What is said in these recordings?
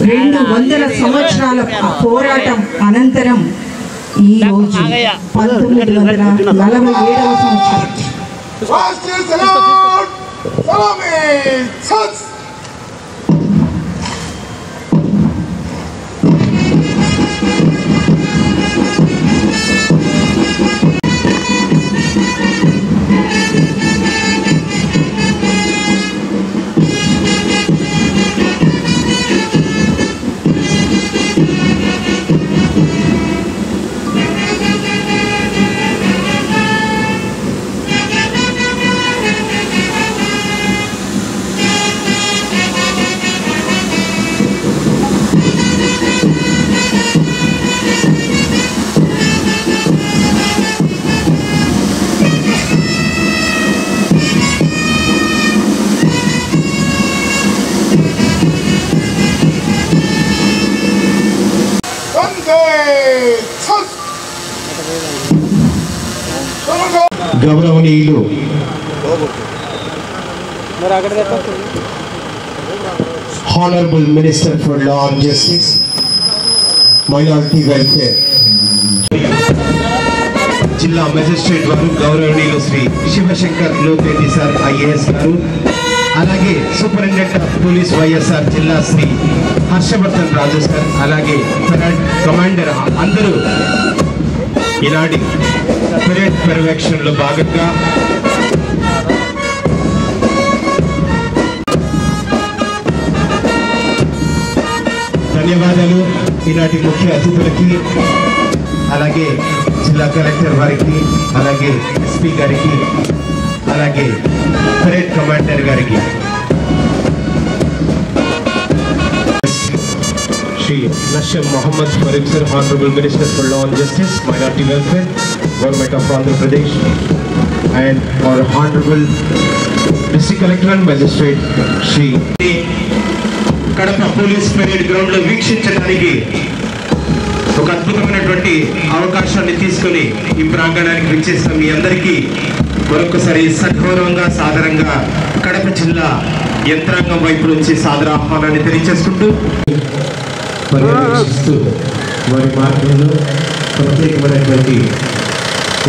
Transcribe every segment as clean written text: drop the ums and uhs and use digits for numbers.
200 సంవత్సరాల పోరాటం అనంతరం ఈ రోజు 1947వ సంవత్సరం గౌరవనీయులు honourable minister for law and justice minority welfare జిల్లా మెజిస్ట్రేట్ వారు గౌరవనీయులు శ్రీ శివశంకర్ లోకేటి సార్ ఐఏఎస్ గారు, అలాగే సూపరింటెండెంట్ ఆఫ్ పోలీస్ వైఎస్ఆర్ జిల్లా శ్రీ హర్షవర్ధన్ రాజు సార్, అలాగే కమాండర్ అందరూ ఈనాటి పరేడ్ పర్యవేక్షణలో భాగంగా ధన్యవాదాలు ఈనాటి ముఖ్య అతిథులకి, అలాగే జిల్లా కలెక్టర్ వారికి, అలాగే ఎస్పీ గారికి, అలాగే పరేడ్ కమాండర్ గారికి. Shri Nashim Mohammad Farooq sir, Honorable Minister for Law and Justice, Minority Welfare, Government of Andhra Pradesh, and our Honorable District Collector and Magistrate Shri Kadapa Police Parade Ground లో వీక్షించడానికి ఒక అద్భుతమైనటువంటి అవకాశాన్ని తీసుకొని ఈ ప్రాంగణానికి విచ్చేసిన మీ అందరికీ మరొకసారి సగౌరవంగా సాదరంగా కడప జిల్లా యంత్రాంగం వైపు నుంచి సాదర ఆహ్వానాన్ని తెలియజేసుకుంటూ పర్యవేక్షిస్తూ వారి మార్గంలో ప్రత్యేకమైనటువంటి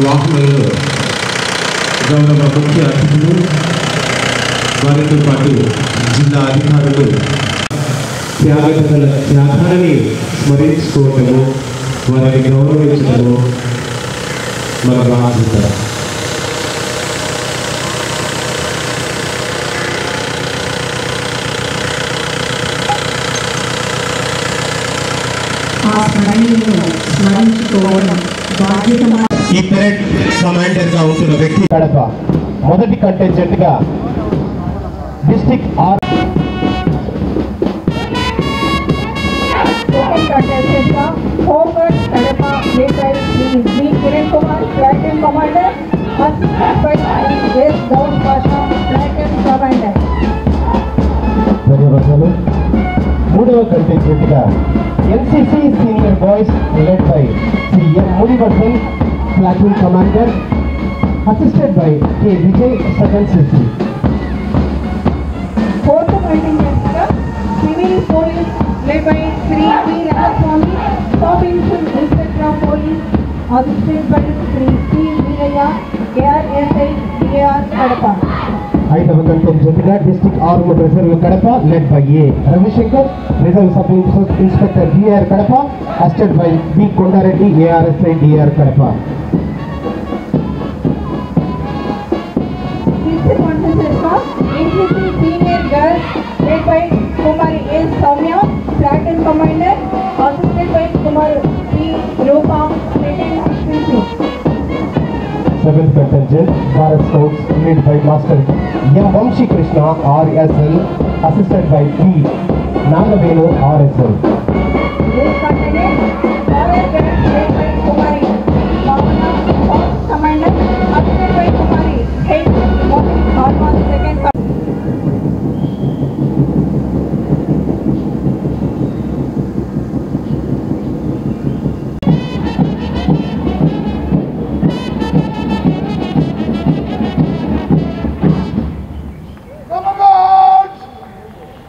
వాహనంలో గౌరవ ముఖ్య అతిథులు వారితో పాటు జిల్లా అధికారులు త్యాగాన్ని స్మరించుకోవటము, వారిని గౌరవించడము మన బాధ్యత. ఈ పరేడ్ కమాండర్ గా ఉంటున్న వ్యక్తి కడప మొదటి కంటెంజెంట్ గా డిస్ట్రిక్ట్ ధన్యవాదాలు. మూడవ కంటెంజెంట్ గా NCC senior boys led by Shri M Munivardhan, platoon commander, assisted by K Vijay, second CC. Fourth contingent గా civil police led by Shri V Ramaswamy, sub inspector of police, assisted by Shri C Veeraiah, ARSI DR Kadapa. ఐదవ contingent గా district armed reserve Kadapa led by A Ravishankar, reserve sub inspector DR Kadapa, assisted by B Kondareddy, ARSI DR Kadapa. Sixth contingent గా NCC senior girls led by Kumari S Soumya, platoon commander, assisted by Kumar C Roopa, second CC. Seventh contingent, Bharat Scouts, led by Master M. Vamshi Krishna, RSL, assisted by P. Nagavenu, RSL. This contingent, Bharat Girls, led by Kumari Bhavana, First Commander, assisted by Kumari H. Harma, Second Commander. Come on,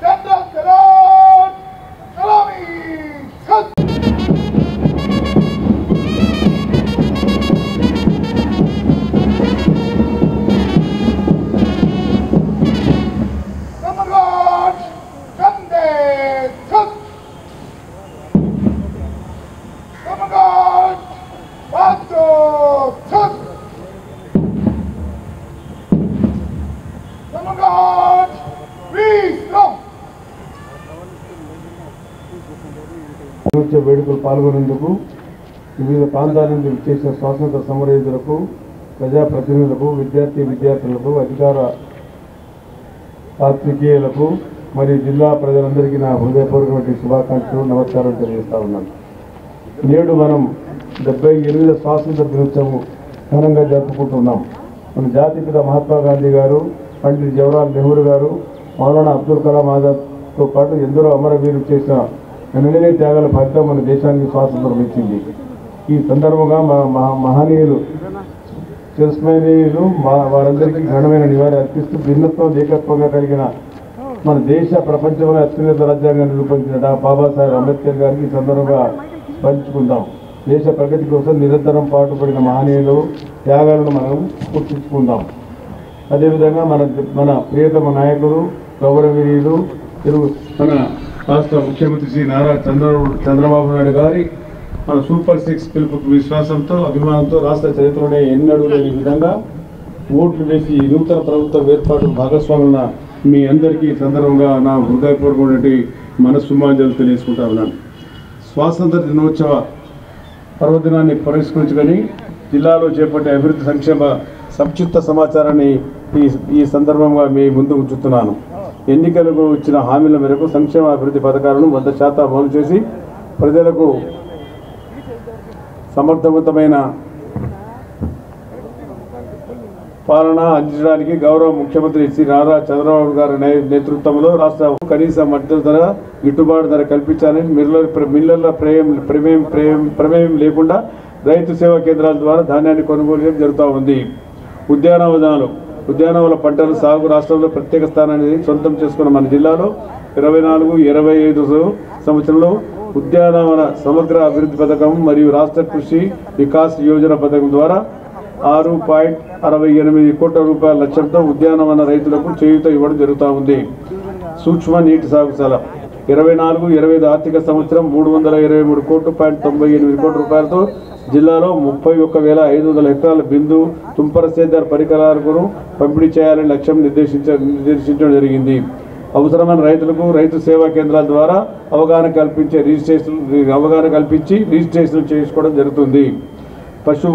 General Salute! దినోత్సవ వేడుకలు పాల్గొనేందుకు వివిధ ప్రాంతాల నుంచి చేసిన స్వాతంత్ర సమరయోధులకు, ప్రజాప్రతినిధులకు, విద్యార్థులకు, అధికార పాత్రికేయులకు మరియు జిల్లా ప్రజలందరికీ నా హృదయపూర్వకమైన శుభాకాంక్షలు, నమస్కారం తెలియజేస్తా ఉన్నాను. నేడు మనం 78వ స్వాతంత్ర దినోత్సవం ఘనంగా జరుపుకుంటున్నాం. మన జాతిపిత మహాత్మా గాంధీ గారు, పండిట్ జవహర్లాల్ నెహ్రూ గారు, మౌలానా అబ్దుల్ కలాం ఆజాద్తో పాటు ఎందరో అమరవీరులు చేసిన ఎనలేని త్యాగాల ఫలితం మన దేశానికి స్వాతంత్రం ఇచ్చింది. ఈ సందర్భంగా మహనీయులు చిరస్మరణీయులు వారందరికీ ఘనమైన నివాళి అర్పిస్తూ భిన్నత్వం ఏకత్వంగా కలిగిన మన దేశ ప్రపంచంలో అత్యున్నత రాజ్యాంగాన్ని రూపొందించిన బాబాసాహెబ్ అంబేద్కర్ గారికి ఈ సందర్భంగా స్మరించుకుందాం. దేశ ప్రగతి కోసం నిరంతరం పాటుపడిన మహనీయులు త్యాగాలను మనం గుర్తించుకుందాం. అదేవిధంగా మన ప్రియతమ నాయకులు, గౌరవనీయులు, మన రాష్ట్ర ముఖ్యమంత్రి శ్రీ నారా చంద్రబాబు నాయుడు గారి మన సూపర్ 6 పిలుపుకు విశ్వాసంతో, అభిమానంతో రాష్ట్ర చరిత్రలోనే ఎన్నడూ లేని విధంగా ఓట్లు వేసి ఈ నూతన ప్రభుత్వ ఏర్పాటు భాగస్వాముల మీ అందరికీ ఈ సందర్భంగా నా హృదయపూర్వకమైనటువంటి మనస్సుమాంజలు తెలియజేసుకుంటా ఉన్నాను. స్వాతంత్ర దినోత్సవ పర్వదినాన్ని పురస్కరించుకొని జిల్లాలో చేపట్టే అభివృద్ధి సంక్షేమ సంక్షిప్త సమాచారాన్ని ఈ సందర్భంగా మీ ముందు ఉంచుతున్నాను. ఎన్నికలకు ఇచ్చిన హామీల మేరకు సంక్షేమ అభివృద్ధి పథకాలను 100% అమలు చేసి ప్రజలకు సమర్థవంతమైన పాలన అందించడానికి గౌరవ ముఖ్యమంత్రి శ్రీ నారా చంద్రబాబు గారి నేతృత్వంలో రాష్ట్ర కనీస మద్దతు ధర, గిట్టుబాటు ధర కల్పించాలని మిల్లర్ల ప్రమేయం లేకుండా రైతు సేవా కేంద్రాల ద్వారా ధాన్యాన్ని కొనుగోలు చేయడం జరుగుతూ ఉంది. ఉద్యానవన పంటల సాగు రాష్ట్రంలో ప్రత్యేక స్థానాన్ని సొంతం చేసుకున్న మన జిల్లాలో 24-25 సంవత్సరంలో ఉద్యానవన సమగ్ర అభివృద్ధి పథకం మరియు రాష్ట్ర కృషి వికాస్ యోజన పథకం ద్వారా 6.68 కోట్ల రూపాయల లక్ష్యంతో ఉద్యానవన రైతులకు చేయూత ఇవ్వడం జరుగుతూ ఉంది. సూక్ష్మ నీటి సాగుశాల 24-25 ఆర్థిక సంవత్సరం 323.98 కోట్ల రూపాయలతో జిల్లాలో 31,500 హెక్టార్ల బిందు తుంపర సేద్యాల పరికరాలను పంపిణీ చేయాలని లక్ష్యం నిర్దేశించడం జరిగింది. అవసరమైన రైతులకు రైతు సేవా కేంద్రాల ద్వారా అవగాహన కల్పించి రిజిస్ట్రేషన్ చేసుకోవడం జరుగుతుంది. పశు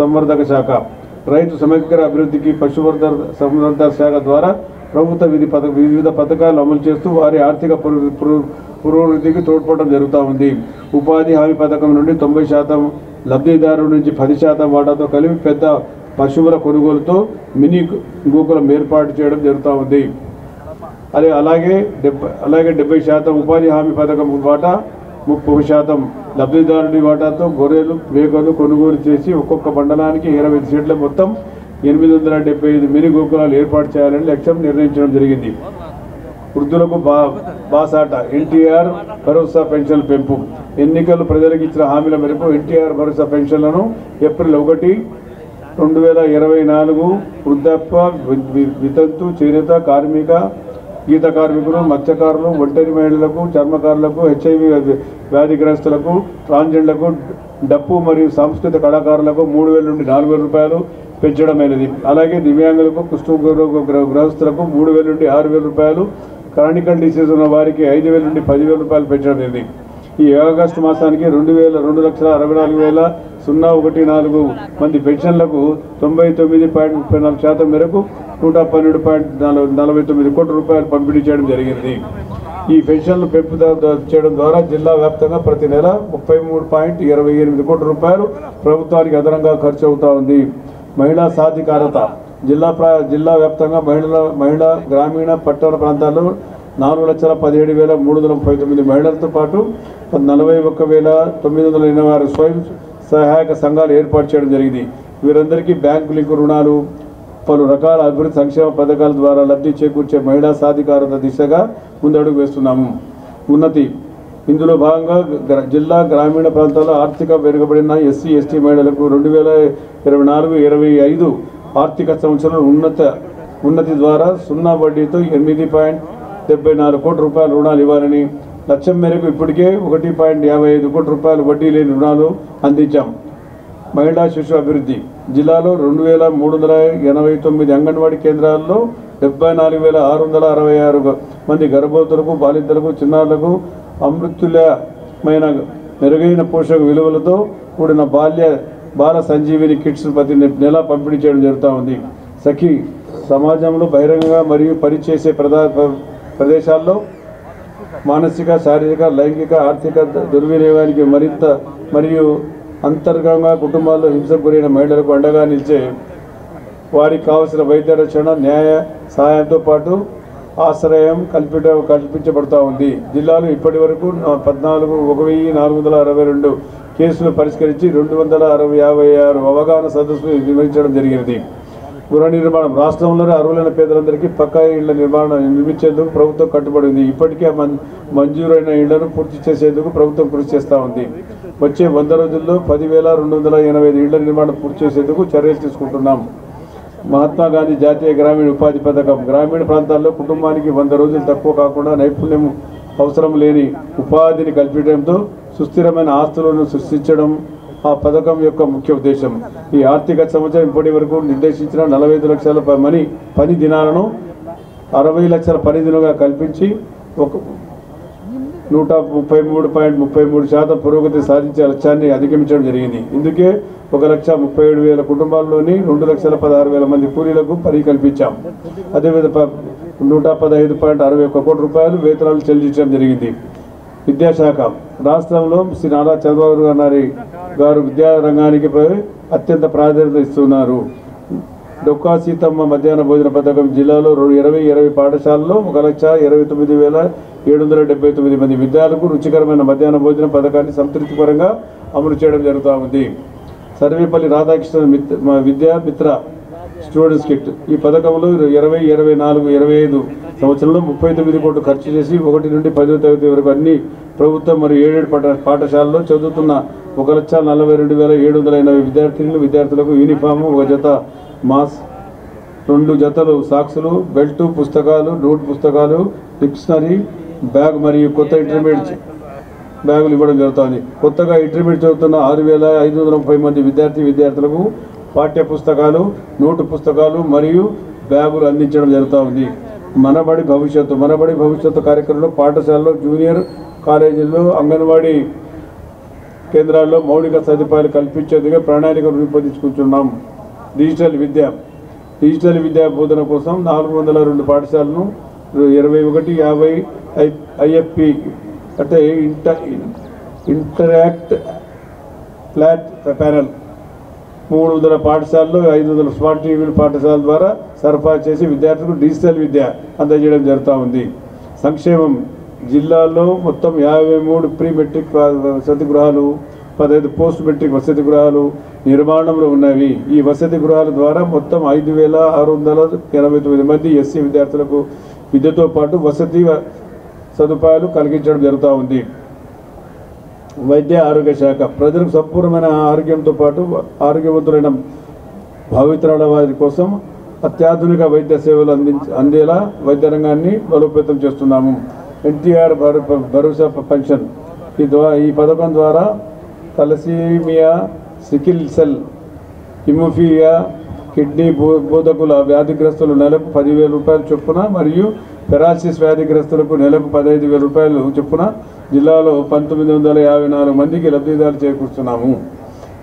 సంవర్ధక శాఖ రైతు సమగ్ర అభివృద్ధికి సంవర్ధక శాఖ ద్వారా ప్రభుత్వ వివిధ పథకాలు అమలు చేస్తూ వారి ఆర్థిక పురోగతికి తోడ్పడడం జరుగుతూ ఉంది. ఉపాధి హామీ పథకం నుండి 90% లబ్ధిదారుల నుంచి 10% వాటాతో కలిపి పెద్ద పశువుల కొనుగోలుతో మినీ గోకులం ఏర్పాటు చేయడం జరుగుతూ ఉంది. అలాగే 70% ఉపాధి హామీ పథకం వాటా, 30% లబ్ధిదారుడి వాటాతో గొర్రెలు, మేకలు కొనుగోలు చేసి ఒక్కొక్క మండలానికి 20 సీట్ల మొత్తం 875 మినీ గోకులాలు ఏర్పాటు చేయాలని లక్ష్యం నిర్ణయించడం జరిగింది. వృద్ధులకు బాసాట ఎన్టీఆర్ భరోసా పెన్షన్ పెంపు ఎన్నికలు ప్రజలకు ఇచ్చిన హామీల మేరకు ఎన్టీఆర్ భరోసా పెన్షన్లను ఏప్రిల్ 1, 2024 వృద్ధాప్య, వితంతు, చేనేత కార్మిక, గీత కార్మికులు, మత్స్యకారులు, ఒంటరి మహిళలకు, చర్మకారులకు, HIV వ్యాధిగ్రస్తులకు, ట్రాన్స్జెండర్లకు, డప్పు మరియు సాంస్కృతిక కళాకారులకు 3,000 నుండి 4,000 రూపాయలు పెంచడమైనది. అలాగే దివ్యాంగులకు, కుష్ఠరోగగ్రస్తులకు 3,000 నుండి 6,000 రూపాయలు, క్రానికల్ డిసీజ్ ఉన్న వారికి 5,000 నుండి 10,000 రూపాయలు పెంచడమైనది. ఈ ఆగస్టు మాసానికి 2,2,64,014 మంది పెన్షన్లకు 99.34% మేరకు 112.49 కోట్ల రూపాయలు పంపిణీ చేయడం జరిగింది. ఈ పెన్షన్లు పెంపుదల చేయడం ద్వారా జిల్లా వ్యాప్తంగా ప్రతి నెల 33.28 కోట్ల రూపాయలు ప్రభుత్వానికి అదనంగా ఖర్చు అవుతా ఉంది. మహిళా సాధికారత జిల్లా వ్యాప్తంగా మహిళా గ్రామీణ పట్టణ ప్రాంతాల్లో 4,17,339 మహిళలతో పాటు 41,986 స్వయం సహాయక సంఘాలు ఏర్పాటు చేయడం జరిగింది. వీరందరికీ బ్యాంకు లింకు రుణాలు, పలు రకాల అభివృద్ధి సంక్షేమ పథకాల ద్వారా లబ్ధి చేకూర్చే మహిళా సాధికారత దిశగా ముందడుగు వేస్తున్నాము. ఉన్నతి ఇందులో భాగంగా జిల్లా గ్రామీణ ప్రాంతాల్లో ఆర్థిక వెనుకబడిన SC, ST మహిళలకు 2024-25 ఆర్థిక సంవత్సరం ఉన్నతి ద్వారా 0 వడ్డీతో 8.74 కోట్ల రూపాయల రుణాలు ఇవ్వాలని లక్ష్యం మేరకు ఇప్పటికే 1.55 కోట్ల రూపాయల వడ్డీ లేని రుణాలు అందించాం. మహిళా శిశు అభివృద్ధి జిల్లాలో 2,389 అంగన్వాడీ కేంద్రాల్లో 74,666 మంది గర్భవతులకు, బాలింతలకు, చిన్నారులకు అమృతుల్య మెరుగైన పోషక విలువలతో కూడిన బాల సంజీవిని కిట్స్ ప్రతి నెల పంపిణీ చేయడం జరుగుతూ ఉంది. సఖీ సమాజంలో బహిరంగంగా మరియు పనిచేసే ప్రదేశాల్లో మానసిక, శారీరక, లైంగిక, ఆర్థిక దుర్వినియోగానికి మరియు అంతర్గతంగా కుటుంబాల్లో హింసకు గురైన మహిళలకు అండగా నిలిచే వారికి కావలసిన వైద్య రక్షణ, న్యాయ సహాయంతో పాటు ఆశ్రయం కల్పించబడుతూ ఉంది. జిల్లాలో ఇప్పటి వరకు 14,462 కేసులు పరిష్కరించి 256 అవగాహన సదస్సులు నిర్వహించడం జరిగినది. గృహ నిర్మాణం రాష్ట్రంలోనే అర్హులైన పేదలందరికీ పక్కా ఇళ్ల నిర్మించేందుకు ప్రభుత్వం కట్టుబడి ఉంది. ఇప్పటికే మంజూరైన ఇళ్లను పూర్తి చేసేందుకు ప్రభుత్వం కృషి చేస్తూ ఉంది. వచ్చే 100 రోజుల్లో 10,285 ఇళ్ల నిర్మాణం పూర్తి చేసేందుకు చర్యలు తీసుకుంటున్నాం. మహాత్మా గాంధీ జాతీయ గ్రామీణ ఉపాధి పథకం గ్రామీణ ప్రాంతాల్లో కుటుంబానికి 100 రోజులు తక్కువ కాకుండా నైపుణ్యం అవసరం లేని ఉపాధిని కల్పించడంతో సుస్థిరమైన ఆస్తులను సృష్టించడం ఆ పథకం యొక్క ముఖ్య ఉద్దేశం. ఈ ఆర్థిక సంవత్సరం ఇప్పటి వరకు నిర్దేశించిన 45 లక్షల పని దినాలను 60 లక్షల పని దినాలుగా కల్పించి 133.33% పురోగతి సాధించే లక్ష్యాన్ని అధిగమించడం జరిగింది. ఇందుకే 1,37,000 కుటుంబాల్లోని 2,16,000 మంది కూలీలకు పని కల్పించాం. అదేవిధంగా 115.61 కోట్ల రూపాయలు వేతనాలు చెల్లించడం జరిగింది. విద్యాశాఖ రాష్ట్రంలో శ్రీ నారా చంద్రబాబు గారు విద్యారంగానికి అత్యంత ప్రాధాన్యత ఇస్తున్నారు. డొక్కా సీతమ్మ మధ్యాహ్న భోజన పథకం జిల్లాలో 20 పాఠశాలలో 1,29,779 మంది విద్యార్థులకు రుచికరమైన మధ్యాహ్న భోజన పథకాన్ని సంతృప్తికరంగా అమలు చేయడం జరుగుతూ ఉంది. సర్వేపల్లి రాధాకృష్ణ విద్యా మిత్ర స్టూడెంట్స్ కిట్ ఈ పథకంలో 2024-25 సంవత్సరంలో 39 కోట్లు ఖర్చు చేసి 1 నుండి 10వ తరగతి వరకు అన్ని ప్రభుత్వం మరియు ఏడేడు పాఠశాలలో చదువుతున్న 1,42,780 విద్యార్థులకు యూనిఫాము, 1 జత మాస్క్, 2 జతలు సాక్సులు, బెల్టు, పుస్తకాలు, నోట్ పుస్తకాలు, డిక్షనరీ బ్యాగ్ మరియు కొత్త ఇంటర్మీడియట్ బ్యాగులు ఇవ్వడం జరుగుతుంది. కొత్తగా ఇంటర్మీడియట్ చదువుతున్న 6,530 మంది విద్యార్థులకు పాఠ్య పుస్తకాలు, నోటు పుస్తకాలు మరియు బ్యాగులు అందించడం జరుగుతూ ఉంది. మనబడి భవిష్యత్తు కార్యక్రమంలో పాఠశాలలో, జూనియర్ కాలేజీల్లో, అంగన్వాడీ కేంద్రాల్లో మౌలిక సదుపాయాలు కల్పించేందుకు ప్రణాళికలు రూపొందించుకుంటున్నాం. డిజిటల్ విద్యా బోధన కోసం 402 పాఠశాలను 2150 ఐఎఫ్పి అంటే ఇంటరాక్ట్ ఫ్లాట్ ప్యానల్ 300 పాఠశాలలో 500 స్మార్ట్ టీవీలు పాఠశాల ద్వారా సరఫరా చేసి విద్యార్థులకు డిజిటల్ విద్య అందజేయడం జరుగుతూ ఉంది. సంక్షేమం జిల్లాలో మొత్తం 53 ప్రీ మెట్రిక్ వసతి గృహాలు, 15 పోస్ట్ మెట్రిక్ వసతి గృహాలు నిర్మాణంలో ఉన్నవి. ఈ వసతి గృహాల ద్వారా మొత్తం 5,689 మంది ఎస్సీ విద్యార్థులకు విద్యతో పాటు వసతి సదుపాయాలు కలిగించడం జరుగుతూ ఉంది. వైద్య ఆరోగ్య శాఖ ప్రజలకు సంపూర్ణమైన ఆరోగ్యంతో పాటు ఆరోగ్యవంతులైన భావితరాల వారి కోసం అత్యాధునిక వైద్య సేవలు అందేలా వైద్య రంగాన్ని బలోపేతం చేస్తున్నాము. ఎన్టీఆర్ భరోసా పెన్షన్ ఈ పథకం ద్వారా thalassaemia, sickle cell, haemophilia, kidney బోధకుల వ్యాధిగ్రస్తులు నెలకు 10,000 రూపాయలు చొప్పున మరియు పెరాలసిస్ వ్యాధిగ్రస్తులకు నెలకు 15,000 రూపాయలు చొప్పున జిల్లాలో 1,954 మందికి లబ్ధిదారులు చేకూరుస్తున్నాము.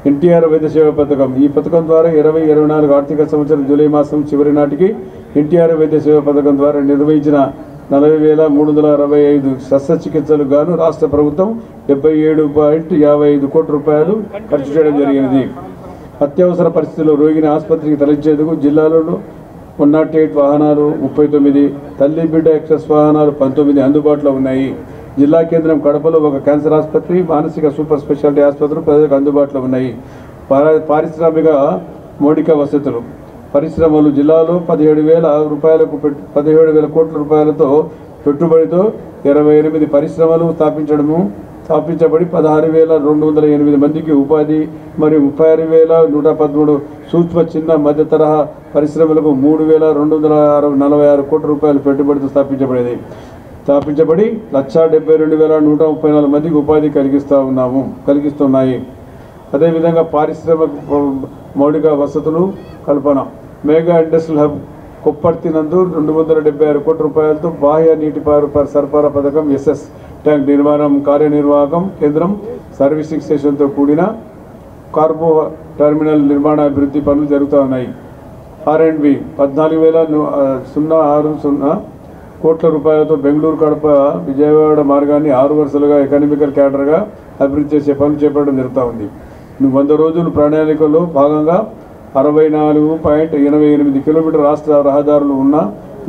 ఎన్టీఆర్ వైద్య సేవ పథకం ఈ పథకం ద్వారా 2024 ఆర్థిక సంవత్సరం జూలై మాసం చివరి నాటికి ఎన్టీఆర్ వైద్య సేవ పథకం ద్వారా నిర్వహించిన 40,365 శస్త్రచికిత్సలకు గాను రాష్ట్ర ప్రభుత్వం 77.55 కోట్ల రూపాయలు ఖర్చు చేయడం జరిగినది. అత్యవసర పరిస్థితుల్లో రోగిని ఆసుపత్రికి తరలించేందుకు జిల్లాలో 108 వాహనాలు 39, తల్లి బిడ్డ ఎక్స్ప్రెస్ వాహనాలు 19 అందుబాటులో ఉన్నాయి. జిల్లా కేంద్రం కడపలో ఒక క్యాన్సర్ ఆసుపత్రి, మానసిక సూపర్ స్పెషాలిటీ ఆసుపత్రులు ప్రజలకు అందుబాటులో ఉన్నాయి. పారిశ్రామిక మౌలిక వసతులు పరిశ్రమలు జిల్లాలో 17,000 కోట్ల రూపాయలతో పెట్టుబడితో 28 పరిశ్రమలు స్థాపించబడి 16,208 మందికి ఉపాధి మరియు 36,113 సూక్ష్మ చిన్న మధ్య తరహా పరిశ్రమలకు 3,246 కోట్ల రూపాయలు పెట్టుబడితో స్థాపించబడి 1,72,134 మందికి ఉపాధి కలిగిస్తున్నాయి. అదేవిధంగా పారిశ్రామిక మౌలిక వసతులు కల్పన మెగా ఇండస్ట్రియల్ హబ్ కొప్పర్తి నందు 276 కోట్ల రూపాయలతో బాహ్య నీటి సరఫరా పథకం ఎస్ఎస్ ట్యాంక్ నిర్మాణం కార్యనిర్వాహకం కేంద్రం సర్వీసింగ్ స్టేషన్తో కూడిన కార్గో టెర్మినల్ నిర్మాణ అభివృద్ధి పనులు జరుగుతూ ఉన్నాయి. R&B 14,060 కోట్ల రూపాయలతో బెంగళూరు కడప విజయవాడ మార్గాన్ని 6 వరుసలుగా ఎకనామికల్ క్యాడర్గా అభివృద్ధి చేసే పనులు చేపట్టడం జరుగుతూ ఉంది. 100 రోజుల ప్రణాళికలో భాగంగా 64.88 కిలోమీటర్ రాష్ట్ర రహదారులు ఉన్న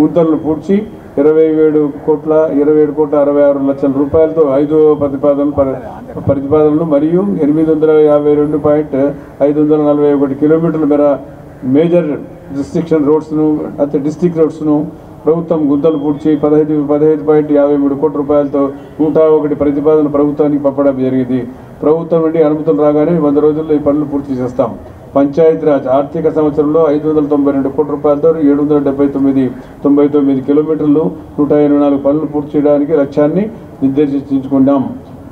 గుంతలను పూడ్చి 27 కోట్ల 66 లక్షల రూపాయలతో 5వ ప్రతిపాదనలు మరియు 852.541 కిలోమీటర్ల మేర మేజర్ డిస్ట్రిక్ట్ రోడ్స్ను ప్రభుత్వం గుంతలు పూడ్చి 15.53 కోట్ల రూపాయలతో 101 ప్రతిపాదన ప్రభుత్వానికి పంపడం జరిగింది. ప్రభుత్వం నుండి అనుమతులు రాగానే 100 రోజుల్లో ఈ పనులు పూర్తి చేస్తాం. పంచాయతీరాజ్ ఆర్థిక సంవత్సరంలో 592 కోట్ల రూపాయలతో 799 కిలోమీటర్లు 184 పనులు పూర్తి చేయడానికి లక్ష్యాన్ని నిర్దేశించుకున్నాం.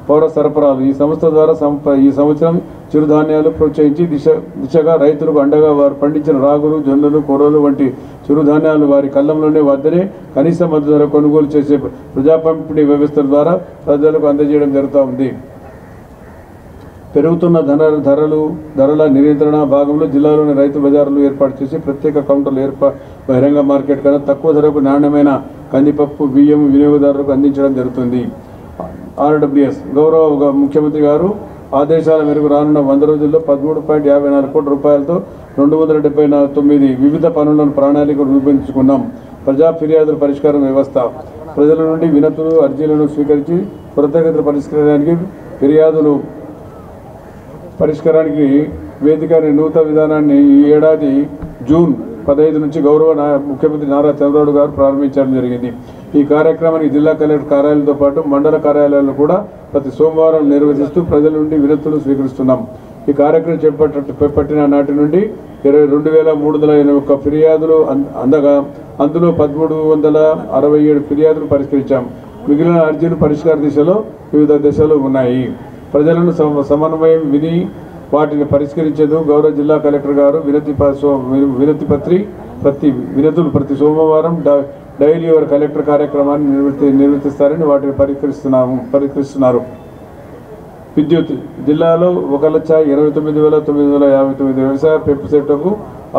పౌర సరఫరాలు ఈ సంస్థ ద్వారా ఈ సంవత్సరం చిరుధాన్యాలు ప్రోత్సహించి దిశగా రైతులకు అండగా వారు పండించిన రాగులు, జొన్నలు, కొర్రలు వంటి చిరుధాన్యాలు వారి కళ్ళంలోనే వద్దనే కనీస మద్దతు ధర కొనుగోలు చేసే ప్రజా పంపిణీ వ్యవస్థల ద్వారా ప్రజలకు అందజేయడం జరుగుతూ ఉంది. పెరుగుతున్న ధరల నియంత్రణ భాగంలో జిల్లాలోని రైతు బజార్లు ఏర్పాటు చేసి ప్రత్యేక కౌంటర్లు బహిరంగ మార్కెట్ కన్నా తక్కువ ధరకు నాణ్యమైన కందిపప్పు, బియ్యం వినియోగదారులకు అందించడం జరుగుతుంది. RWS గౌరవ ముఖ్యమంత్రి గారు ఆదేశాల మేరకు రానున్న 100 రోజుల్లో 13.54 కోట్ల రూపాయలతో 279 వివిధ పనులను ప్రణాళికలు రూపొందించుకున్నాం. ప్రజా ఫిర్యాదుల పరిష్కారం వ్యవస్థ ప్రజల నుండి వినతులు, అర్జీలను స్వీకరించి త్వరితగతిన ఫిర్యాదులు పరిష్కారానికి వేదిక నూతన విధానాన్ని ఈ ఏడాది జూన్ 15 నుంచి గౌరవ ముఖ్యమంత్రి నారా చంద్రబాబు గారు ప్రారంభించడం జరిగింది. ఈ కార్యక్రమానికి జిల్లా కలెక్టర్ కార్యాలయంతో పాటు మండల కార్యాలయాలను కూడా ప్రతి సోమవారం నిర్వహిస్తూ ప్రజల నుండి వినతులు స్వీకరిస్తున్నాం. ఈ కార్యక్రమం చేపట్టిన నాటి నుండి 22,381 ఫిర్యాదులు అందగా అందులో 1,367 ఫిర్యాదులు పరిష్కరించాం. మిగిలిన అర్జీలు పరిష్కార దిశలో వివిధ దశలు ఉన్నాయి. ప్రజలను సమన్వయం విని వాటిని పరిష్కరించేందు గౌరవ జిల్లా కలెక్టర్ గారు వినతులు ప్రతి సోమవారం డైలీ యువర్ కలెక్టర్ కార్యక్రమాన్ని నిర్వర్తిస్తారని వాటిని పరిష్కరిస్తున్నారు. విద్యుత్ జిల్లాలో 1,29,959 వ్యవసాయ పెంపు సెట్లకు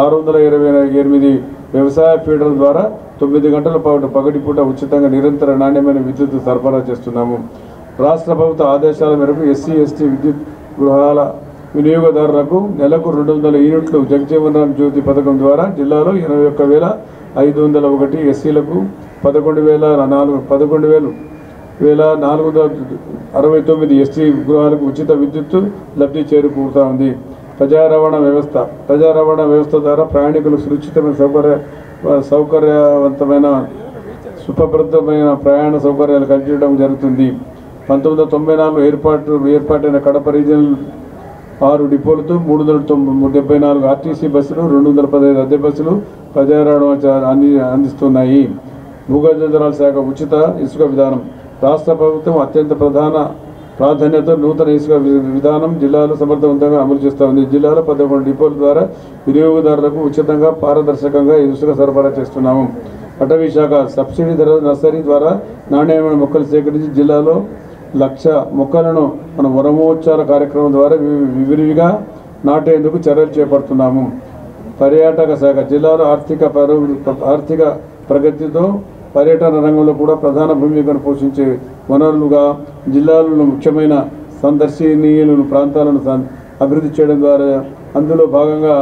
628 వ్యవసాయ ఫీడర్ల ద్వారా 9 గంటల పాటు పగటిపూట ఉచితంగా నిరంతర నాణ్యమైన విద్యుత్ సరఫరా చేస్తున్నాము. రాష్ట్ర ప్రభుత్వ ఆదేశాల మేరకు SC, ST విద్యుత్ గృహాల వినియోగదారులకు నెలకు 200 యూనిట్లు జగజీవన్ రామ్ జ్యోతి పథకం ద్వారా జిల్లాలో 81,501 ఎస్సీలకు 11,469 ఎస్టీ గృహాలకు ఉచిత విద్యుత్తు లబ్ధి చేకూరుతూ ఉంది. ప్రజా రవాణా వ్యవస్థ ద్వారా ప్రయాణికులు సురక్షితమైన సౌకర్యవంతమైన సుప్రబుద్ధమైన ప్రయాణ సౌకర్యాలు కల్పించడం జరుగుతుంది. 1994 ఏర్పాటైన కడప రీజనల్ 6 డిపోలతో 374 ఆర్టీసీ బస్సులు, 215 అద్దె బస్సులు ప్రజా రవాణా అందిస్తున్నాయి. భూగర్భ జలాల శాఖ ఉచిత ఇసుక విధానం రాష్ట్ర ప్రభుత్వం అత్యంత ప్రాధాన్యత నూతన ఇసుక విధానం జిల్లాలో సమర్థవంతంగా అమలు చేస్తూ ఉంది. జిల్లాలో 11 డిపోల ద్వారా వినియోగదారులకు ఉచితంగా పారదర్శకంగా ఇసుక సరఫరా చేస్తున్నాము. అటవీ శాఖ సబ్సిడీ ధర నర్సరీ ద్వారా నాణ్యమైన మొక్కలు సేకరించి జిల్లాలో 1,00,000 మొక్కలను మన వనమోత్సవాల కార్యక్రమం ద్వారా విరివిగా నాటేందుకు చర్యలు చేపడుతున్నాము. పర్యాటక శాఖ జిల్లాలో ఆర్థిక ప్రగతితో పర్యటన రంగంలో కూడా ప్రధాన భూమికను పోషించే వనరులుగా జిల్లాలలో ముఖ్యమైన సందర్శనీయులను ప్రాంతాలను అభివృద్ధి చేయడం ద్వారా అందులో భాగంగా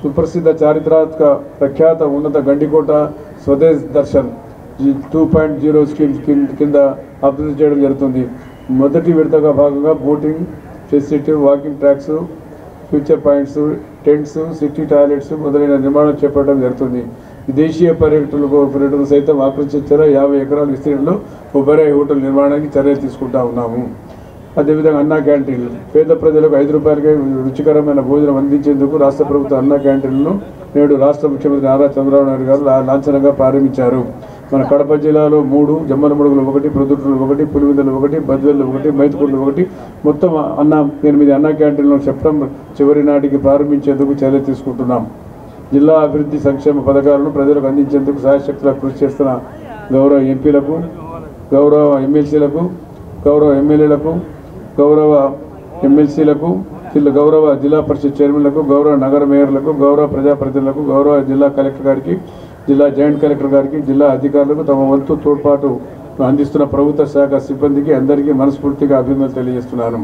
సుప్రసిద్ధ చారిత్రాత్మక ప్రఖ్యాత ఉన్నత గండికోట స్వదేశ్ దర్శన్ 2.0 స్కీమ్ కింద అభివృద్ధి చేయడం జరుగుతుంది. మొదటి విడతగా భాగంగా boating facility, walking tracks, future points, tents, city toilets మొదలైన నిర్మాణం చేపట్టడం జరుగుతుంది. విదేశీయ పర్యటనలు సైతం ఆకర్షించేలా 50 ఎకరాల విస్తీర్ణంలో ఒబెరాయ్ హోటల్ నిర్మాణానికి చర్యలు తీసుకుంటా ఉన్నాము. అదేవిధంగా అన్నా క్యాంటీన్లు పేద ప్రజలకు 5 రూపాయలకే రుచికరమైన భోజనం అందించేందుకు రాష్ట్ర ప్రభుత్వ అన్నా క్యాంటీన్లను నేడు రాష్ట్ర ముఖ్యమంత్రి నారా చంద్రబాబు నాయుడు గారు లాంఛనంగా ప్రారంభించారు. మన కడప జిల్లాలో 3, జమ్మలమడుగులు 1, ప్రొద్దుటూరు 1, పులివెందులు 1, బద్వేలు 1, మైతుకూరులు 1 మొత్తం 8 అన్నా క్యాంటీన్లను సెప్టెంబర్ చివరి నాటికి ప్రారంభించేందుకు చర్యలు తీసుకుంటున్నాం. జిల్లా అభివృద్ధి సంక్షేమ పథకాలను ప్రజలకు అందించేందుకు శాయశక్తులా కృషి చేస్తున్న గౌరవ ఎంపీలకు, గౌరవ ఎమ్మెల్సీలకు, గౌరవ ఎమ్మెల్యేలకు, గౌరవ ఎమ్మెల్సీలకు, గౌరవ జిల్లా పరిషత్ చైర్మన్లకు, గౌరవ నగర మేయర్లకు, గౌరవ ప్రజాప్రతినిధులకు, గౌరవ జిల్లా కలెక్టర్ గారికి, జిల్లా జాయింట్ కలెక్టర్ గారికి, జిల్లా అధికారులకు తమ వంతు తోడ్పాటు అందిస్తున్న ప్రభుత్వ శాఖ సిబ్బందికి అందరికీ మనస్ఫూర్తిగా అభినందనలు తెలియజేస్తున్నాను.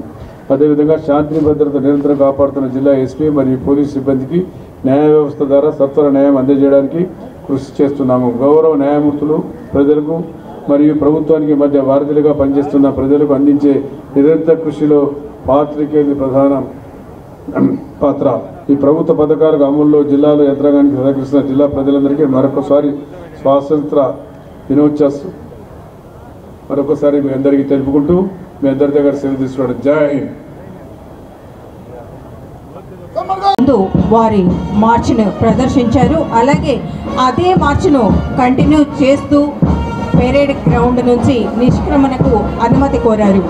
అదేవిధంగా శాంతి భద్రత నిరంతరం కాపాడుతున్న జిల్లా ఎస్పీ మరియు పోలీసు సిబ్బందికి న్యాయ వ్యవస్థ ద్వారా సత్వర న్యాయం అందజేయడానికి కృషి చేస్తున్నాము. గౌరవ న్యాయమూర్తులు ప్రజలకు మరియు ప్రభుత్వానికి మధ్య వారధులుగా పనిచేస్తున్న ప్రజలకు అందించే నిరంతర కృషిలో పాత్రికేయులు ప్రధాన పాత్ర. ఈ ప్రభుత్వ పథకాలకు అమల్లో జిల్లాలో యంత్రాంగానికి సహకరిస్తున్న జిల్లా ప్రజలందరికీ మరొకసారి స్వాతంత్ర దినోత్సవం మరొకసారి మీ అందరికీ తెలుపుకుంటూ మీ అందరి దగ్గర సెలవు తీసుకున్నాడు. జై హింద్. వారి మార్చ్ను ప్రదర్శించారు. అలాగే అదే మార్చ్ను కంటిన్యూ చేస్తూ పెరేడ్ గ్రౌండ్ నుంచి నిష్క్రమణకు అనుమతి కోరారు.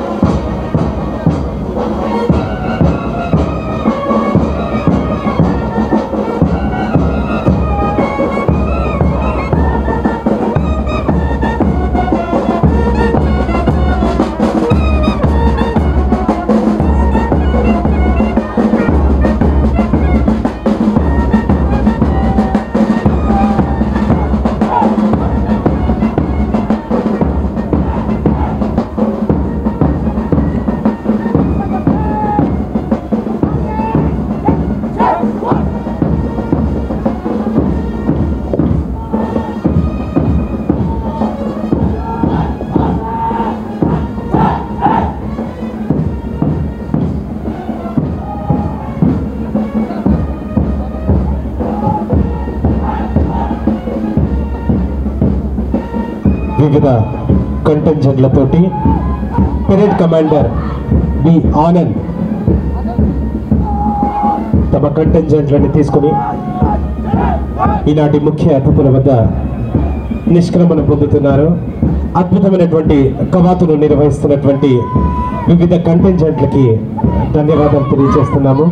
వివిధ కంటెంజెంట్లతోటి పెరేడ్ కమాండర్ బి ఆనంద్ తమ కంటెంజెంట్లని తీసుకుని ఈనాటి ముఖ్య అతిథుల వద్ద నిష్క్రమణ పొందుతున్నారు. అద్భుతమైనటువంటి కవాతును నిర్వహిస్తున్నటువంటి వివిధ కంటెంజెంట్లకి ధన్యవాదాలు తెలియజేస్తున్నాము.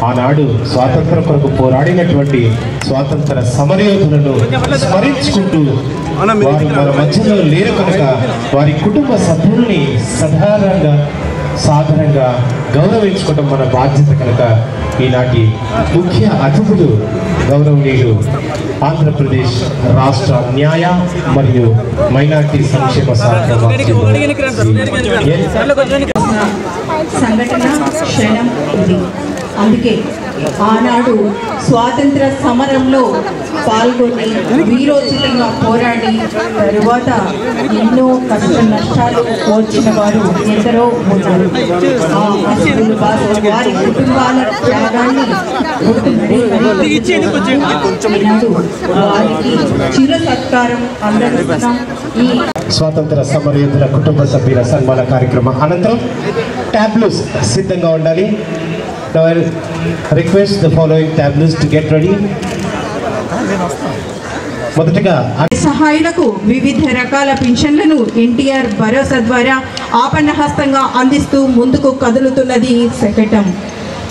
ఆనాడు స్వాతంత్రం కొరకు పోరాడినటువంటి స్వాతంత్ర సమరయోధులను స్మరించుకుంటూ వారు మన మధ్యలో లేరు కనుక వారి కుటుంబ సభ్యుల్ని సాధారణంగా గౌరవించుకోవడం మన బాధ్యత కనుక ఈనాటి ముఖ్య అతిథులు గౌరవనీయులు ఆంధ్రప్రదేశ్ రాష్ట్ర న్యాయ మరియు మైనార్టీ సంక్షేమ శాఖ సంఘటన క్షణం ఇది. అందుకే ఆనాడు స్వాతంత్ర సమరంలో పాల్గొని వీరోచితంగా పోరాడి తరువాత ఎన్నో కష్ట నష్టాలు కోర్చిన వారు ఎందరో ఉన్నారు. వారి కుటుంబాల త్యాగాన్ని వారికి చిర సత్కారం అందజేస్తున్నాం. ఈ స్వాతంత్ర సమరయోధుల కుటుంబ సభ్యుల సన్మాన కార్యక్రమం అనంతరం టాబ్లూస్ సిద్ధంగా ఉండాలి. Now I request the following tableaus to get ready. మొదటగా సహాయులకు వివిధ రకాల పింఛన్లను ఎన్టీఆర్ భరోసా ద్వారా ఆపన్నహస్తంగా అందిస్తూ ముందుకు కదులుతున్నది శకటం.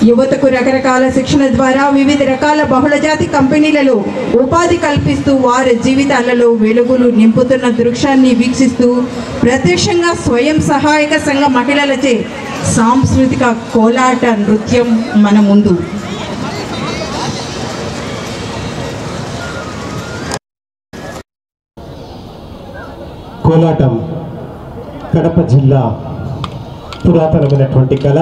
యువతకు రకరకాల శిక్షణ ద్వారా వివిధ రకాల బహుళజాతి కంపెనీలలో ఉపాధి కల్పిస్తూ వారి జీవితాలలో వెలుగులు నింపుతున్న దృశ్యాన్ని వీక్షిస్తూ ప్రత్యక్షంగా స్వయం సహాయక సంఘ మహిళలచే సాంస్కృతిక కోలాట నృత్యం మన ముందు. కోలాటం కడప జిల్లా పురాతనమైనటువంటి కళ,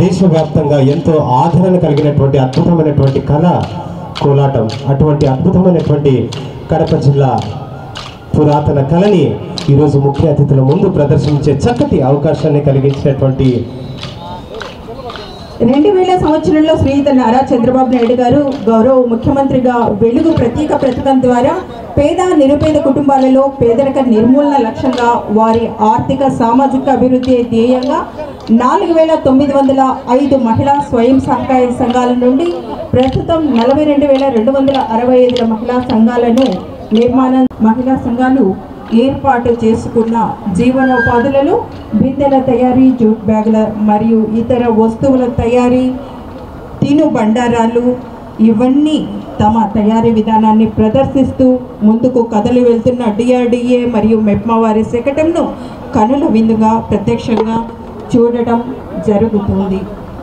దేశవ్యాప్తంగా ఎంతో ఆదరణ కలిగినటువంటి అద్భుతమైనటువంటి కళ కోలాటం. అటువంటి అద్భుతమైనటువంటి కడప జిల్లా పురాతన కళని ఈరోజు ముఖ్య అతిథుల ముందు ప్రదర్శించే చక్కటి అవకాశాన్ని కలిగించినటువంటి 2000 సంవత్సరంలో శ్రీయుత నారా చంద్రబాబు నాయుడు గారు గౌరవ ముఖ్యమంత్రిగా వెలుగు ప్రత్యేక పథకం ద్వారా పేద నిరుపేద కుటుంబాలలో పేదరిక నిర్మూలన లక్ష్యంగా వారి ఆర్థిక సామాజిక అభివృద్ధి ధ్యేయంగా 4905 మహిళా స్వయం సహాయ సంఘాల నుండి ప్రస్తుతం 42,265 మహిళా సంఘాలను నిర్మాణం మహిళా సంఘాలు ఏర్పాటు చేసుకున్న జీవనోపాధులలో బిందెల తయారీ, జూట్ బ్యాగుల మరియు ఇతర వస్తువుల తయారీ, తిను బండారాలు ఇవన్నీ తమ తయారీ విధానాన్ని ప్రదర్శిస్తూ ముందుకు కదలి వెళ్తున్న డిఆర్డిఏ మరియు మెప్మా వారి శకటంను కనుల విందుగా ప్రత్యక్షంగా చూడటం జరుగుతుంది.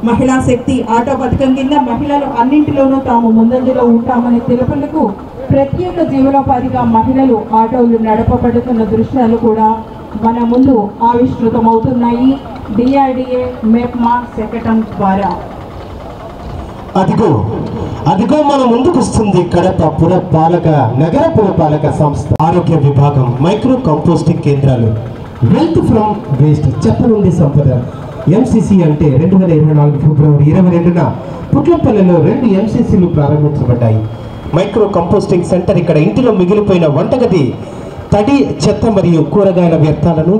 మహిళా శక్తి ఆటో పథకం కింద మహిళలు అన్నింటిలోనూ తాము ముందంజలో ఉంటామని తెలుపులకు ప్రత్యేక జీవనోపాధిగా మహిళలు ఆటోలు నడపబడుతున్న దృశ్యాలు కూడా మన ముందు ఆవిష్కృతమవుతున్నాయి డిఆర్డిఏ మెప్మా శకటం ద్వారా. అదిగో మన ముందుకు వస్తుంది కడప పురపాలక నగర పురపాలక సంస్థ ఆరోగ్య విభాగం మైక్రో కంపోస్టింగ్ కేంద్రాలు వెల్త్ ఫ్రమ్ వేస్ట్ చెత్త నుండి సంపద ఎంసీసీ అంటే 2024 ఫిబ్రవరి 22న పుట్లపల్లిలో 2 ఎంసీసీలు ప్రారంభించబడ్డాయి. మైక్రో కంపోస్టింగ్ సెంటర్ ఇక్కడ ఇంటిలో మిగిలిపోయిన వంటగది తడి చెత్త మరియు కూరగాయల వ్యర్థాలను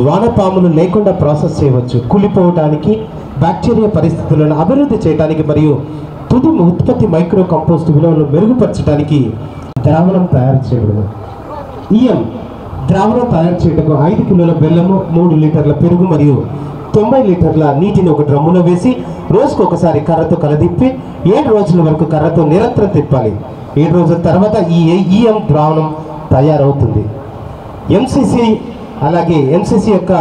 వానపాములు లేకుండా ప్రాసెస్ చేయవచ్చు. కులిపోవడానికి బ్యాక్టీరియా పరిస్థితులను అభివృద్ధి చేయడానికి మరియు తుది ఉత్పత్తి మైక్రో కంపోస్ట్ విలువలను మెరుగుపరచడానికి ద్రావణం తయారు చేయబడదు. ద్రావణం తయారు చేయడానికి 5 కిలోల బెల్లము, 3 లీటర్ల పెరుగు మరియు 90 లీటర్ల నీటిని ఒక డ్రమ్ములో వేసి రోజుకు ఒకసారి కర్రతో కలదిప్పి 7 రోజుల వరకు కర్రతో నిరంతరం తిప్పాలి. 7 రోజుల తర్వాత ఈ ద్రావణం తయారవుతుంది. ఎంసీసీ యొక్క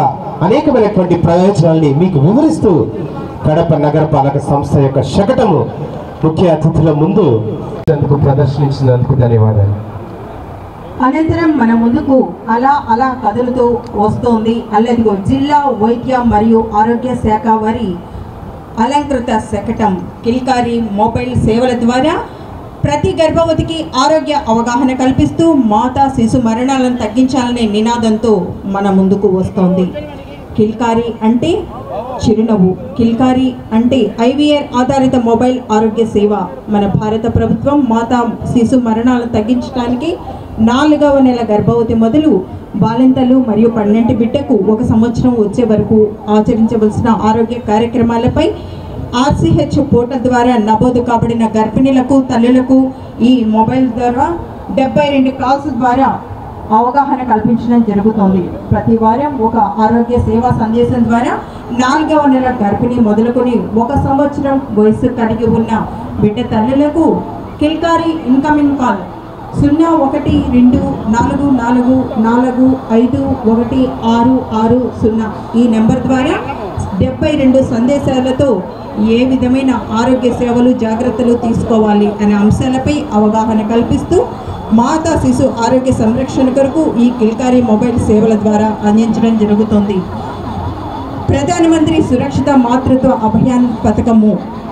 అనేకమైనటువంటి ప్రయోజనాల్ని మీకు వివరిస్తూ కడప నగరపాలక సంస్థ యొక్క శకటము ముఖ్య అతిథుల ముందు ప్రదర్శించినందుకు ధన్యవాదాలు. అనంతరం మన ముందుకు అలా కదులుతూ వస్తోంది అల్లదిగో జిల్లా వైద్య మరియు ఆరోగ్య శాఖ వారి అలంకృత శకటం కిల్కారి మొబైల్ సేవల ద్వారా ప్రతి గర్భవతికి ఆరోగ్య అవగాహన కల్పిస్తూ మాతా శిశు మరణాలను తగ్గించాలనే నినాదంతో మన ముందుకు వస్తోంది. కిల్కారి అంటే చిరునవ్వు, కిల్కారి అంటే ఐవీఆర్ ఆధారిత మొబైల్ ఆరోగ్య సేవ. మన భారత ప్రభుత్వం మాతా శిశు మరణాలను తగ్గించడానికి 4వ నెల గర్భవతి మొదలు బాలింతలు మరియు 12 బిడ్డకు 1 సంవత్సరం వచ్చే వరకు ఆచరించవలసిన ఆరోగ్య కార్యక్రమాలపై RCH పోర్టల్ ద్వారా నమోదు కాబడిన గర్భిణీలకు తల్లులకు ఈ మొబైల్ ద్వారా 72 కాల్స్ ద్వారా అవగాహన కల్పించడం జరుగుతోంది. ప్రతి వారం ఒక ఆరోగ్య సేవా సందేశం ద్వారా 4వ నెల గర్భిణీ మొదలుకొని 1 సంవత్సరం వయసు కలిగి ఉన్న బిడ్డ తల్లులకు కిల్కారి ఇన్కమింగ్ కాల్ 0124445160 ఈ నెంబర్ ద్వారా 72 సందేశాలతో ఏ విధమైన ఆరోగ్య సేవలు జాగ్రత్తలు తీసుకోవాలి అనే అంశాలపై అవగాహన కల్పిస్తూ మాతా శిశు ఆరోగ్య సంరక్షణ కొరకు ఈ కిల్కారి మొబైల్ సేవల ద్వారా అందించడం జరుగుతుంది. ప్రధానమంత్రి సురక్షిత మాతృత్వ అభియాన్ పథకము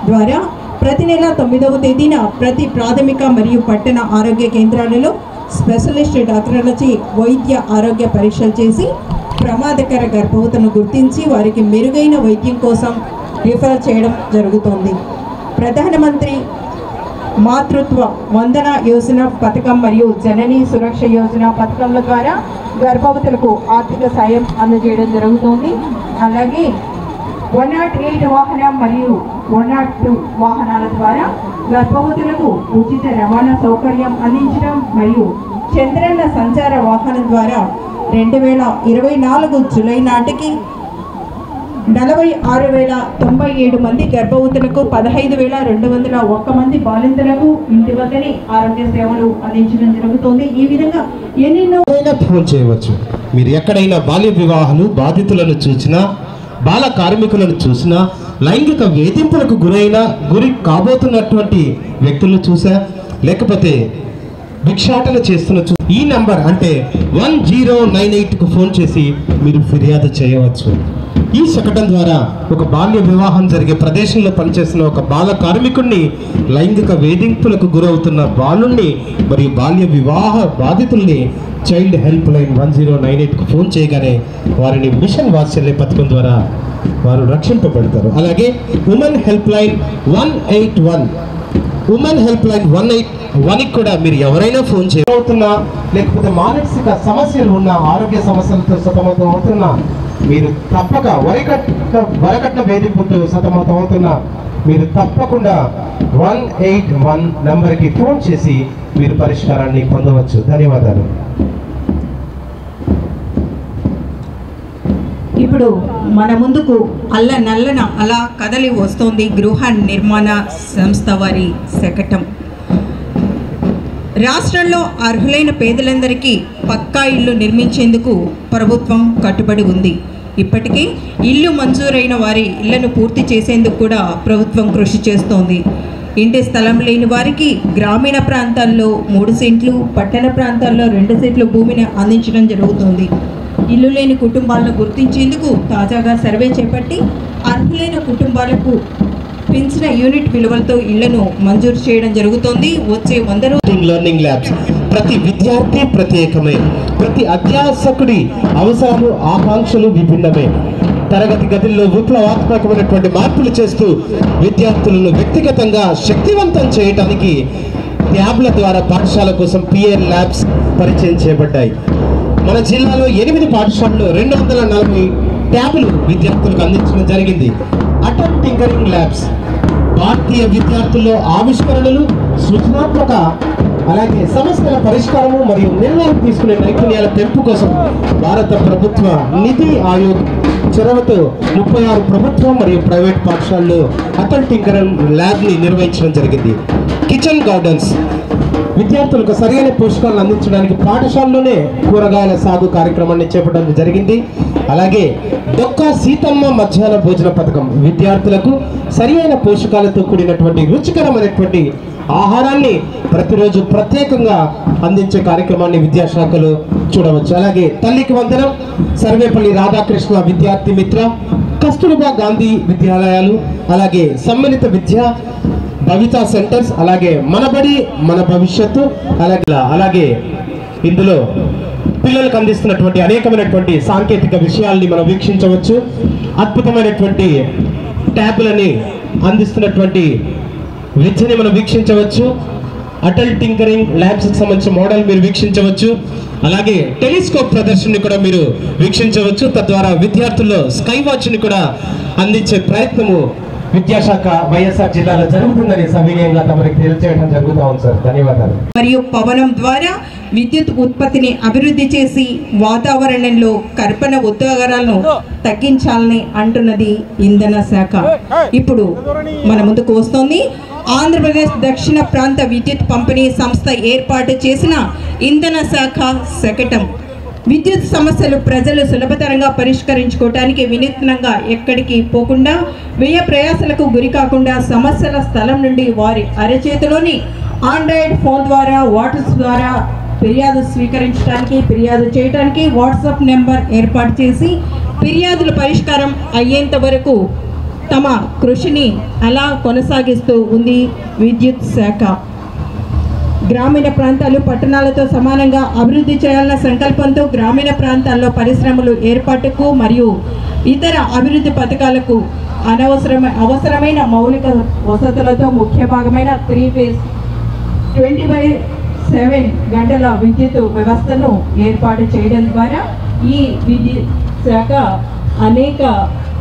ద్వారా ప్రతి నెల 9వ తేదీన ప్రతి ప్రాథమిక మరియు పట్టణ ఆరోగ్య కేంద్రాలలో స్పెషలిస్ట్ డాక్టర్లచే వైద్య ఆరోగ్య పరీక్షలు చేసి ప్రమాదకర గర్భవతులను గుర్తించి వారికి మెరుగైన వైద్యం కోసం రిఫర్ చేయడం జరుగుతుంది. ప్రధానమంత్రి మాతృత్వ వందన యోజన పథకం మరియు జననీ సురక్ష యోజన పథకంల ద్వారా గర్భవతులకు ఆర్థిక సాయం అందజేయడం జరుగుతుంది. అలాగే 108 వాహనం మరియు 102 వాహనాల ద్వారా గర్భవతులకు ఉచిత రవాణా సౌకర్యం అందించడం మరియు చంద్రన్న సంచార వాహనం ద్వారా 2024 జూలై నాటికి 46,097 మంది గర్భవతులకు 15,201 మంది బాలింతలకు ఇంటి వద్దనే ఆరోగ్య సేవలు అందించడం జరుగుతుంది. ఈ విధంగా ఎన్నెన్నో ఫోన్ చేయవచ్చు. మీరు ఎక్కడైనా బాల్య వివాహాలు బాధితులను చూసినా, బాల కార్మికులను చూసినా, లైంగిక వేధింపులకు గురి కాబోతున్నటువంటి వ్యక్తులను చూసా, లేకపోతే భిక్షాటన చేస్తున్న ఈ నంబర్ అంటే 1098కు ఫోన్ చేసి మీరు ఫిర్యాదు చేయవచ్చు. ఈ శకటం ద్వారా ఒక బాల్య వివాహం జరిగే ప్రదేశంలో పనిచేస్తున్న ఒక బాల కార్మికుడిని, లైంగిక వేధింపులకు గురవుతున్న బాలుణ్ణి మరియు బాల్య వివాహ బాధితుల్ని చైల్డ్ హెల్ప్ లైన్ 1098కు ఫోన్ చేయగానే వారిని మిషన్ వాత్సల్య పథకం ద్వారా వారు రక్షింపబడతారు. అలాగే women help line 181 women help line 181కి కూడా మీరు ఎవరైనా ఫోన్ చేయవుతున్నా, లేకపోతే మానసిక సమస్యలు ఉన్న, ఆరోగ్య సమస్యలతో సతమతం అవుతున్నా, మీరు తప్పక వరకట్న వేధింపుతో సతమతం అవుతున్నా మీరు తప్పకుండా 181 నంబర్కి ఫోన్ చేసి మీరు పరిష్కారాన్ని పొందవచ్చు. ధన్యవాదాలు. ఇప్పుడు మన ముందుకు నల్లన అలా కదలి వస్తోంది గృహ నిర్మాణ సంస్థ వారి శకటం. రాష్ట్రంలో అర్హులైన పేదలందరికీ పక్కా ఇల్లు నిర్మించేందుకు ప్రభుత్వం కట్టుబడి ఉంది. ఇప్పటికే ఇల్లు మంజూరైన వారి ఇళ్లను పూర్తి చేసేందుకు కూడా ప్రభుత్వం కృషి చేస్తోంది. ఇంటి స్థలం లేని వారికి గ్రామీణ ప్రాంతాల్లో 3 సెంట్లు, పట్టణ ప్రాంతాల్లో 2 సెంట్లు భూమిని అందించడం జరుగుతుంది. ఇల్లు లేని కుటుంబాలను గుర్తించేందుకు తాజాగా సర్వే చేపట్టి అర్హులైన కుటుంబాలకు పెంచిన యూనిట్ విలువలతో ఇళ్లను మంజూరు చేయడం జరుగుతోంది. వచ్చే 100 రోజులు లెర్నింగ్ ల్యాబ్స్ ప్రతి విద్యార్థి ప్రత్యేకమే, ప్రతి అధ్యాపకుడి అవసరాలు ఆకాంక్షలు విభిన్నమే. తరగతి గదుల్లో విప్లవాత్మకమైనటువంటి మార్పులు చేస్తూ విద్యార్థులను వ్యక్తిగతంగా శక్తివంతం చేయడానికి ట్యాబ్ల ద్వారా పాఠశాల కోసం పిఎల్ ల్యాబ్స్ పరిచయం చేయబడ్డాయి. మన జిల్లాలో 8 పాఠశాలలో 240 ట్యాబ్లు విద్యార్థులకు అందించడం జరిగింది. అటల్ టింకరింగ్ ల్యాబ్స్ భారతీయ విద్యార్థుల్లో ఆవిష్కరణలు, సృజనాత్మక, అలాగే సమస్యల పరిష్కారము మరియు నిర్ణయం తీసుకునే నైపుణ్యాల పెంపు కోసం భారత ప్రభుత్వ నిధి ఆయోగ్ చొరవతో 36 ప్రభుత్వం మరియు ప్రైవేట్ పాఠశాలలో అటల్ టింకరింగ్ ల్యాబ్ని నిర్వహించడం జరిగింది. కిచెన్ గార్డెన్స్ విద్యార్థులకు సరైన పోషకాలను అందించడానికి పాఠశాలలోనే కూరగాయల సాగు కార్యక్రమాన్ని చేపట్టడం జరిగింది. అలాగే డొక్కా సీతమ్మ మధ్యాహ్న భోజన పథకం విద్యార్థులకు సరైన పోషకాలతో కూడినటువంటి రుచికరమైనటువంటి ఆహారాన్ని ప్రతిరోజు ప్రత్యేకంగా అందించే కార్యక్రమాన్ని విద్యాశాఖలో చూడవచ్చు. అలాగే తల్లికి వందనం, సర్వేపల్లి రాధాకృష్ణ విద్యార్థి మిత్ర, కస్తూర్బా గాంధీ విద్యాలయాలు, అలాగే సమ్మిళిత విద్య, భవితా సెంటర్స్, అలాగే మనబడి మన భవిష్యత్తు, అలాగే ఇందులో పిల్లలకు అందిస్తున్నటువంటి అనేకమైనటువంటి సాంకేతిక విషయాల్ని మనం వీక్షించవచ్చు. అద్భుతమైనటువంటి ట్యాబ్లని అందిస్తున్నటువంటి విద్యని మనం వీక్షించవచ్చు. అటల్ టింకరింగ్ ల్యాబ్స్కి సంబంధించిన మోడల్ మీరు వీక్షించవచ్చు. అలాగే టెలిస్కోప్ ప్రదర్శనని కూడా మీరు వీక్షించవచ్చు. తద్వారా విద్యార్థుల్లో స్కై వాచ్ని కూడా అందించే ప్రయత్నము విద్యాశాఖ వైఎస్ఆర్ జిల్లాలో జరుగుతుందని సవినయంగా తమరికి తెలియజేయడం జరుగుతూ ఉంది సార్. ధన్యవాదాలు. మరియు పవనం ద్వారా విద్యుత్ ఉత్పత్తిని అభివృద్ధి చేసి వాతావరణంలో కర్బన ఉద్గారాలను తగ్గించాలని అంటున్నది ఇంధన శాఖ. ఇప్పుడు మన ముందుకు వస్తోంది ఆంధ్రప్రదేశ్ దక్షిణ ప్రాంత విద్యుత్ పంపిణీ సంస్థ ఏర్పాటు చేసిన ఇంధన శాఖ శకటం. విద్యుత్ సమస్యలు ప్రజలు సులభతరంగా పరిష్కరించుకోవటానికి వినూత్నంగా ఎక్కడికి పోకుండా వ్యయ ప్రయాసాలకు గురి కాకుండా సమస్యల స్థలం నుండి వారి అరచేతిలోని ఆండ్రాయిడ్ ఫోన్ ద్వారా వాట్సాప్ ద్వారా ఫిర్యాదు స్వీకరించడానికి, ఫిర్యాదు చేయడానికి వాట్సాప్ నెంబర్ ఏర్పాటు చేసి ఫిర్యాదుల పరిష్కారం అయ్యేంత వరకు తమ కృషిని అలా కొనసాగిస్తూ ఉంది విద్యుత్ శాఖ. గ్రామీణ ప్రాంతాలు పట్టణాలతో సమానంగా అభివృద్ధి చేయాలన్న సంకల్పంతో గ్రామీణ ప్రాంతాల్లో పరిశ్రమలు ఏర్పాటుకు మరియు ఇతర అభివృద్ధి పథకాలకు అవసరమైన మౌలిక వసతులతో ముఖ్య భాగమైన 3 ఫేజ్ 24/7 గంటల విద్యుత్ వ్యవస్థను ఏర్పాటు చేయడం ద్వారా ఈ విద్యుత్ శాఖ అనేక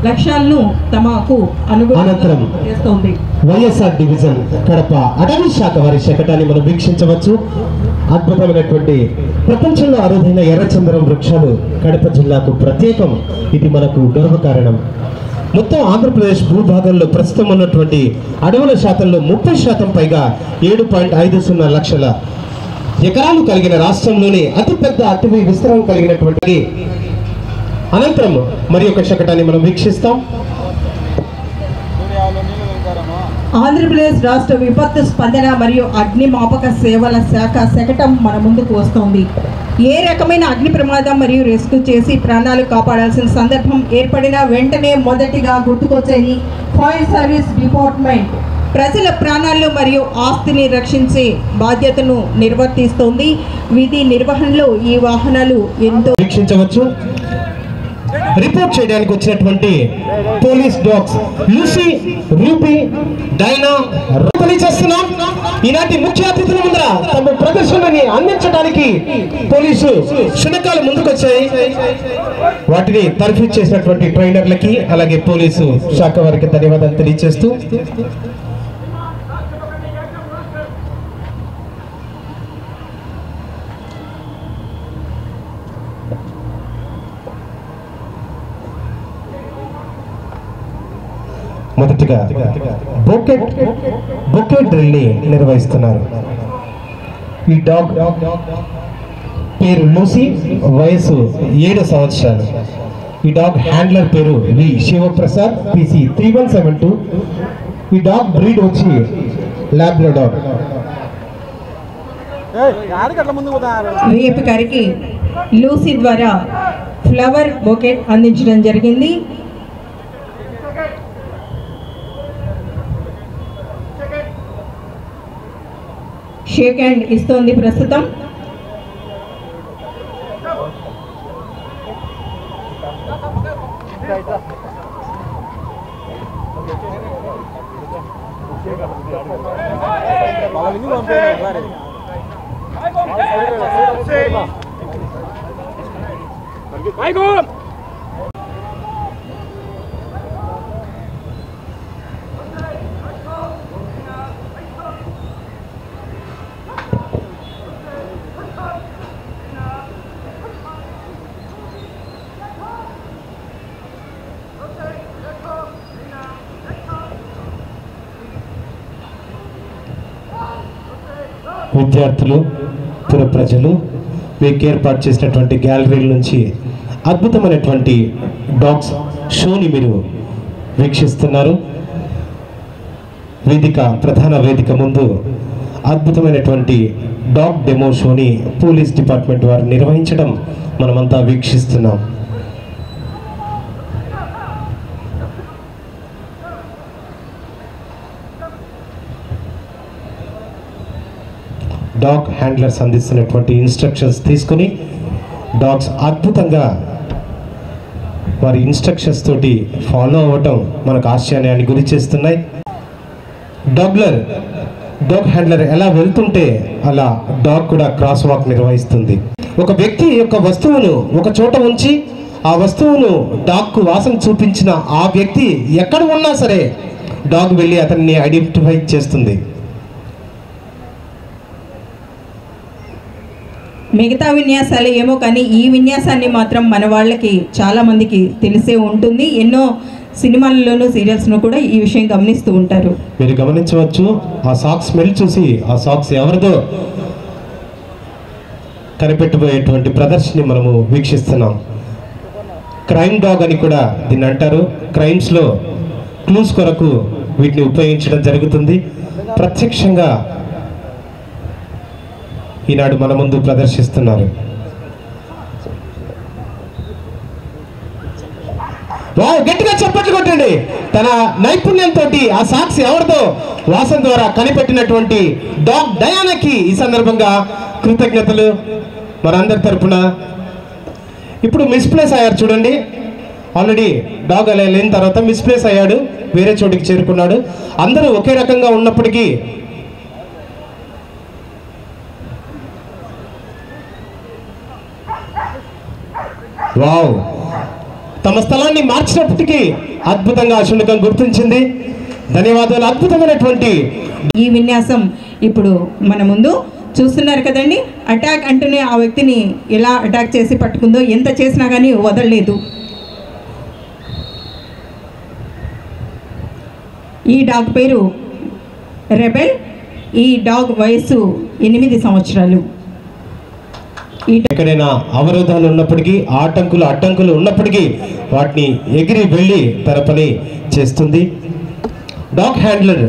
లక్ష్యాలను తమకు అనుగుణంగా చేస్తోంది. వైఎస్ఆర్ డివిజన్ కడప అటవీ శాఖ వారి శకటాన్ని మనం వీక్షించవచ్చు. అద్భుతమైనటువంటి ప్రపంచంలో అరుదైన ఎర్రచందనం వృక్షాలు కడప జిల్లాకు ప్రత్యేకం. ఇది మనకు గర్వకారణం. మొత్తం ఆంధ్రప్రదేశ్ భూభాగంలో ప్రస్తుతం ఉన్నటువంటి అడవుల శాతంలో 30% పైగా 7.50 లక్షల ఎకరాలు కలిగిన రాష్ట్రంలోనే అతిపెద్ద అటవీ విస్తరణ కలిగినటువంటి అనంతరం మరి ఒక శకటాన్ని మనం వీక్షిస్తాం. ఆంధ్రప్రదేశ్ రాష్ట్ర విపత్తు స్పందన మరియు అగ్నిమాపక సేవల శాఖ శకటం మన ముందుకు వస్తోంది. ఏ రకమైన అగ్ని ప్రమాదం మరియు రెస్క్యూ చేసి ప్రాణాలు కాపాడాల్సిన సందర్భం ఏర్పడిన వెంటనే మొదటిగా గుర్తుకొచ్చేది ఫైర్ సర్వీస్ డిపార్ట్మెంట్. ప్రజల ప్రాణాలు మరియు ఆస్తిని రక్షించే బాధ్యతను నిర్వర్తిస్తోంది. విధి నిర్వహణలో ఈ వాహనాలు ఎంతో వీక్షించవచ్చు. రిపోర్ట్ చేయడానికి వచ్చినటువంటి పోలీస్ డాగ్స్ లూసీ, రూపీ, డైనా చేస్తున్నాం. ఈనాటి ముఖ్య అతిథుల ముందర తమ ప్రదర్శనని అందించడానికి పోలీసు శునకాలు ముందుకొచ్చాయి. వాటిని తర్ఫీదు చేసినటువంటి ట్రైనర్లకి అలాగే పోలీసు శాఖ వారికి ధన్యవాదాలు తెలియజేస్తూ మొదటిగా బొకెట్ డ్రిల్ ని నిర్వహిస్తున్నారు. ఈ డాగ్ పేరు లూసీ, వయసు 7 సంవత్సరాలు. ఈ డాగ్ హ్యాండ్లర్ పేరు వి శివప్రసాద్, PC 3172. ఈ డాగ్ బ్రీడ్ వచ్చి లాబ్రడార్. విఐపి గారికి లూసీ ద్వారా ఫ్లవర్ బొకెట్ అందించడం జరిగింది. షేక్ హ్యాండ్ ఇస్తోంది ప్రస్తుతం. విద్యార్థులు, పుర ప్రజలు మీకు ఏర్పాటు చేసినటువంటి గ్యాలరీల నుంచి అద్భుతమైనటువంటి డాగ్స్ షోని మీరు వీక్షిస్తున్నారు. ప్రధాన వేదిక ముందు అద్భుతమైనటువంటి డాగ్ డెమో షోని పోలీస్ డిపార్ట్మెంట్ వారు నిర్వహించడం మనమంతా వీక్షిస్తున్నాం. డాగ్ హ్యాండ్లర్స్ అందిస్తున్నటువంటి ఇన్స్ట్రక్షన్స్ తీసుకుని డాగ్స్ అద్భుతంగా వారి ఇన్స్ట్రక్షన్స్ తోటి ఫాలో అవ్వటం మనకు ఆశ్చర్యాన్ని గురి చేస్తున్నాయి. డాగ్ హ్యాండ్లర్ ఎలా వెళ్తుంటే అలా డాగ్ కూడా క్రాస్ వాక్ నిర్వహిస్తుంది. ఒక వ్యక్తి యొక్క వస్తువును ఒక చోట ఉంచి ఆ వస్తువును డాగ్కు వాసన చూపించిన ఆ వ్యక్తి ఎక్కడ ఉన్నా సరే డాగ్ వెళ్ళి అతన్ని ఐడెంటిఫై చేస్తుంది. మిగతా విన్యాసాలు ఏమో కానీ ఈ విన్యాసాన్ని మాత్రం మన వాళ్ళకి చాలా మందికి తెలిసే ఉంటుంది. ఎన్నో సినిమాల్లోనూ సీరియల్స్ను కూడా ఈ విషయం గమనిస్తూ ఉంటారు. మీరు గమనించవచ్చు, ఆ సాక్స్ స్మెల్ చూసి ఆ సాక్స్ ఎవరిదో కనిపెట్టబోయేటువంటి ప్రదర్శనని మనము వీక్షిస్తున్నాం. క్రైమ్ డాగ్ అని కూడా దీన్ని అంటారు. క్రైమ్స్లో క్లూస్ కొరకు వీటిని ఉపయోగించడం జరుగుతుంది. ప్రత్యక్షంగా ఈనాడు మన ముందు ప్రదర్శిస్తున్నారు. గట్టిగా చప్పట్లు కొట్టండి. తన నైపుణ్యంతో ఆ సాక్షి ఎవరితో వాసన ద్వారా కనిపెట్టినటువంటి డాగ్ డయానాకి ఈ సందర్భంగా కృతజ్ఞతలు మనందరి తరపున. ఇప్పుడు మిస్ప్లేస్ అయ్యారు చూడండి. ఆల్రెడీ డాగ్ అలా లేని తర్వాత మిస్ప్లేస్ అయ్యాడు, వేరే చోటికి చేరుకున్నాడు. అందరూ ఒకే రకంగా ఉన్నప్పటికీ వావ్, తమ స్థలాన్ని మార్చినప్పటికీ అద్భుతంగా శునకం గుర్తించింది. ధన్యవాదాలు. అద్భుతమైనటువంటి ఈ విన్యాసం ఇప్పుడు మన ముందు చూస్తున్నారు కదండి. అటాక్ అంటూనే ఆ వ్యక్తిని ఎలా అటాక్ చేసి పట్టుకుందో, ఎంత చేసినా కానీ వదలలేదు. ఈ డాగ్ పేరు రెబెల్. ఈ డాగ్ వయస్సు 8 సంవత్సరాలు. ఎక్కడైనా అవరోధాలు ఉన్నప్పటికీ, అడ్డంకులు ఉన్నప్పటికీ వాటిని ఎగిరి వెళ్ళి తన పని చేస్తుంది. డాగ్ హ్యాండ్లర్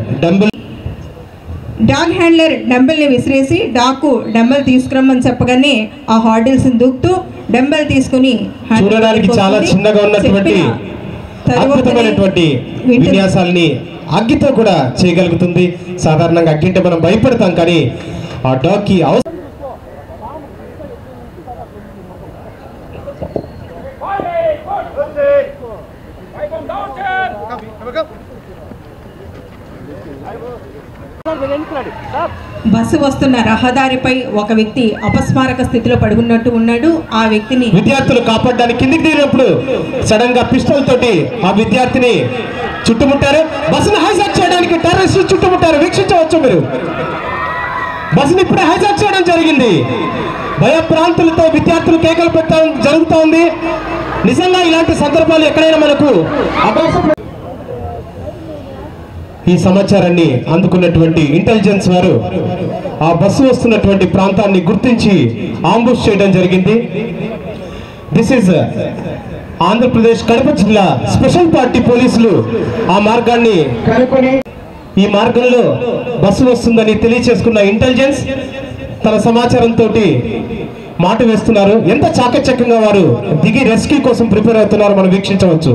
డంబెల్ని విసిరేసి డాగ్కు డంబెల్ తీసుకురమ్మని చెప్పగానే ఆ హార్డిల్స్ దూకుతూ డంబెల్ తీసుకుని చూడడానికి చాలా చిన్నగా ఉన్నటువంటి అద్భుతమైనటువంటి విన్యాసాలని అగ్గితో కూడా చేయగలుగుతుంది. సాధారణంగా అగ్గింటే మనం భయపడతాం, కానీ ఆ డాగ్కి బస్సు వస్తున్న రహదారిపై ఒక వ్యక్తి అపస్మారక స్థితిలో పడుకున్నట్టు ఉన్నాడు. ఆ వ్యక్తిని విద్యార్థులు కాపాడడానికి కిందికి దిగినప్పుడు సడన్ గా పిస్టల్ తోటి ఆ విద్యార్థిని చుట్టుముట్టారు. బస్సును హైజాక్ చేయడానికి టెర్రరిస్టులు చుట్టుముట్టారు. వీక్షించవచ్చు మీరు. బస్సును ఇప్పుడే హైజాక్ చేయడం జరిగింది. భయప్రాంతులతో విద్యార్థులు కేకలు పెట్టడం జరుగుతూ ఉంది. నిజంగా ఇలాంటి సందర్భాలు ఎక్కడైనా మనకు ఈ సమాచారాన్ని అందుకున్నటువంటి ఇంటెలిజెన్స్ వారు ఆ బస్సు వస్తున్నటువంటి ప్రాంతాన్ని గుర్తించి ఆంబుష్ చేయడం జరిగింది. దిస్ ఈజ్ ఆంధ్రప్రదేశ్ కడప జిల్లా స్పెషల్ పార్టీ పోలీసులు ఆ మార్గాన్ని కనుక్కొని ఈ మార్గంలో బస్సు వస్తుందని తెలియచేసుకున్న ఇంటెలిజెన్స్ తన సమాచారంతో మాట వేస్తున్నారు. ఎంత చాకచక్యంగా వారు దిగి రెస్క్యూ కోసం ప్రిపేర్ అవుతున్నారు మనం వీక్షించవచ్చు.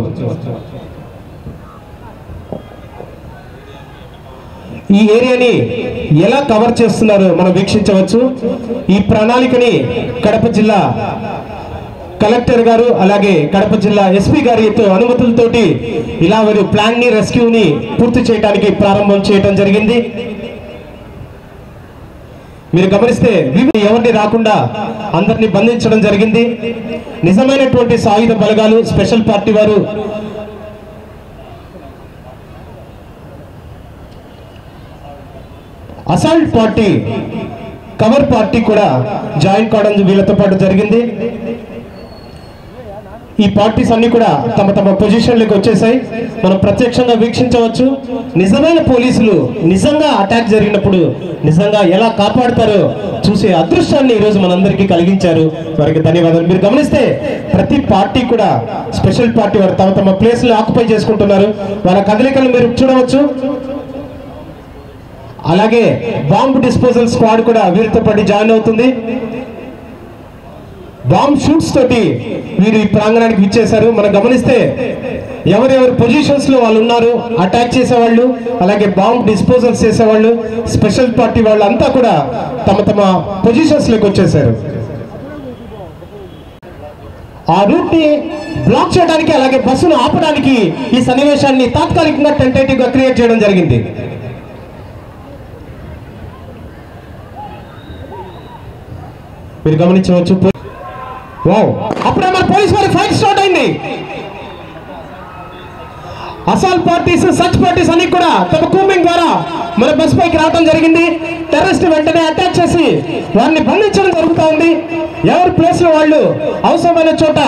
ఈ ఏరియాని ఎలా కవర్ చేస్తున్నారో మనం వీక్షించవచ్చు. ఈ ప్రణాళికని కడప జిల్లా కలెక్టర్ గారు అలాగే కడప జిల్లా ఎస్పీ గారితో అనుమతులతోటి ఇలా వారు ప్లాన్ ని రెస్క్యూని పూర్తి చేయడానికి ప్రారంభం చేయడం జరిగింది. మీరు గమనిస్తే ఎవరిని రాకుండా అందరినీ బంధించడం జరిగింది. నిజమైనటువంటి సాయుధ బలగాలు స్పెషల్ పార్టీ వారు అసాల్ట్ పార్టీ కవర్ పార్టీ కూడా జాయిన్ కావడం వీళ్ళతో పాటు జరిగింది. ఈ పార్టీస్ అన్ని కూడా తమ తమ పొజిషన్లకు వచ్చేసాయి. మనం ప్రత్యక్షంగా వీక్షించవచ్చు. నిజమైన పోలీసులు నిజంగా అటాక్ జరిగినప్పుడు నిజంగా ఎలా కాపాడుతారో చూసే అదృష్టాన్ని ఈరోజు మనందరికీ కలిగించారు. వారికి ధన్యవాదాలు. మీరు గమనిస్తే ప్రతి పార్టీ కూడా స్పెషల్ పార్టీ వారు తమ తమ ప్లేస్లు ఆక్యుపై చేసుకుంటున్నారు. వాళ్ళ కదలికలు మీరు చూడవచ్చు. అలాగే బాంబ్ డిస్పోజల్ స్క్వాడ్ కూడా వీరితో పాటు జాయిన్ అవుతుంది. బాంబ్ షూట్స్ తోటి వీరు ఈ ప్రాంగణానికి విచ్చేశారు. మనం గమనిస్తే ఎవరెవరి పొజిషన్స్ లో వాళ్ళు ఉన్నారు, అటాక్ చేసేవాళ్ళు అలాగే బాంబ్ డిస్పోజల్స్ చేసేవాళ్ళు స్పెషల్ పార్టీ వాళ్ళు అంతా కూడా తమ తమ పొజిషన్స్ లోకి వచ్చేసారు. ఆ రూట్ ని బ్లాక్ చేయడానికి అలాగే బస్సును ఆపడానికి ఈ సన్నివేశాన్ని తాత్కాలికంగా టెంటేటివ్ గా క్రియేట్ చేయడం జరిగింది. మీరు గమనించవచ్చు. వావ్, అప్పుడే మన పోలీస్ వారి ఫైట్ స్టార్ట్ అయింది. అసాల్ట్ పార్టీస్ సచ్ పార్టీస్ అన్ని కూడా తమ కూంబింగ్ ద్వారా మన బస్ పైకి రావడం జరిగింది. టెర్రరిస్ట్ వెంటనే అటాక్ చేసి వారిని బంధించడం జరుగుతూ ఉంది. ఎవరి ప్లేస్ లో వాళ్ళు అవసరమైన చోట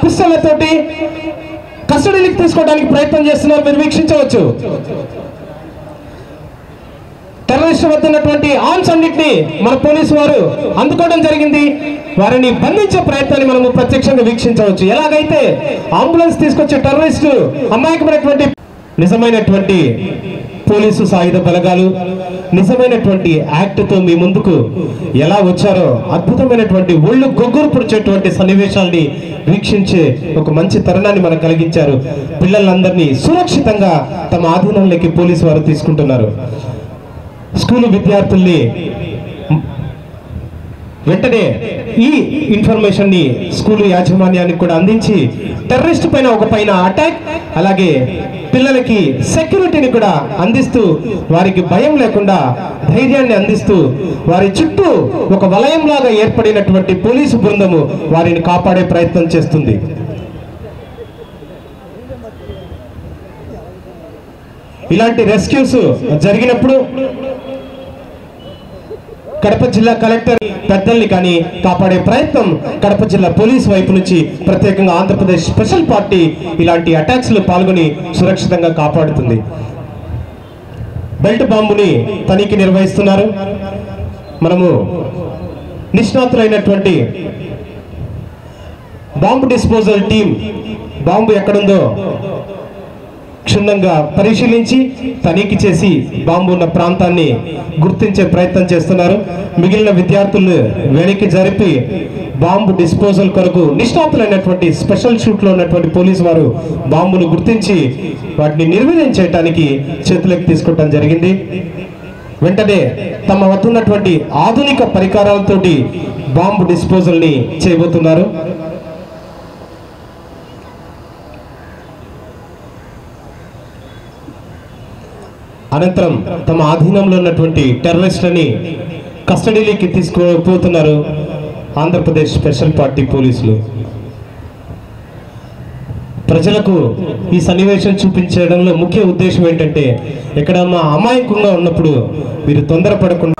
పిస్టళ్లతోటి కస్టడీకి తీసుకోవడానికి ప్రయత్నం చేస్తున్నారు. మీరు వీక్షించవచ్చు. టెర్రరిస్ట్ వద్ద ఉన్నటువంటి ఆర్మ్స్ అన్నింటినీ మన పోలీసు వారు అందుకోవడం జరిగింది. వారిని బంధించే ప్రయత్నాన్ని మనము ప్రత్యక్షంగా వీక్షించవచ్చు. ఎలాగైతే అంబులెన్స్ తీసుకొచ్చే టెర్రరిస్టు అమాయకమైనటువంటి నిజమైనటువంటి పోలీసు సాయుధ బలగాలు నిజమైనటువంటి యాక్ట్తో మీ ముందుకు ఎలా వచ్చారో అద్భుతమైనటువంటి ఒళ్ళు గొగ్గురు పుడిచేటువంటి సన్నివేశాల్ని వీక్షించే ఒక మంచి తరుణాన్ని మనకు కలిగించారు. పిల్లలందరినీ సురక్షితంగా తమ ఆధీనంలోకి పోలీసు వారు తీసుకుంటున్నారు. స్కూలు విద్యార్థుల్ని వెంటనే ఈ ఇన్ఫర్మేషన్ ని స్కూలు యాజమాన్యానికి కూడా అందించి టెర్రరిస్ట్ పైన ఒక పైన అటాక్ అలాగే పిల్లలకి సెక్యూరిటీని కూడా అందిస్తూ వారికి భయం లేకుండా ధైర్యాన్ని అందిస్తూ వారి చుట్టూ ఒక వలయంలాగా ఏర్పడినటువంటి పోలీసు బృందము వారిని కాపాడే ప్రయత్నం చేస్తుంది. ఇలాంటి రెస్క్యూస్ జరిగినప్పుడు కడప జిల్లా కలెక్టర్ పెద్దల్ని కానీ కాపాడే ప్రయత్నం కడప జిల్లా పోలీస్ వైపు నుంచి ప్రత్యేకంగా ఆంధ్రప్రదేశ్ స్పెషల్ పార్టీ ఇలాంటి అటాక్స్ లో పాల్గొని సురక్షితంగా కాపాడుతుంది. బెల్ట్ బాంబుని తనిఖీ నిర్వహిస్తున్నారు. మనము నిష్ణాతులైనటువంటి బాంబు డిస్పోజల్ టీం బాంబు ఎక్కడుందో క్షుణ్ణంగా పరిశీలించి తనిఖీ చేసి బాంబు ఉన్న ప్రాంతాన్ని గుర్తించే ప్రయత్నం చేస్తున్నారు. మిగిలిన విద్యార్థులు వెనక్కి జరిపి బాంబు డిస్పోజల్ కొరకు నిష్ణాతులైనటువంటి స్పెషల్ షూట్ లో ఉన్నటువంటి పోలీసు వారు బాంబును గుర్తించి వాటిని నిర్వీర్యం చేయడానికి చేతులకు తీసుకోవడం జరిగింది. వెంటనే తమ వద్ద ఉన్నటువంటి ఆధునిక పరికరాలతోటి బాంబు డిస్పోజల్ ని చేయబోతున్నారు. అనంతరం తమ ఆధీనంలో ఉన్నటువంటి టెర్రరిస్టులని కస్టడీలోకి తీసుకుపోతున్నారు ఆంధ్రప్రదేశ్ స్పెషల్ పార్టీ పోలీసులు. ప్రజలకు ఈ సన్నివేశం చూపించడంలో ముఖ్య ఉద్దేశం ఏంటంటే, ఇక్కడ మా అమాయకంగా ఉన్నప్పుడు మీరు తొందరపడకుండా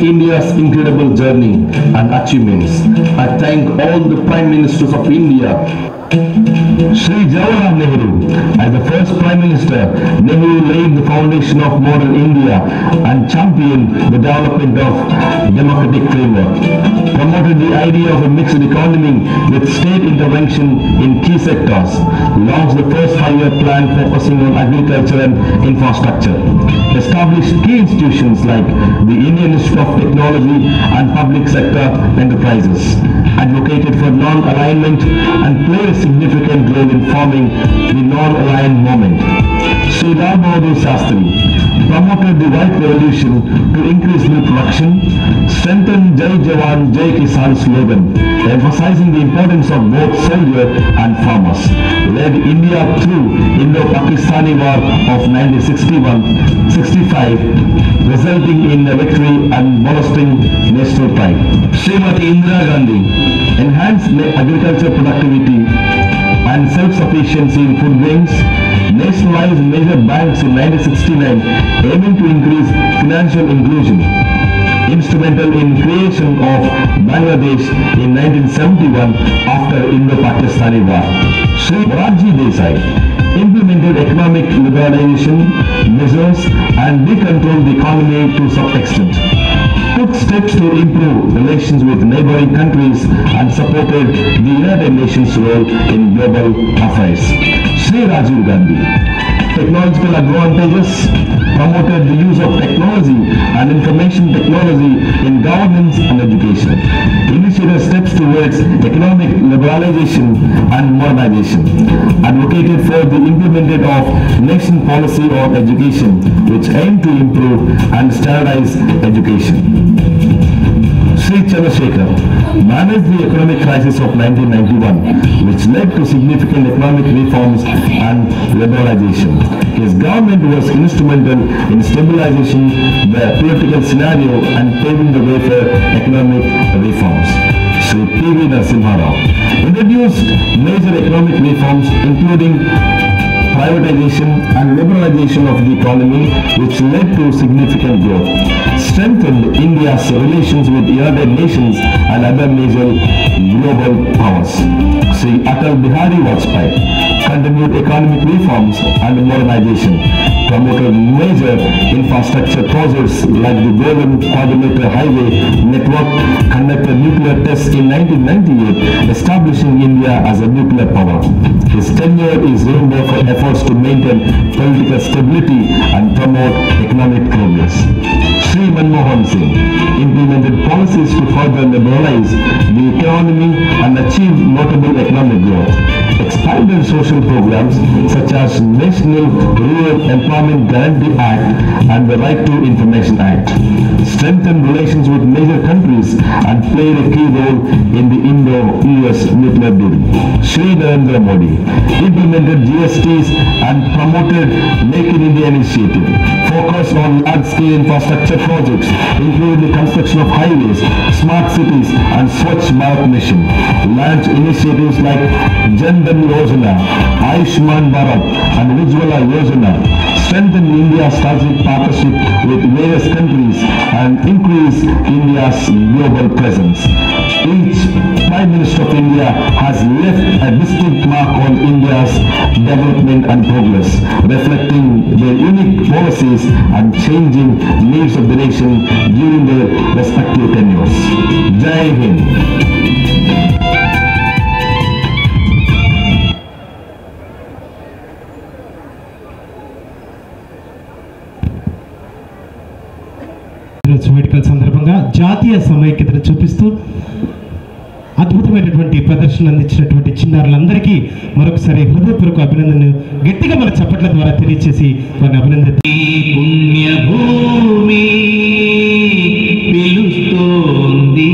India's incredible journey and achievements. I thank all the Prime Ministers of India. Sri Jawaharlal Nehru, as the first Prime Minister, Nehru laid the foundation of modern India and championed the development of democratic framework, promoted the idea of a mixed economy with state intervention in key sectors, launched the first 5-year plan focusing on agriculture and infrastructure, established key institutions like the Indian Institute of Technology and public sector enterprises, advocated for non-alignment and played a significant role in forming the non-aligned movement. Sri Lal Bahadur Shastri promoted the White Revolution to increase milk production, strengthened Jai Jawan Jai Kisan slogan, emphasizing the importance of both soldier and farmers, led India through Indo-Pakistani War of 1961-65, resulting in a victory and bolstering national pride. Srimati Indira Gandhi enhanced agriculture productivity and self-sufficiency in food grains, nationalized major banks in 1969, aiming to increase financial inclusion, instrumental in creation of Bangladesh in 1971 after Indo-Pakistani War. Sri Morarji Desai implemented economic liberalization measures and decontrolled the economy to some extent, took steps to improve relations with neighboring countries and supported the United Nations role in global affairs. Sri Rajiv Gandhi, technological advantages, promoted the use of technology and information technology in governance and education, initiated steps towards economic liberalization and modernization, advocated for the implementation of nation policy on education which aimed to improve and standardize education. Sri Chandrasekhar managed the economic crisis of 1991, which led to significant economic reforms and liberalization. His government was instrumental in stabilizing the political scenario and paving the way for economic reforms. Sri P.V. Narasimha Rao introduced major economic reforms including privatization and liberalization of the economy, which led to significant growth, strengthened India's relations with United Nations and other major global powers. Sri Atal Bihari Vajpayee continued economic reforms and modernization, promoted major infrastructure projects like the Golden Quadrilateral Highway network, conducted nuclear tests in 1998, establishing India as a nuclear power. His tenure is remembered for efforts to maintain political stability and promote economic progress. Sri Manmohan Singh implemented policies to further liberalize the economy and achieve notable economic growth, expanded social programs such as National Rural Employment Guarantee Act and the Right to Information Act, strengthened relations with major countries and played a key role in the Indo-US nuclear deal. Sri Narendra Modi implemented GSTs and promoted Make in India initiative, focused on large-scale infrastructure projects, including the construction of highways, smart cities, and Swachh Bharat mission, launched initiatives like Jan Dhan Yojana, Ayushman Bharat, and Ujjwala Yojana, strengthened India's strategic partnership with various countries, and increased India's global presence. Each Prime Minister of India has left a distinct mark on India's development and progress, reflecting their unique policies and changing needs of the nation during their respective tenures. Jai Hind. వేడుకల సందర్భంగా జాతీయ సమైక్యతను చూపిస్తూ అద్భుతమైనటువంటి ప్రదర్శన అందించినటువంటి చిన్నారులందరికీ మరొకసారి హృదయపూర్వక అభినందనలు గట్టిగా మన చప్పట్ల ద్వారా తెలియజేసి వారిని అభినందించి పుణ్యభూమి పిలుస్తోంది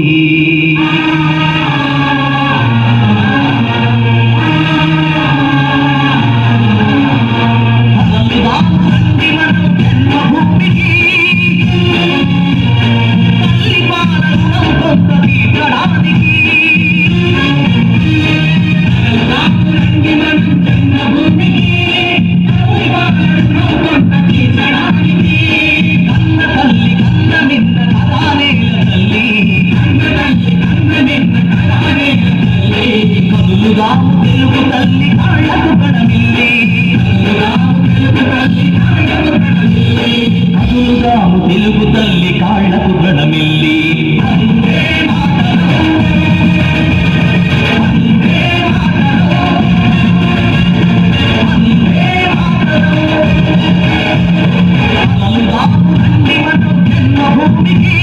తెలుగు తల్లి కాళ్ళకు గణమిల్లి జన్మభూమికి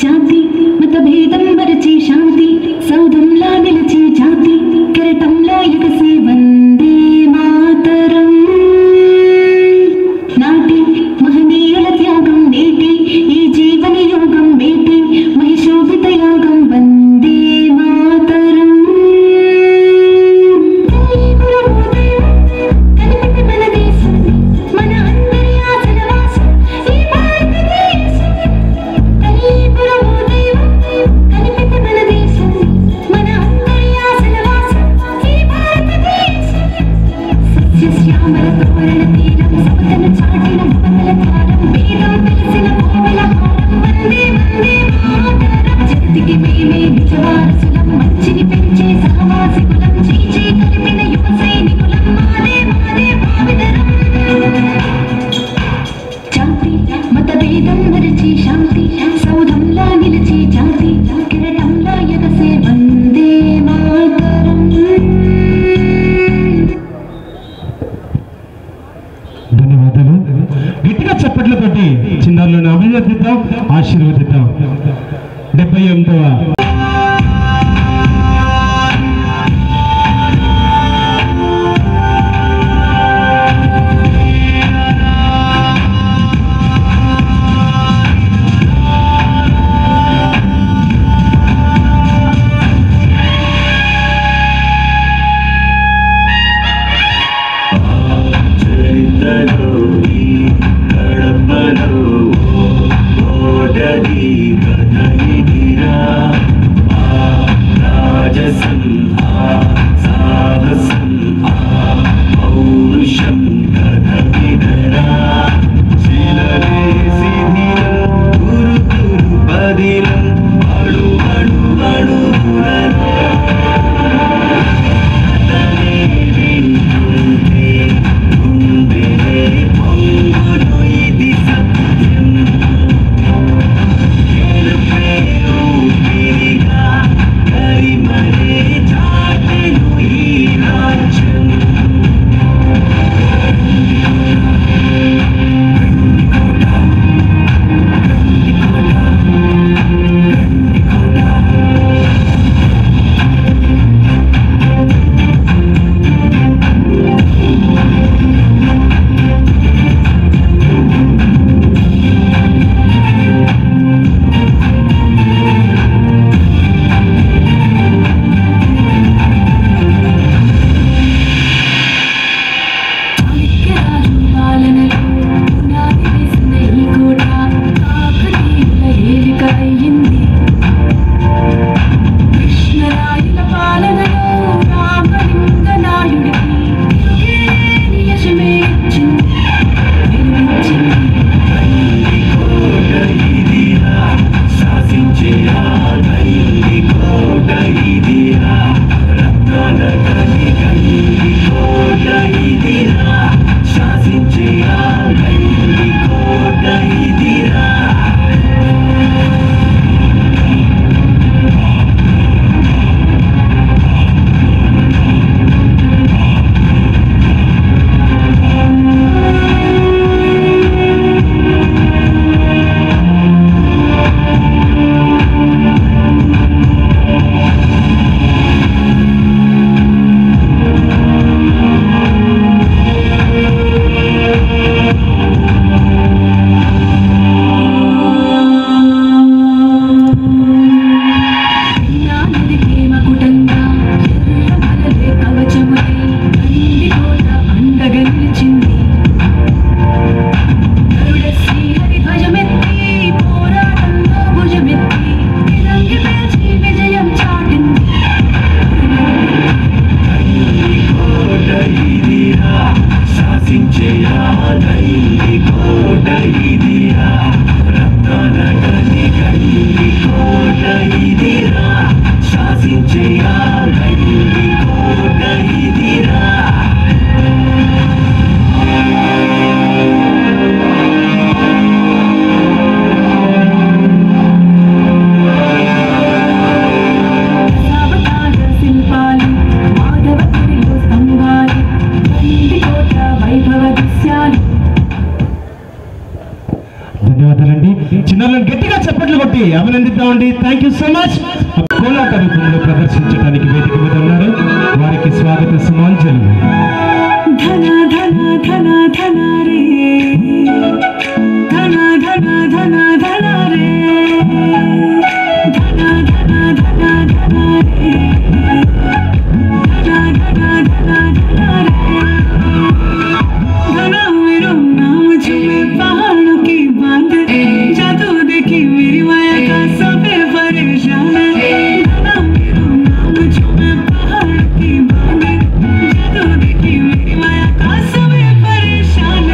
జాతి మత భేదం మరచి శాంతి సౌధంలా నిలిచి జాతి కెరటంలా ఎగసి వందే మాతరం నాటి మహనీయుల త్యాగం నేటి ఈ జీవన యోగం మేటి మహిషోభిత యాగం వందే మాతరం కనిపిత మన దేశం మన అందరి ఆశలవాసం ఈ భారతదేశం కనిపిత మన దేశం మన అందరి ఆశలవాసం ఈ భారతదేశం సస్యశ్యామల తోరణ తీరం సమతన చాటిన మమతల తారం వేదం వెలిసిన కోవెల హారం వందే వందే మాతరం జగతికి మేమే నిజవారసులం మంచిని పెంచే సహవాసి కులం చీచే కలిపిన యువ సైనికులం మాదే మాదే భావితరం జాతి మత భేదం మరచి శాంతి సౌధంలా నిలిచి జాతి కిరణంలా ఎగసే వందే మాతరం ధన్యవాదాలు. గట్టిగా చప్పట్లతోటి చిన్నారులను అభినందిద్దాం, ఆశీర్వదిద్దాం. 78వ చిన్నారులను గట్టిగా చప్పట్లు కొట్టి అభినందిద్దామండి. Thank you so much. కోలాట రూపంలో ప్రదర్శించడానికి వేదిక మీద ఉన్నారు, వారికి స్వాగత సుమాంజలు. ధన ధన ధన ధన రే ధన ధన ధన ధన రే ధన ధన ధన ధన రే ధన ధన ధన ధన रे धना मेरो नाम झूमे पहाड़ों की बात जादू देखी मेरी माया का सबे परेशान धना मेरो नाम झूमे पहाड़ों की बात जादू देखी मेरी माया का सबे परेशान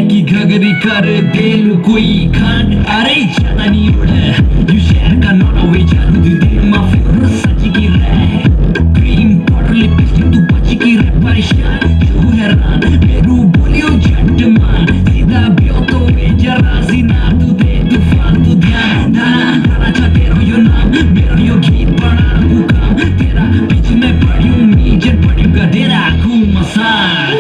की घगरी कर देलू कोई खान अरे जाना नहीं उड़े यू शेयर का नॉट अवे जादू दे मा फिर सच की रे क्रीम पाउडर लिपस्टिक तू बच की रे परेशान तू हैरान मेरू बोलियो जटमान सीधा बियो तो जरा सी ना तू दे तू फालतू ध्यान धारा धारा चाहते यो नाम मेरो यो गीत बड़ा भूखा तेरा बीच में पड़ूं नीचे पड़ूंगा तेरा खून मसान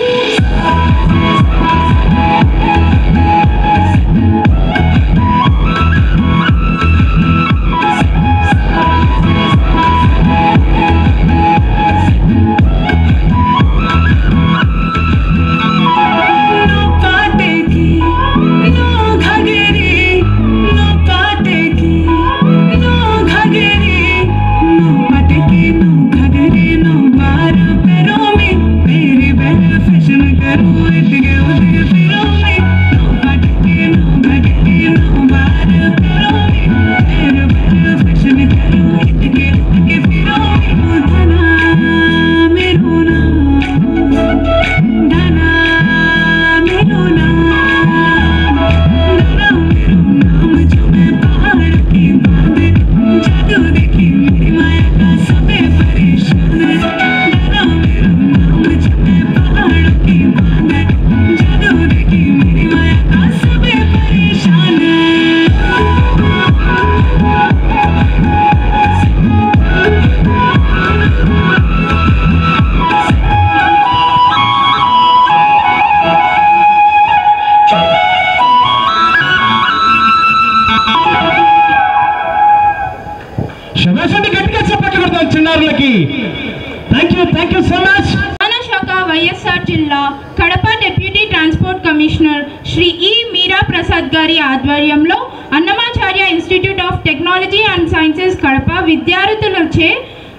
ఆధ్వర్యంలో Annamacharya institute of technology and sciences Kadapa విద్యార్థులచే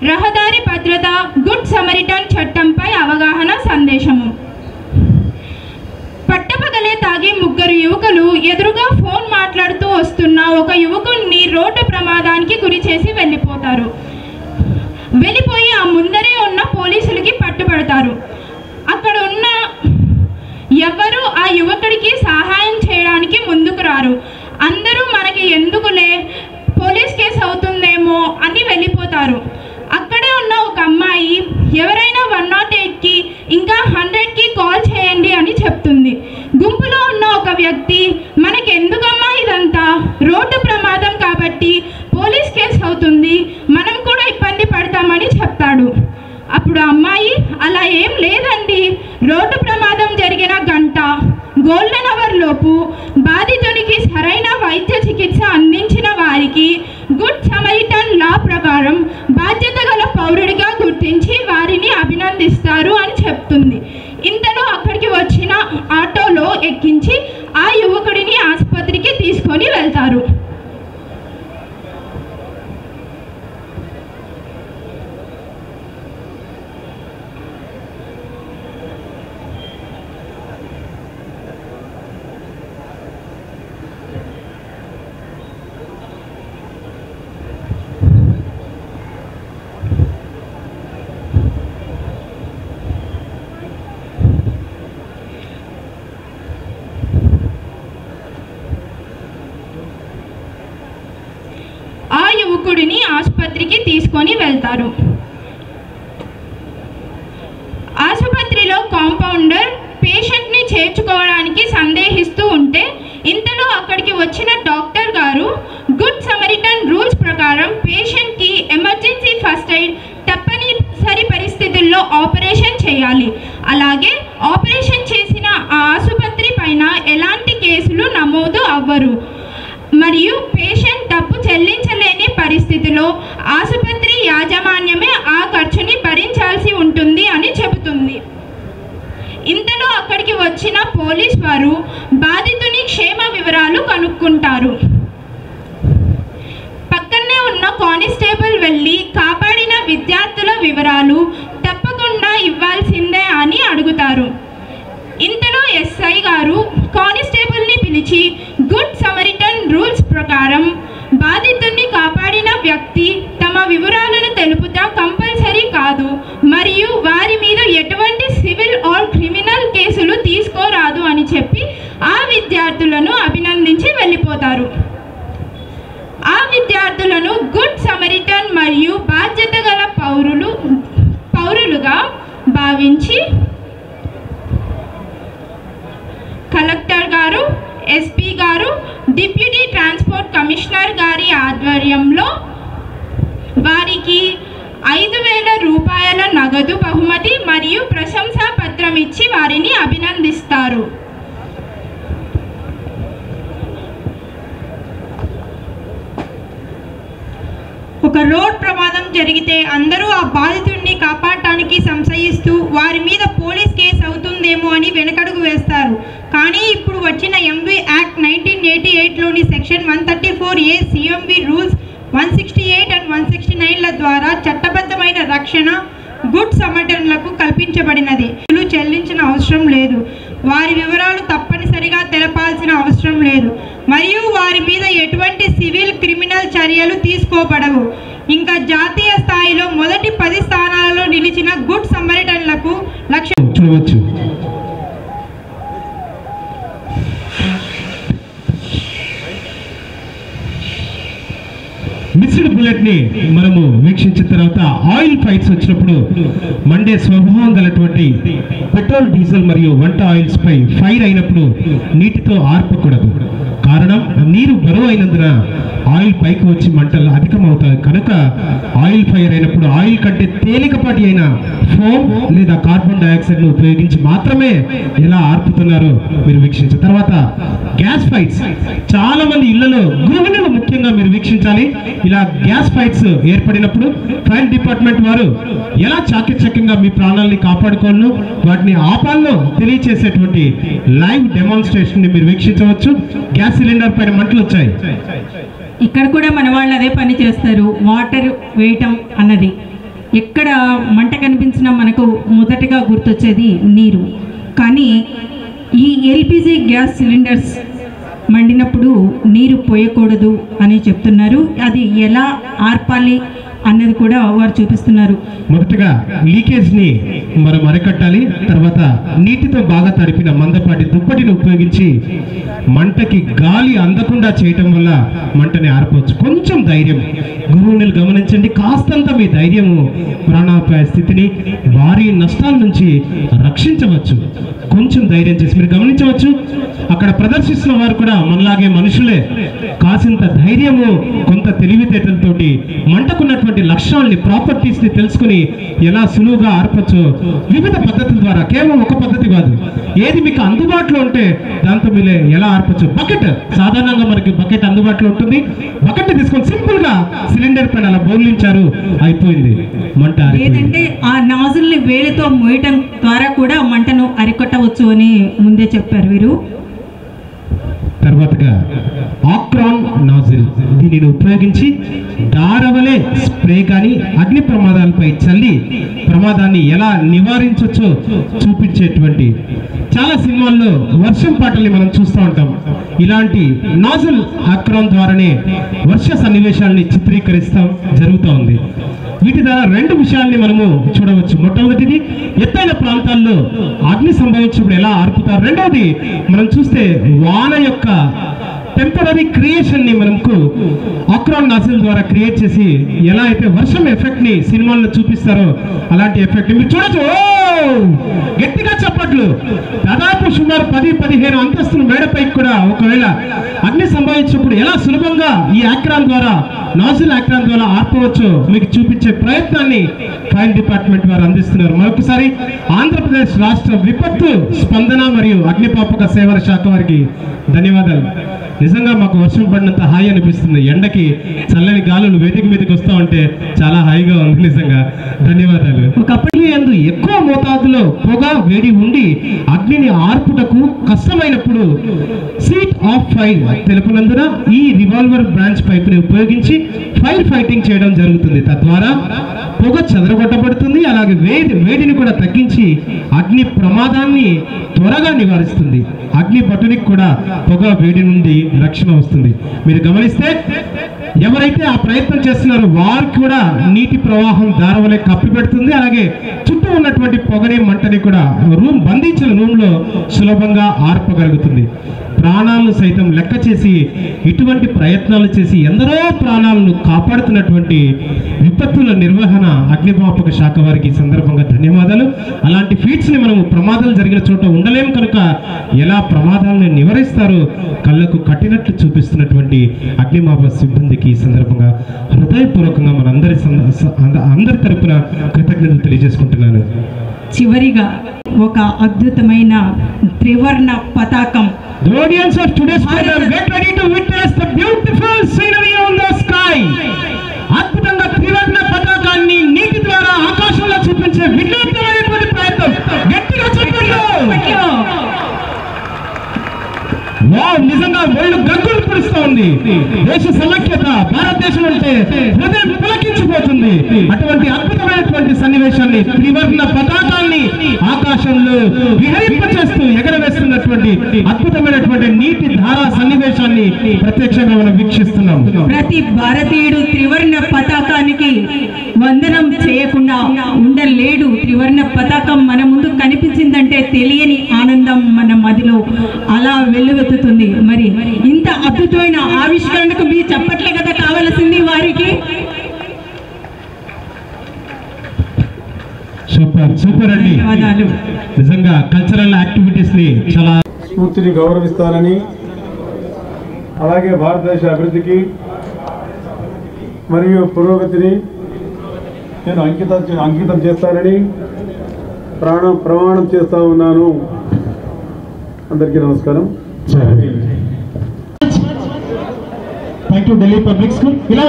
రహదారి భద్రత గుడ్ సమరిటన్ చట్టంపై అవగాహన సందేశము. పట్టపగలే తాగి ముగ్గురు యువకులు ఎదురుగా ఫోన్ మాట్లాడుతూ వస్తున్న ఒక యువకుడిని రోడ్డు ప్రమాదానికి గురి చేసి వెళ్ళిపోయి ఆ ముందరే ఉన్న పోలీసులకి పట్టుబడతారు. అక్కడ ఉన్న ఎవరు ఆ యువకుడికి సహాయం చేయడానికి ముందుకు రారు. అందరూ మనకి ఎందుకులే పోలీస్ కేసు అవుతుందేమో అని వెళ్ళిపోతారు. అక్కడే ఉన్న ఒక అమ్మాయి ఎవరైనా 108కి ఇంకా 100కి కాల్ చేయండి అని చెప్తుంది. గుంపులో ఉన్న ఒక వ్యక్తి మనకి ఎందుకమ్మా ఇదంతా, రోడ్డు ప్రమాదం కాబట్టి పోలీస్ కేసు అవుతుంది, మనం కూడా ఇబ్బంది పడతామని చెప్తాడు. అప్పుడు అమ్మాయి అలా ఏం లేదండి, రోడ్డు ప్రమాదం జరిగిన గంట గోల్డెన్ అవర్ లోపు బాధితునికి సరైన వైద్య చికిత్స అందించిన వారికి గుడ్ సమరిటన్ లా ప్రకారం బాధ్యత గల పౌరుడిగా గుర్తించి వారిని అభినందిస్తారు అని చెప్తుంది. ఇంతలో అక్కడికి వచ్చిన ఆటోలో ఎక్కించి ఆ యువకుడిని ఆసుపత్రికి తీసుకొని వెళ్తారు. యువకుడిని ఆసుపత్రికి తీసుకొని వెళ్తారు. ఆసుపత్రిలో కాంపౌండర్ పేషెంట్ని చేర్చుకోవడానికి సందేహిస్తూ ఉంటే ఇంతలో అక్కడికి వచ్చిన డాక్టర్ గారు గుడ్ సమరిటన్ రూల్స్ ప్రకారం పేషెంట్కి ఎమర్జెన్సీ ఫస్ట్ ఎయిడ్ తప్పనిసరి పరిస్థితుల్లో ఆపరేషన్ చేయాలి. అలాగే ఆపరేషన్ చేసిన ఆ ఆసుపత్రి పైన ఎలాంటి కేసులు నమోదు అవ్వరు మరియు పేషెంట్ డబ్బు చెల్లించలేని పరిస్థితిలో ఆసుపత్రి యాజమాన్యమే ఆ ఖర్చుని భరించాల్సి ఉంటుంది అని చెబుతుంది. ఇంతలో అక్కడికి వచ్చిన పోలీస్ వారు బాధితుని క్షేమ వివరాలు కనుక్కుంటారు. పక్కనే ఉన్న కానిస్టేబుల్ వెళ్ళి కాపాడిన విద్యార్థుల వివరాలు తప్పకుండా ఇవ్వాల్సిందే అని అడుగుతారు. ఇంతలో ఎస్ఐ గారు కానిస్టేబుల్ని పిలిచి గుడ్ సమరిటన్ రూల్స్ ప్రకారం బాధితుడిని కాపాడిన వ్యక్తి తమ వివరాలను తెలుపుతా కంపల్సరీ కాదు మరియు వారి మీద ఎటువంటి సివిల్ ఆర్ క్రిమినల్ కేసులు తీసుకోరాదు అని చెప్పి ఆ విద్యార్థులను అభినందించి వెళ్ళిపోతారు. ఆ విద్యార్థులను గుడ్ సమరిటన్ మరియు బాధ్యత గల పౌరులుగా భావించి కలెక్టర్ గారు, ఎస్పీ గారు, డిప్యూటీ ట్రాన్స్పోర్ట్ కమిషనర్ గారి ఆధ్వర్యంలో వారికి 5,000 రూపాయల నగదు బహుమతి మరియు ప్రశంసా పత్రం ఇచ్చి వారిని అభినందిస్తారు. ఒక రోడ్ ప్రమాదం జరిగితే అందరూ ఆ బాధితుడిని కాపాడటానికి సంశయిస్తూ వారి మీద పోలీస్ కేసు అవుతుందేమో అని వెనకడుగు వేస్తారు. కానీ ఇప్పుడు వచ్చిన ఎంవి యాక్ట్ 1988లోని section 134A CMV rules 168 and 169ల ద్వారా చట్టబద్ధమైన రక్షణ గుడ్ సమరిటన్లకు కల్పించబడినది. చెల్లించిన అవసరం లేదు, వారి వివరాలు తప్పనిసరిగా తెలపాల్సిన అవసరం లేదు మరియు వారి మీద ఎటువంటి సివిల్ క్రిమినల్ చర్యలు తీసుకోబడవు. ఇంకా జాతీయ స్థాయిలో మొదటి 10 స్థానాలలో నిలిచిన గుడ్ సమరిటన్లకు చూడవచ్చు. మిస్డ్ బుల్లెట్ ని మనము వీక్షించిన తర్వాత ఆయిల్ ఫైట్స్ వచ్చినప్పుడు మండే స్వభావం గలటువంటి పెట్రోల్, డీజిల్ మరియు వంట ఆయిల్స్ పై ఫైర్ అయినప్పుడు నీటితో ఆర్పకూడదు. కారణం నీరు బరువు అయినందున ఆయిల్ పైకి వచ్చి మంటలు అధికమవుతాయి. కనుక ఆయిల్ ఫైర్ అయినప్పుడు ఆయిల్ కంటే తేలికపాటి అయిన ఫోమ్ లేదా కార్బన్ డైఆక్సైడ్ ను ఉపయోగించి మాత్రమే ఎలా ఆర్పుతున్నారో మీరు వీక్షించిన తర్వాత గ్యాస్ ఫైట్స్ చాలా మంది ఇళ్లలో గృహిణులు ముఖ్యంగా మీరు వీక్షించాలి. ఇలా గ్యాస్ ఫైట్స్ ఏర్పడినప్పుడు ఫైర్ డిపార్ట్మెంట్ వారు ఎలా చాకచక్యంగా మీ ప్రాణాలని కాపాడుకోవాలో వాటిని ఆపాలో తెలియచేసేటువంటి లైవ్ డెమాన్స్ట్రేషన్ ని మీరు వీక్షించవచ్చు. గ్యాస్ సిలిండర్ పైన మంటలు వచ్చాయి. ఇక్కడ కూడా మన వాళ్ళు అదే పని చేస్తారు, వాటర్ వేయటం అన్నది. ఎక్కడ మంట కనిపించినా మనకు మొదటగా గుర్తొచ్చేది నీరు. కానీ ఈ ఎల్పిజి గ్యాస్ సిలిండర్స్ మండినప్పుడు నీరు పోయకూడదు అని చెప్తున్నారు. అది ఎలా ఆర్పాలి అన్నది కూడా వారు చూపిస్తున్నారు. మొదటగా లీకేజ్ ని మనం అరికట్టాలి. తర్వాత నీటితో బాగా తడిపిన మందపాటి దుప్పటిని ఉపయోగించి మంటకి గాలి అందకుండా చేయటం వల్ల మంటని ఆర్పవచ్చు. కొంచెం ధైర్యం గృహిణులు గమనించండి. కాస్తంత మీ ధైర్యము ప్రాణాపాయ స్థితిని, భారీ నష్టాల నుంచి రక్షించవచ్చు. కొంచెం ధైర్యం చేసి మీరు గమనించవచ్చు. అక్కడ ప్రదర్శిస్తున్న వారు కూడా మనలాగే మనుషులే. కాసింత ధైర్యము, కొంత తెలివితేటలతోటి మంటకున్నటువంటి ఉన్నటువంటి లక్షణాలని ప్రాపర్టీస్ని తెలుసుకుని ఎలా సులువుగా ఆర్పచ్చో వివిధ పద్ధతుల ద్వారా, కేవలం ఒక పద్ధతి కాదు, ఏది మీకు అందుబాటులో ఉంటే దాంతో మీరు ఎలా ఆర్పచ్చు. బకెట్, సాధారణంగా మనకి బకెట్ అందుబాటులో ఉంటుంది. బకెట్ తీసుకొని సింపుల్గా సిలిండర్ పైన అలా బోర్లించారు, అయిపోయింది, మంట ఆరిపోయింది. లేదంటే ఆ నాజుల్ని వేలితో మోయటం ద్వారా కూడా మంటను అరికొట్టవచ్చు అని ముందే చెప్పారు వీరు. తర్వాతగా ఆక్రాన్ నాజిల్, దీనిని ఉపయోగించి దారవలే స్ప్రే కానీ అగ్ని ప్రమాదాలపై చల్లి ప్రమాదాన్ని ఎలా నివారించవచ్చో చూపించేటువంటి, చాలా సినిమాల్లో వర్షం పాటల్ని మనం చూస్తూ ఉంటాం. ఇలాంటి నాజిల్ ఆక్రాన్ ద్వారానే వర్ష సన్నివేశాలని చిత్రీకరిస్తాం జరుగుతూ ఉంది. వీటి ద్వారా రెండు విషయాల్ని మనము చూడవచ్చు. మొట్టమొదటిది, ఎత్తైన ప్రాంతాల్లో అగ్ని సంభవించినప్పుడు ఎలా ఆర్పుతారు. రెండవది, మనం చూస్తే వాన యొక్క టెంపరీ క్రియేషన్ ని మనకు ఆక్రాన్ నాజిల్ ద్వారా క్రియేట్ చేసి ఎలా అయితే వర్షం ఎఫెక్ట్ ని సినిమాల్లో చూపిస్తారో అలాంటి ఎఫెక్ట్ మీరు చూడొచ్చు. గట్టిగా చప్పట్లు. దాదాపు సుమారు 10-15 అంతస్తుల మేడపైకి కూడా ఒకవేళ అగ్ని సంభవించినప్పుడు ఎలా సులభంగా ఈ ఆక్రాన్ ద్వారా, నాజిల్ ఆక్రాన్ ద్వారా ఆర్పవచ్చో మీకు చూపించే ప్రయత్నాన్ని ఫైర్ డిపార్ట్మెంట్ వారు అందిస్తున్నారు. మరొకసారి ఆంధ్రప్రదేశ్ రాష్ట్ర విపత్తు స్పందన మరియు అగ్నిపాపక సేవల శాఖ వారికి ధన్యవాదాలు. నిజంగా మాకు వర్షం పడినంత హాయి అనిపిస్తుంది. ఎండకి చల్లని గాలులు వేదిక మీదకి వస్తూ ఉంటే చాలా హాయిగా ఉంది. నిజంగా ధన్యవాదాలు. ఒకప్పుడు ఎందు ఎక్కువ మోతాదులో పొగ వేడి ఉండి అగ్నిని ఆర్పుటకు కష్టమైనప్పుడు సీట్ ఆఫ్ ఫైర్ తెలుపునందున ఈ రివాల్వర్ బ్రాంచ్ పైప్ ని ఉపయోగించి ఫైర్ ఫైటింగ్ చేయడం జరుగుతుంది. తద్వారా పొగ చెదరగొట్టబడుతుంది, అలాగే వేడిని కూడా తగ్గించి అగ్ని ప్రమాదాన్ని త్వరగా నివారిస్తుంది. అగ్ని భటునికి కూడా పొగ వేడి నుండి రక్షణ వస్తుంది. మీరు గమనిస్తే ఎవరైతే ఆ ప్రయత్నం చేస్తున్నారో వారికి కూడా నీటి ప్రవాహం దారవలే కప్పి పెడుతుంది. అలాగే చుట్టూ ఉన్నటువంటి పొగని మంటని కూడా బంధించిన రూమ్లో సులభంగా ఆర్పగలుగుతుంది. ప్రాణాలను సైతం లెక్క చేసి ఇటువంటి ప్రయత్నాలు చేసి ఎందరో ప్రాణాలను కాపాడుతున్నటువంటి విపత్తుల నిర్వహణ అగ్నిమాపక శాఖ వారికి సందర్భంగా ధన్యవాదాలు. అలాంటి ఫీట్స్ ని మనము ప్రమాదాలు జరిగిన చోట ఉండలేము కనుక ఎలా ప్రమాదాలను నివారిస్తారో కళ్ళకు కట్టినట్లు చూపిస్తున్నటువంటి అగ్నిమాపక సిబ్బందికి ఈ సందర్భంగా హృదయపూర్వకంగా అందరి తరపున కృతజ్ఞతలు తెలియజేసుకుంటున్నాను. చివరిగా ఒక అద్భుతమైన త్రివర్ణ పతాకం. The audience of today's program, get ready to witness the beautiful scenery on the sky. అద్భుతంగా త్రివర్ణ పతాకాన్ని నీటి ద్వారా ఆకాశంలో చూపించే వినూత్నమైనటువంటి ప్రయత్నం. గట్టిగా చెప్పండి. వావ్, నిజంగా ఒళ్ళు గగ్గులు పుడుస్తూ ఉంది. దేశ సమైక్యత, భారతదేశం అంటే హృదయం పులకించిపోతుంది. అటువంటి అద్భుతమైనటువంటి సన్నివేశాన్ని, త్రివర్ణ పతాకాన్ని ఆకాశంలో విహరింపచేస్తూ ఎగరవేస్తున్నటువంటి అద్భుతమైనటువంటి నీటి ధారా సన్నివేశాన్ని ప్రత్యక్షంగా మనం వీక్షిస్తున్నాం. ప్రతి భారతీయుడు త్రివర్ణ పతాకానికి వందనం చేయకుండా ఉండలేడు. త్రివర్ణ పతాకం మన ముందు కనిపించిందంటే తెలియని ఆనందం మన మదిలో అలా వెల్లువెత్తుతుంది. మరి ఇంత అద్భుతమైన ఆవిష్కరణకు మీ చప్పట్లే కదా కావలసింది వారికి. సూపర్ అండి. నిజంగా కల్చరల్ యాక్టివిటీస్ ని చాలా స్ఫూర్తిని గౌరవిస్తానని, అలాగే భారతదేశ అభివృద్ధికి మరియు పురోగతిని నేను అంకితం చేస్తానని ప్రమాణం చేస్తా ఉన్నాను. అందరికీ నమస్కారం. ఢిల్లీ పబ్లిక్ స్కూల్ ఇలా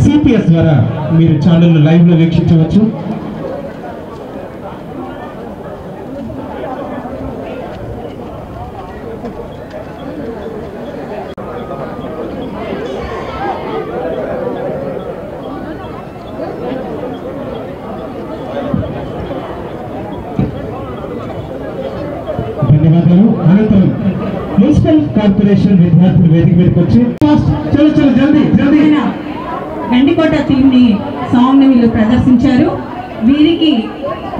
సిపిఎస్ ద్వారా మీరు ఛానల్ లైవ్ లో వీక్షించవచ్చు. ధన్యవాదాలు. అనంతరం మున్సిపల్ కార్పొరేషన్ విద్యార్థులు వేదిక మీదకి వచ్చి చలో జల్దీ గండికోట థీమ్ని సాంగ్ని వీళ్ళు ప్రదర్శించారు. వీరికి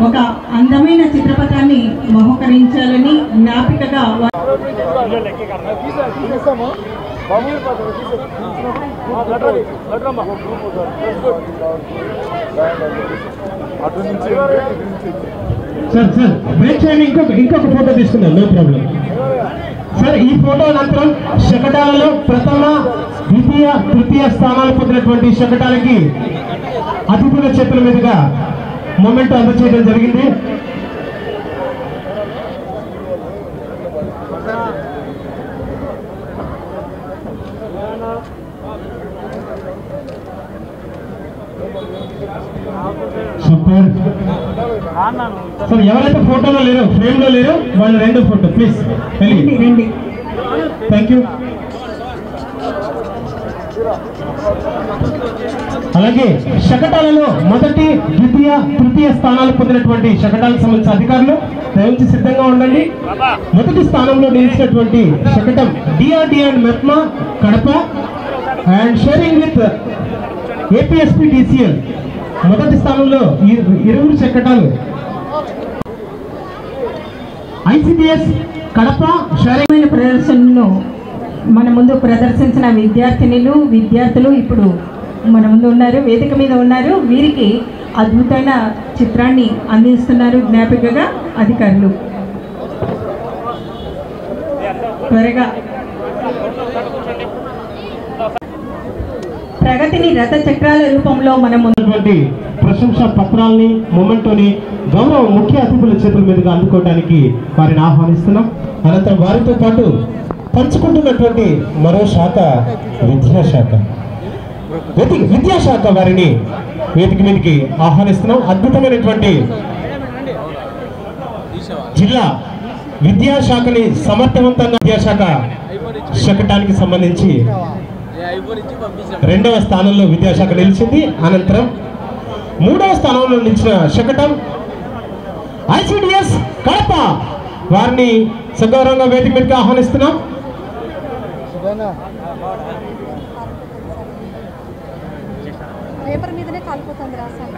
ఒక అందమైన చిత్రపటాన్ని బహుకరించాలని జ్ఞాపికగా సార్ సార్ వెయిట్ చేయండి, ఇంకొక ఫోటో తీసుకుందాం, నో ప్రాబ్లం సార్. ఈ ఫోటో అనంతరం శకటాలలో ప్రథమ ద్వితీయ తృతీయ స్థానాలు పొందినటువంటి శకటాలకి అతిథుల చేతుల మీదుగా మొమెంటో అందజేయడం జరిగింది. Super sir. ఎవరైతే ఫోటోలో లేరో, ఫ్రేమ్ లో లేరో, వాళ్ళు రెండు ఫోటో ప్లీజ్ రండి. Thank you. అలాగే శకటాలలో మొదటి ద్వితీయ తృతీయ స్థానాలు పొందినటువంటి శకటాలకు సంబంధించిన అధికారులు దయచేసి సిద్ధంగా ఉండండి. మొదటి స్థానంలో నిలిచినటువంటి శకటం DRD and MEPMA Kadapa and sharing with APSP DCL. మొదటి స్థానంలో 20 శకటాలు ఐసిడిఎస్ కడప షేరింగ్ ప్రదర్శనను మన ముందు ప్రదర్శించిన విద్యార్థులు ఇప్పుడు మన ముందు ఉన్నారు, వేదిక మీద ఉన్నారు. వీరికి అద్భుతమైన చిత్రాన్ని అందిస్తున్నారు జ్ఞాపికగా అధికారులు. త్వరగా ప్రగతిని రథ చక్రాల రూపంలో మనం ఉన్నటువంటి ప్రశంసా పత్రాల్ని మొమెంటోని గౌరవ ముఖ్య అతిథుల చేతుల మీదుగా అందుకోవడానికి వారిని ఆహ్వానిస్తున్నాం. అనంతరం వారితో పాటు పంచుకుంటున్నటువంటి మరో శాఖ విద్యాశాఖ. విద్యాశాఖ వారిని వేదిక మీదకి ఆహ్వానిస్తున్నాం. అద్భుతమైనటువంటి జిల్లా విద్యాశాఖని సమర్థవంతంగా విద్యాశాఖ శకటానికి సంబంధించి 2వ స్థానంలో విద్యాశాఖ నిలిచింది. అనంతరం 3వ స్థానంలో నిలిచిన శకటం ఐసిడిఎస్ కడప. వారిని సగౌరవంగా వేదిక మీదకి ఆహ్వానిస్తున్నాం. పేపర్ మీదనే కాలిపోతుంది రాసాను.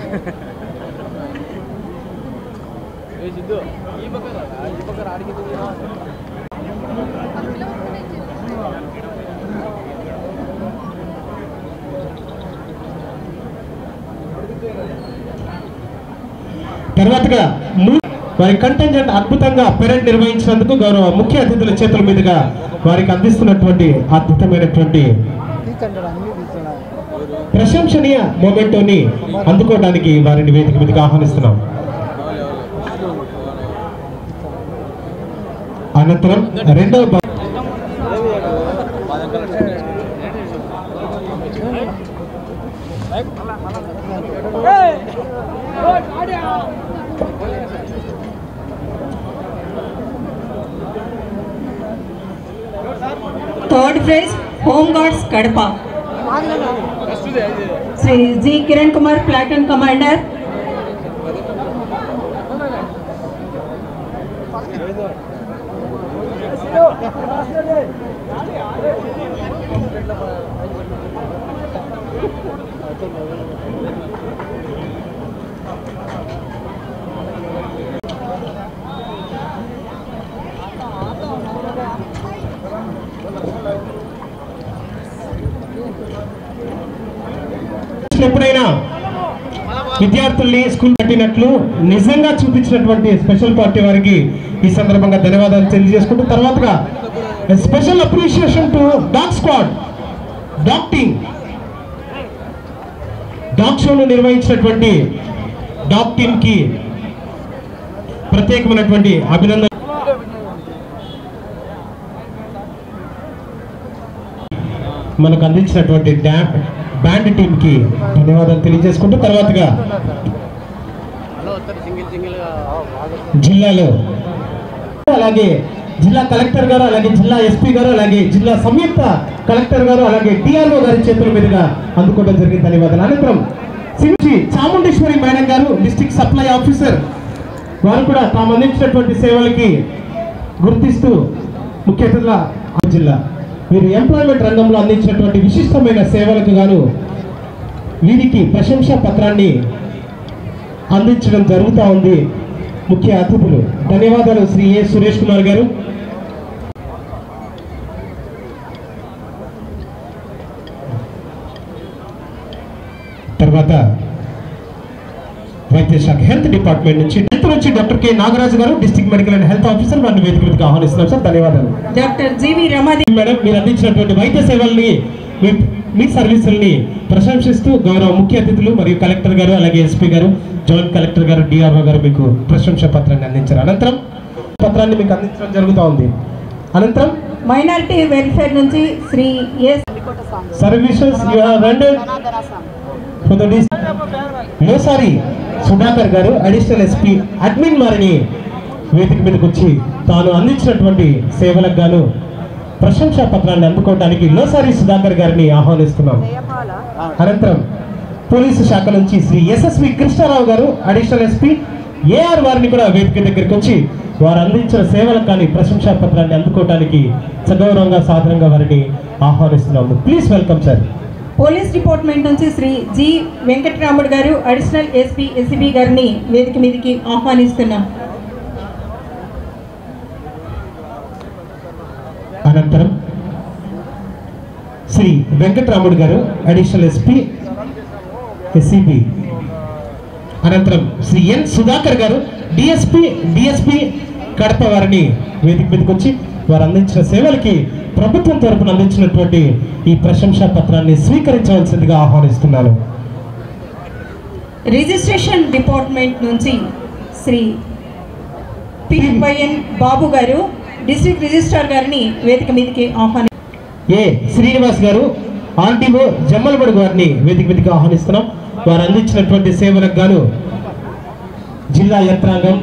తర్వాతగా వారి కంటెంజెంట్ అద్భుతంగా పెరేడ్ నిర్వహించినందుకు గౌరవ ముఖ్య అతిథుల చేతుల మీదుగా వారికి అందిస్తున్నటువంటి అద్భుతమైనటువంటి ప్రశంసనీయ మొమెంటోని అందుకోవడానికి వారిని వేదిక మీదకి ఆహ్వానిస్తున్నాం. అనంతరం 2వ third prize home guards Kadapa Shri G Kiran Kumar platoon commander. ఎప్పుడైనా విద్యార్థుల్ని స్కూల్ కట్టినట్లు నిజంగా చూపించినటువంటి స్పెషల్ పార్టీ వారికి ఈ సందర్భంగా ధన్యవాదాలు తెలియజేసుకుంటూ తర్వాతగా special appreciation to dog squad dog team. Dog షోను నిర్వహించినటువంటి డాగ్ టీమ్ కి ప్రత్యేకమైనటువంటి అభినందన. మనకు అందించినటువంటి బ్యాండ్ టీమ్ కి ధన్యవాదాలు తెలియజేసుకుంటూ తర్వాతగా జిల్లాలో అలాగే జిల్లా కలెక్టర్ గారు, అలాగే జిల్లా ఎస్పీ గారు, అలాగే జిల్లా సంయుక్త కలెక్టర్ గారు, అలాగే డిఆర్ఓ గారి చేతుల మీదుగా అందుకోవడం జరిగింది. ధన్యవాదాలు. అనంతరం శ్రీ చాముండేశ్వరి మేడం గారు డిస్ట్రిక్ట్ సప్లై ఆఫీసర్ వారు కూడా తాము అందించినటువంటి సేవలకి గుర్తిస్తూ ముఖ్య అతిథుల జిల్లా వీరు ఎంప్లాయ్మెంట్ రంగంలో అందించినటువంటి విశిష్టమైన సేవలకు గాను వీరికి ప్రశంసా పత్రాన్ని అందించడం జరుగుతూ ఉంది. ముఖ్య అతిథులు ధన్యవాదాలు శ్రీ ఏ సురేష్ కుమార్ గారు. తర్వాత వైద్య శాఖ హెల్త్ డిపార్ట్మెంట్ నుంచి డాక్టర్ కె నాగరాజు గారు district medical and health officer వారిని వేదిక మీదకి ఆహ్వానిస్తున్నాం సార్. ధన్యవాదాలు. డాక్టర్ జీవి రమాదేవి మేడం, మీరు అందించినటువంటి వైద్య సేవల్ని మీ సర్వీసుల్ని ప్రశంసిస్తూ గౌరవ ముఖ్య అతిథులు మరియు కలెక్టర్ గారు అలాగే ఎస్పీ గారు జాయింట్ కలెక్టర్ గారు డిఆర్ఓ గారు మీకు ప్రశంసా పత్రాన్ని అందించారు. అనంతరం పత్రాన్ని మీకు అందించడం జరుగుతూ ఉంది. అనంతరం మైనారిటీ వెల్ఫేర్ నుంచి Shri S services you have rendered for the లోసారి Sudhakar garu additional SP admin వారిని వేదిక మీదకి వచ్చి తాను అందించినటువంటి సేవలకు గాను ప్రశంసా పత్రాన్ని అందుకోవడానికి లోసారి సుధాకర్ గారిని ఆహ్వానిస్తున్నాం. అనంతరం పోలీసు శాఖ నుంచి Shri SSV Krishnarao garu additional SP AR వారిని కూడా వేదిక దగ్గరికి వచ్చి వారు అందించిన సేవలకు కానీ ప్రశంసా పత్రాన్ని అందుకోవడానికి సగౌరవంగా సాధారణంగా వారిని ఆహ్వానిస్తున్నాము. Please welcome sir. Police department నుంచి శ్రీ జి వెంకటరాముడు గారు అడిషనల్ ఎస్పీ ఎస్బీ గారిని వేదిక మీదకి ఆహ్వానిస్తున్నాం. అనంతరం శ్రీ వెంకటరాముడు గారు అడిషనల్ ఎస్పీ ఎస్సీబీ. అనంతరం శ్రీ ఎన్ సుధాకర్ గారు డిఎస్పీ కడప వారిని వేదిక మీదకి వచ్చి వారు అందించిన సేవలకి ప్రభుత్వం తరపున అందించినటువంటి ఈ ప్రశంసా పత్రాన్ని స్వీకరించవలసిందిగా ఆహ్వానిస్తున్నాను. రిజిస్ట్రేషన్ డిపార్ట్మెంట్ నుంచి శ్రీ పిఎన్ బాబు గారు డిస్ట్రిక్ట్ రిజిస్ట్రార్ గారిని వేదిక మీదకి ఆహ్వాని ఏ శ్రీనివాస్ గారు ఆర్టీఓ జమ్మలబడి గారిని వేదిక మీదకి ఆహ్వానిస్తున్నాం. వారు అందించినటువంటి సేవలకు గాను జిల్లా యంత్రాంగం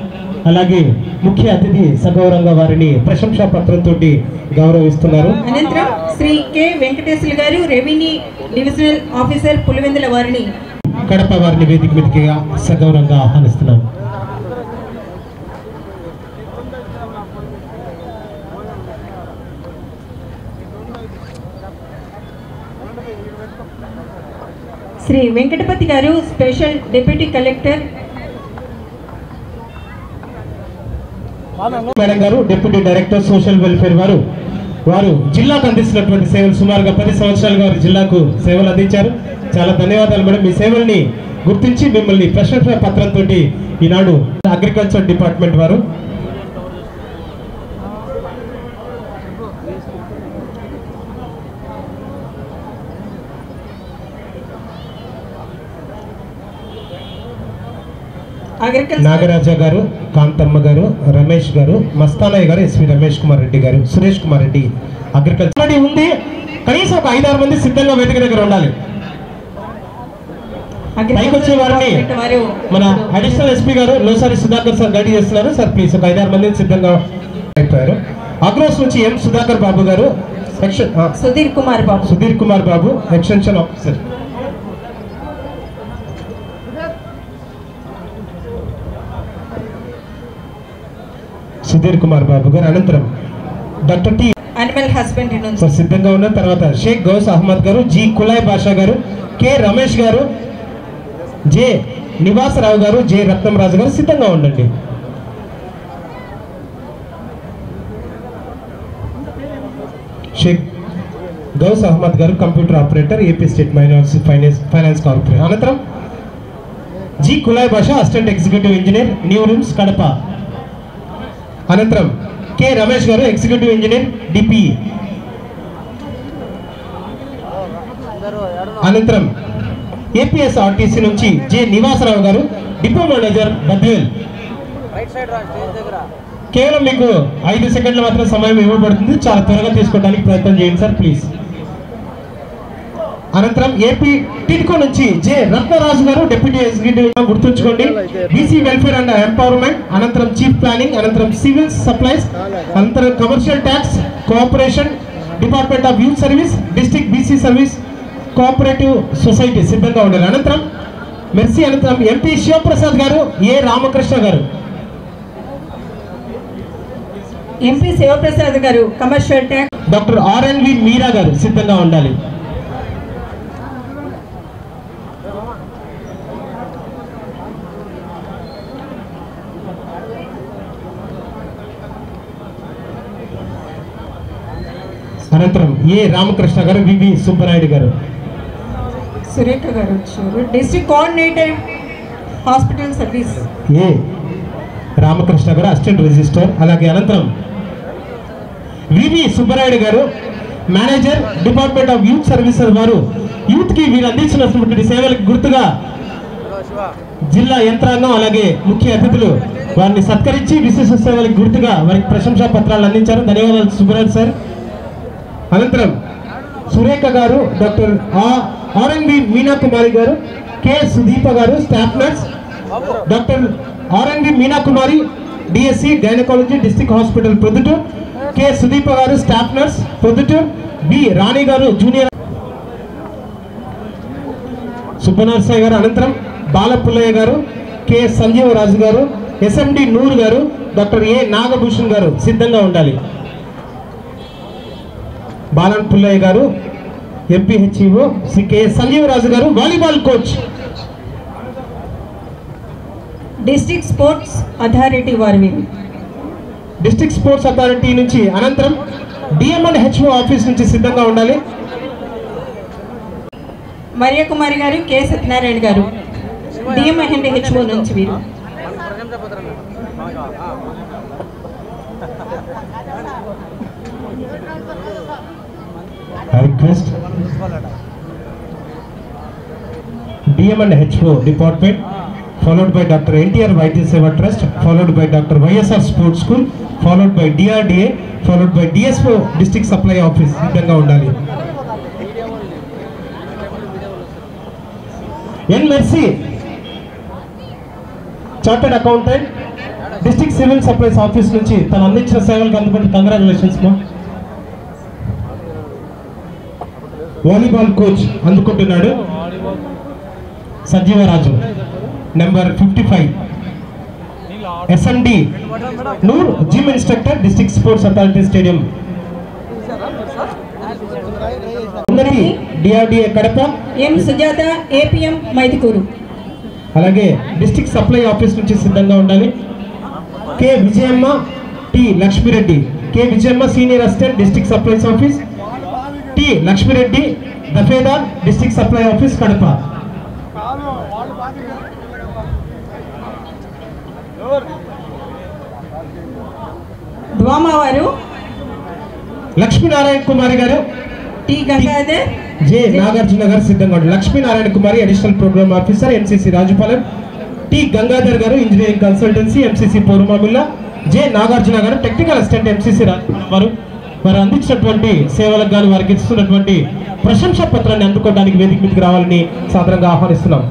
అలాగే ముఖ్య అతిథి సగౌరవంగా వారిని ప్రశంసా పత్రంతో గౌరవిస్తున్నారు. అనంతరం శ్రీ కె వెంకటేశ్వర గారు రెవెన్యూ డివిజనల్ ఆఫీసర్ పులివెందుల వారిని కడప వారిని వేదిక మీదకి సగౌరవంగా ఆహ్వానిస్తున్నాం. శ్రీ వెంకటపతి గారు స్పెషల్ డిప్యూటీ కలెక్టర్ మేడం గారు డిప్యూటీ డైరెక్టర్ సోషల్ వెల్ఫేర్ వారు జిల్లాకు అందిస్తున్నటువంటి సేవలు సుమారుగా 10 సంవత్సరాలుగా వారు జిల్లాకు సేవలు అందించారు. చాలా ధన్యవాదాలు మేడం. మీ సేవల్ని గుర్తించి మిమ్మల్ని ప్రశంసా పత్రంతో ఈనాడు అగ్రికల్చర్ డిపార్ట్మెంట్ వారు నాగరాజ గారు, కాంతమ్మ గారు, రమేష్ గారు, మస్తానయ్య గారు, ఎస్వి రమేష్ కుమార్ రెడ్డి గారు, సురేష్ కుమార్ రెడ్డి అగ్రికల్చర్ ఉంది. కనీసం ఒక 5-6 మంది సిద్ధంగా వేదిక దగ్గర ఉండాలి. పైకి వచ్చే వారిని మన అడిషనల్ ఎస్పీ గారు లోసారి సుధాకర్ సార్ గైడ్ చేస్తున్నారు. సార్ ప్లీజ్ ఒక 5-6 మంది సిద్ధంగా అయిపోయారు. అగ్రోస్ నుంచి ఎం సుధాకర్ బాబు గారు, సుధీర్ కుమార్ బాబు ఎక్స్టెన్షన్ ఆఫీసర్. సుధీర్ కుమార్ బాబు గారు. అనంతరం డాక్టర్ టి అనిమల్ హస్బెండరీ నుంచి సార్ సిద్ధంగా ఉన్నారు. తర్వాత షేక్ గౌస్ అహ్మద్ గారు, జి కులాయ్ బాషా గారు, కె రమేష్ గారు, జె నివాసరావు గారు, జె రత్నంరాజు గారు సిద్ధంగా ఉండండి. షేక్ గౌస్ అహ్మద్ గారు computer operator, AP state minority finance corporation. అనంతరం G Kulay Basha assistant executive engineer, new rooms Kadapa. అనంతరం కె రమేష్ గారు ఎగ్జిక్యూటివ్ ఇంజనీర్, డిపిఈ. అనంతరం ఏపీఎస్ఆర్టీసీ నుంచి జె నివాసరావు గారు డిపో మేనేజర్, బద్వేల్. కేవలం మీకు 5 సెకండ్ల మాత్రం సమయం ఇవ్వబడుతుంది. చాలా త్వరగా తీసుకోవడానికి ప్రయత్నం చేయండి సార్ ప్లీజ్. అనంతరం ఏపీ టిడ్కో నుంచి జె రత్నరాజు గారు డిప్యూటీ ఎగ్జిక్యూటివ్. గుర్తుంచుకోండి, బీసీ వెల్ఫేర్ అండ్ ఎంపవర్మెంట్, అనంతరం చీఫ్ ప్లానింగ్, అనంతరం సివిల్ సప్లైస్, అనంతరం commercial tax cooperation, department of youth service, district BC service cooperative society సిద్ధంగా ఉండాలి. అనంతరం మెర్సీ. అనంతరం ఎంపీ శివప్రసాద్ గారు, ఏ రామకృష్ణ గారు. ఎంపీ శివప్రసాద్ గారు కమర్షియల్ ట్యాక్స్. డాక్టర్ ఆర్ఎన్వి మీరా గారు సిద్ధంగా ఉండాలి. అనంతరం ఏ రామకృష్ణ గారు, వివి సుబ్బరాయుడు గారు. సురేఖ గారు వచ్చారు. డిస్ట్రిక్ట్ కోఆర్డినేటర్ హాస్పిటల్ సర్వీస్ ఏ రామకృష్ణ గారు అసిస్టెంట్ రిజిస్టర్. అలాగే అనంతరం వివి సుబ్బరాయుడు గారు manager department of youth services వారు యూత్కి వీరు అందించినటువంటి సేవలకు గుర్తుగా జిల్లా యంత్రాంగం అలాగే ముఖ్య అతిథులు వారిని సత్కరించి విశిష్ట సేవలకు గుర్తుగా వారికి ప్రశంసా పత్రాలు అందించారు. ధన్యవాదాలు సుబ్బరాయుడు సార్. అనంతరం సురేఖ గారు, డాక్టర్ ఆర్ఎన్వి మీనా కుమారి గారు, కె సుదీప గారు staff nurse, doctor RNV Meena Kumari DSC gynaecology district hospital Proddatur, K Sudeepa గారు staff nurse Proddatur, B Rani గారు జూనియర్ సుబ్బనరసయ్య గారు, అనంతరం బాలపుల్లయ్య గారు, కె సంజీవరాజు గారు, ఎస్ఎండి నూరు గారు, డాక్టర్ ఏ నాగభూషణ్ గారు సిద్ధంగా ఉండాలి. బాలన్ పుల్లయ్య గారు ఎంపీహెచ్ఈఓ, కె సంజీవరాజు గారు volleyball coach. District sports authority వారి డిస్ట్రిక్ట్ స్పోర్ట్స్ అథారిటీ నుంచి అనంతరం డిఎంఎన్హెచ్ఓ ఆఫీస్ నుంచి సిద్ధంగా ఉండాలి. మరియ కుమారి గారు, కె సత్యనారాయణ గారు డిఎంఎన్హెచ్ఓ నుంచి వీరు. I request DMNHO department followed by Dr. NTR Vaidya Seva Trust, followed by Dr. YSR Sports School, followed by DRDA, followed by DSO District Supply Office సిద్ధంగా ఉండాలి. N Mercy chartered accountant district civil supplies office నుంచి తను అందించిన సేవలకు అందుకుంటే congratulations మా. Volleyball coach అందుకుంటున్నాడు Sanjeevaraju number 55. SMD Noor gym instructor district sports authority stadium DRDA Kadapa. M Sujatha APM Mydukur. అలాగే డిస్ట్రిక్ట్ సప్లై ఆఫీస్ నుంచి సిద్ధంగా ఉండాలి. K Vijayamma, T Lakshmireddy. K Vijayamma senior assistant district supplies office, T Lakshmireddy దఫేదార్ డిస్ట్రిక్ట్ సప్లై ఆఫీస్ కడప. ద్వామవారు లక్ష్మీనారాయణ కుమారి గారు, టి గంగాధర్ జె నాగార్జున గారు సిద్ధంగా ఉండాలి. Lakshminarayana Kumari additional programme officer MCC Rajupalem, T Gangadhar గారు engineering consultancy MCC Porumamilla, J Nagarjuna గారు టెక్నికల్ అసిస్టెంట్ ఎంసీసీ రాజుపాలెం. వారు అందించినటువంటి సేవలకు గాను వారికి ఇస్తున్నటువంటి ప్రశంసా పత్రాన్ని అందుకోవడానికి వేదిక మీదకి రావాలని సాధారణంగా ఆహ్వానిస్తున్నాం.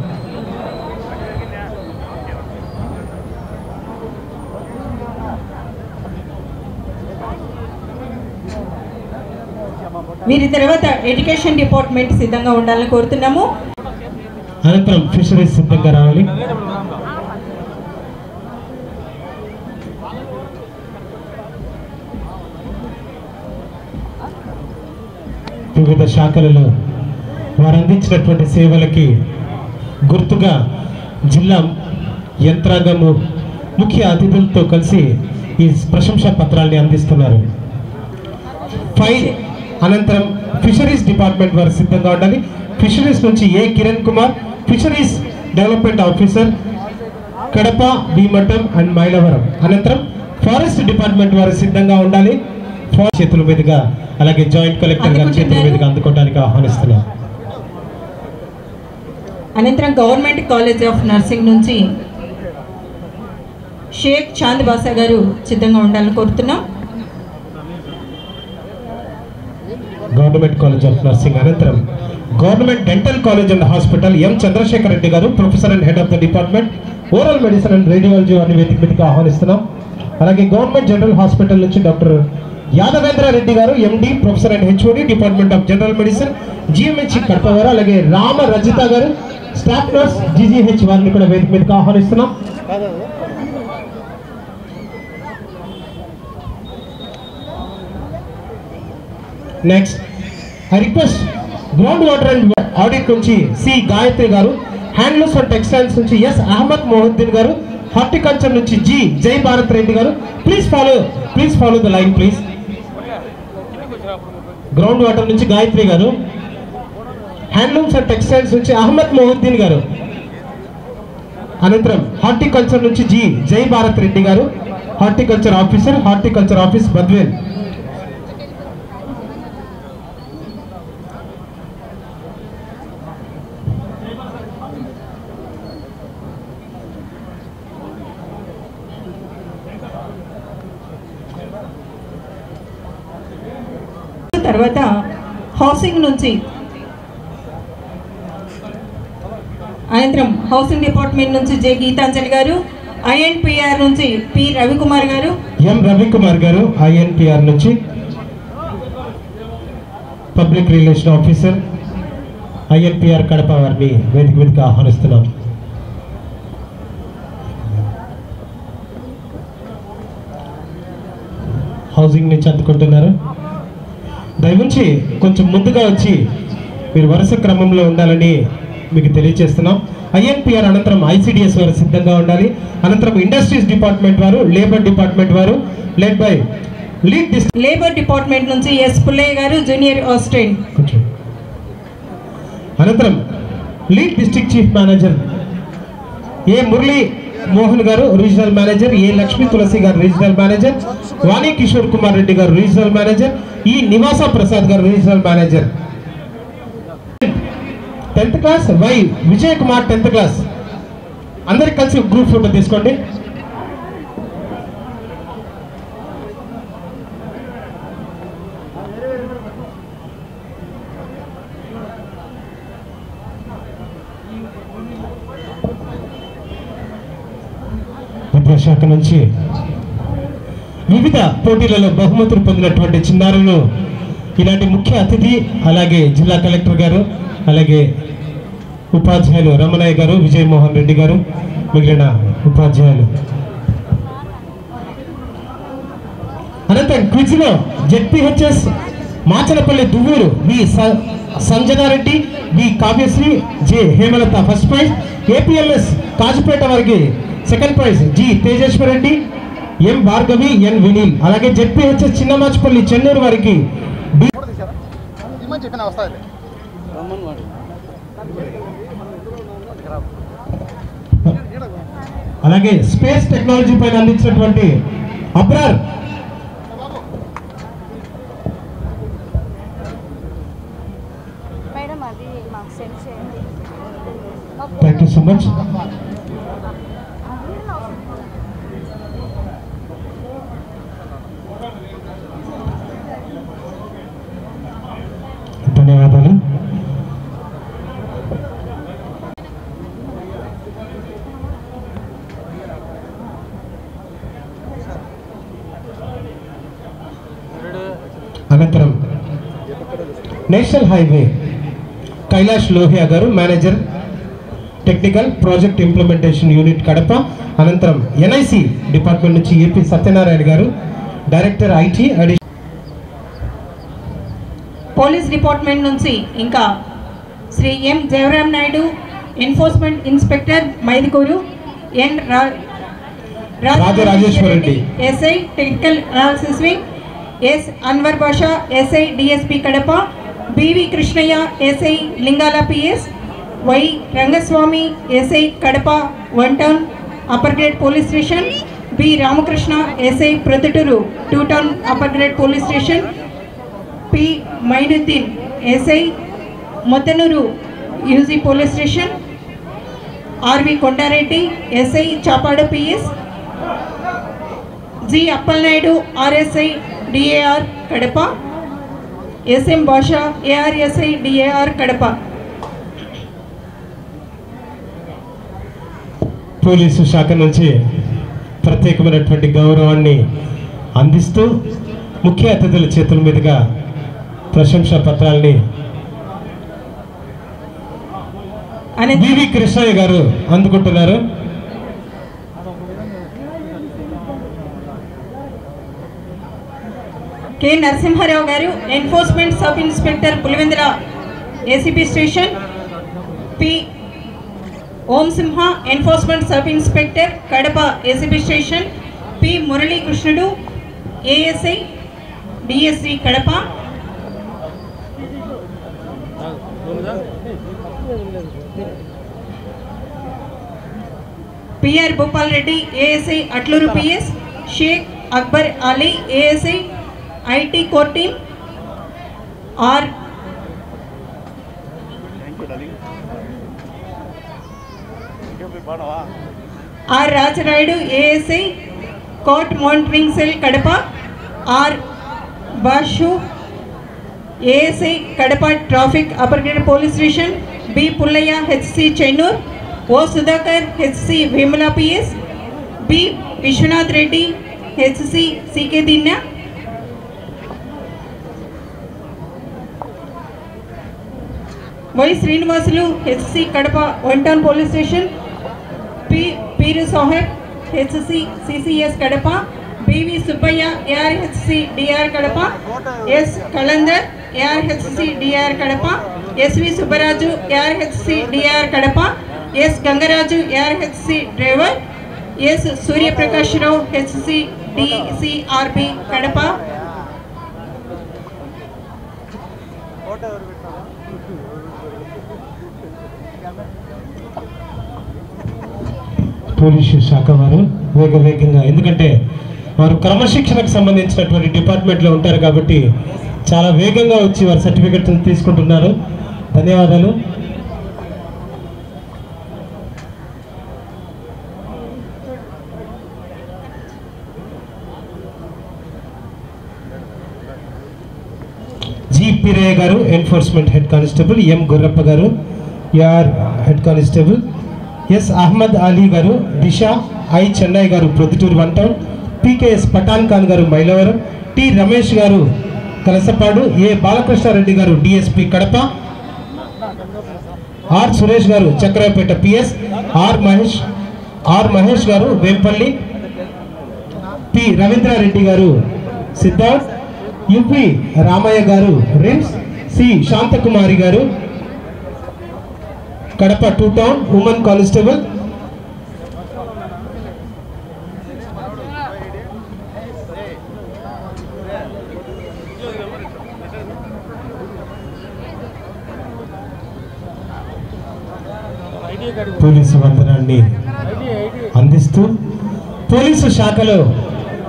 వీరి తర్వాత ఎడ్యుకేషన్ డిపార్ట్మెంట్ సిద్ధంగా ఉండాలని కోరుతున్నాము. అనంతరం ఫిషరీస్ సిద్ధంగా రావాలి. వివిధ శాఖలలో వారు అందించినటువంటి సేవలకి గుర్తుగా జిల్లా యంత్రాంగము ముఖ్య అతిథులతో కలిసి ఈ ప్రశంసా పత్రాల్ని అందిస్తున్నారు. అనంతరం ఫిషరీస్ డిపార్ట్మెంట్ వారు సిద్ధంగా ఉండాలి. ఫిషరీస్ నుంచి A Kiran Kumar, fisheries development officer Kadapa, Bhimatham and Mylavaram. అనంతరం ఫారెస్ట్ డిపార్ట్మెంట్ వారు సిద్ధంగా ఉండాలి. చేతుల మీదుగా అలాగే జాయింట్ కలెక్టర్ గారి చేతుల మీదుగా అందుకోవడానికి ఆహ్వానిస్తున్నారు. అనంతరం గవర్నమెంట్ కాలేజ్ ఆఫ్ నర్సింగ్ నుంచి షేక్ చాంద్ బాసా గారు సిద్ధంగా ఉండాలని కోరుతున్నాం. Government college of nursing. అనంతరం government dental college and hospital M Chandrasekhar Reddy గారు professor and head of the department oral medicine and radiology వారిని వేదిక మీదకి ఆహ్వానిస్తున్నాం. అలాగే గవర్నమెంట్ జనరల్ హాస్పిటల్ నుంచి డాక్టర్ యాదవేంద్ర రెడ్డి గారు MD professor and HOD department of general medicine GMH Kadapa వారు. అలాగే రామ రజిత గారు స్టాఫ్ నర్స్ జీజీహెచ్ వారిని కూడా వేదిక మీదకి ఆహ్వానిస్తున్నాం. Next I request ground water and audit నుంచి సి గాయత్రి గారు, హ్యాండ్లూమ్స్ అండ్ టెక్స్టైల్స్ నుంచి ఎస్ అహ్మద్ మొహద్దీన్ గారు, హార్టికల్చర్ నుంచి జి జై భారత్ రెడ్డి గారు. Please follow the line please. Ground water నుంచి గాయత్రి గారు, హ్యాండ్లూమ్స్ అండ్ టెక్స్టైల్స్ నుంచి అహ్మద్ మొహుద్దీన్ గారు. అనంతరం హార్టికల్చర్ నుంచి జి జై భారత్ రెడ్డి గారు, హార్టికల్చర్ ఆఫీస్ బద్వేల్. తర్వాత హౌసింగ్ నుంచి అనంతరం హౌసింగ్ డిపార్ట్మెంట్ నుంచి జె గీతాంజలి గారు, ఐఎన్పిఆర్ నుంచి పి రవికుమార్ గారు, ఎం రవికుమార్ గారు ఐఎన్పిఆర్ నుంచి public relation officer INPR Kadapa వారిని వేదిక మీదకి ఆహ్వానిస్తున్నాం. హౌసింగ్ నుంచి అందుకుంటున్నారు. దయవుంచి కొంచెం ముందుగా వచ్చి మీరు వరుస క్రమంలో ఉండాలని మీకు తెలియజేస్తున్నాం. ఐఎన్పిఆర్ అనంతరం ఐసిడిఎస్ వారు సిద్ధంగా ఉండాలి. అనంతరం ఇండస్ట్రీస్ డిపార్ట్మెంట్ వారు, లేబర్ డిపార్ట్మెంట్ వారు లెడ్ బై లేబర్ డిపార్ట్మెంట్ నుంచి S Pullaiah garu, junior assistant. అనంతరం lead district chief manager A Murali Mohan garu regional manager, A Lakshmi Tulasi garu regional manager, Vani Kishore Kumar Reddy garu regional manager, E Nivasa Prasad garu regional manager. 10th class Y Vijay Kumar 10th class. అందరికి కలిసి group photo తీసుకోండి. విద్యాశాఖ నుంచి వివిధ పోటీలలో బహుమతులు పొందినటువంటి చిన్నారులు ఇలాంటి ముఖ్య అతిథి, అలాగే జిల్లా కలెక్టర్ గారు, అలాగే ఉపాధ్యాయులు రమణయ్య గారు, విజయమోహన్ రెడ్డి గారు, మిగిలిన ఉపాధ్యాయులు. అనంతరం క్విజ్లో ZPHS Machalapalli Duvvuru V Sanjanareddy, B Kavyasri, J Hemalatha first prize, APMS Kajupeta వారికి second prize G Tejeswarareddy, M Bhargavi, N Vineel. అలాగే జెడ్పీహెచ్ఎస్ చిన్నమాచపల్లి చెన్నూరు వారికి అలాగే స్పేస్ టెక్నాలజీ పైన అందించినటువంటి Abrar thank you so much. ధన్యవాదాలు. అనంతరం నేషనల్ హైవే కైలాష్ లోహియా గారు manager technical project implementation unit Kadapa. అనంతరం ఎన్ఐసి డిపార్ట్మెంట్ నుంచి ఏపీ సత్యనారాయణ గారు director IT additional. Police department నుంచి ఇంకా Shri M Jayaram Naidu, enforcement inspector Mydukur, N Rajarajeswara Reddy SI technical analysis wing, S Anwar Basha SI DSP Kadapa, BV Krishnaiah SI Lingala PS, Y Rangaswamy SI Kadapa 1 town upper grade police station, B Ramakrishna SI Proddaturu 2 town upper grade police station, P Mainuddin SI Mothanuru UG police station, RV Kondareddy SI Chapadu PS, G Appalanaidu RSI DAR Kadapa, SM Basha ARSI DAR Kadapa. Police శాఖ నుంచి ప్రత్యేకమైనటువంటి గౌరవాన్ని అందిస్తూ ముఖ్య అతిథుల చేతుల మీదుగా ప్రశంసా పత్రాలని BV Krishnaiah గారు అందుకుంటున్నారు. కె నరసింహారావు గారు enforcement sub inspector Pulivendula ACB station, P Om Simha enforcement sub inspector Kadapa ACB station, P Muralikrishnudu ASI DSC Kadapa, PR Bhupal Reddy ASI Atlur PS, Sheikh Akbar Ali ASI IT core team, R Rajarayudu ASI court monitoring cell Kadapa, R Bashu ASI Kadapa traffic upper grade police station, B Pullaiah HC Chennur, O Sudhakar HC Vemula PS, B Viswanath Reddy HC CK Dinna, Y Srinivasulu HC Kadapa one town police station, P Peeru Saheb HC CCS Kadapa, BV Subbaiah ARHC DR Kadapa, S Kalandar ARHC DR Kadapa, SV Subbaraju ARHC DR Kadapa, S Gangaraju ARHC driver, S Suryaprakash Rao HC DCRB Kadapa, police శాఖ వారు వేగంగా, ఎందుకంటే వారు క్రమశిక్షణకు సంబంధించినటువంటి డిపార్ట్మెంట్లో ఉంటారు కాబట్టి చాలా వేగంగా వచ్చి వారి సర్టిఫికెట్ తీసుకుంటున్నారు. ధన్యవాదాలు. G Pirayya garu enforcement head constable, M Gurrappa garu AR head constable, S Ahmad Ali garu Disha, I Chennai garu Proddatur one town, PKS Pathan Khan garu Mylavaram, T Ramesh గారు కలసపాడు, ఏ బాలకృష్ణారెడ్డి గారు డిఎస్పి కడప, ఆర్ సురేష్ గారు చక్రపేట పిఎస్, ఆర్ మహేష్ గారు వేంపల్లి, పి రవీంద్రారెడ్డి గారు సిద్ధార్థ్, యుపి రామయ్య గారు రిమ్స్, సి శాంతకుమారి గారు Kadapa two town women constable, police వందనాన్ని అందిస్తూ పోలీసు శాఖలో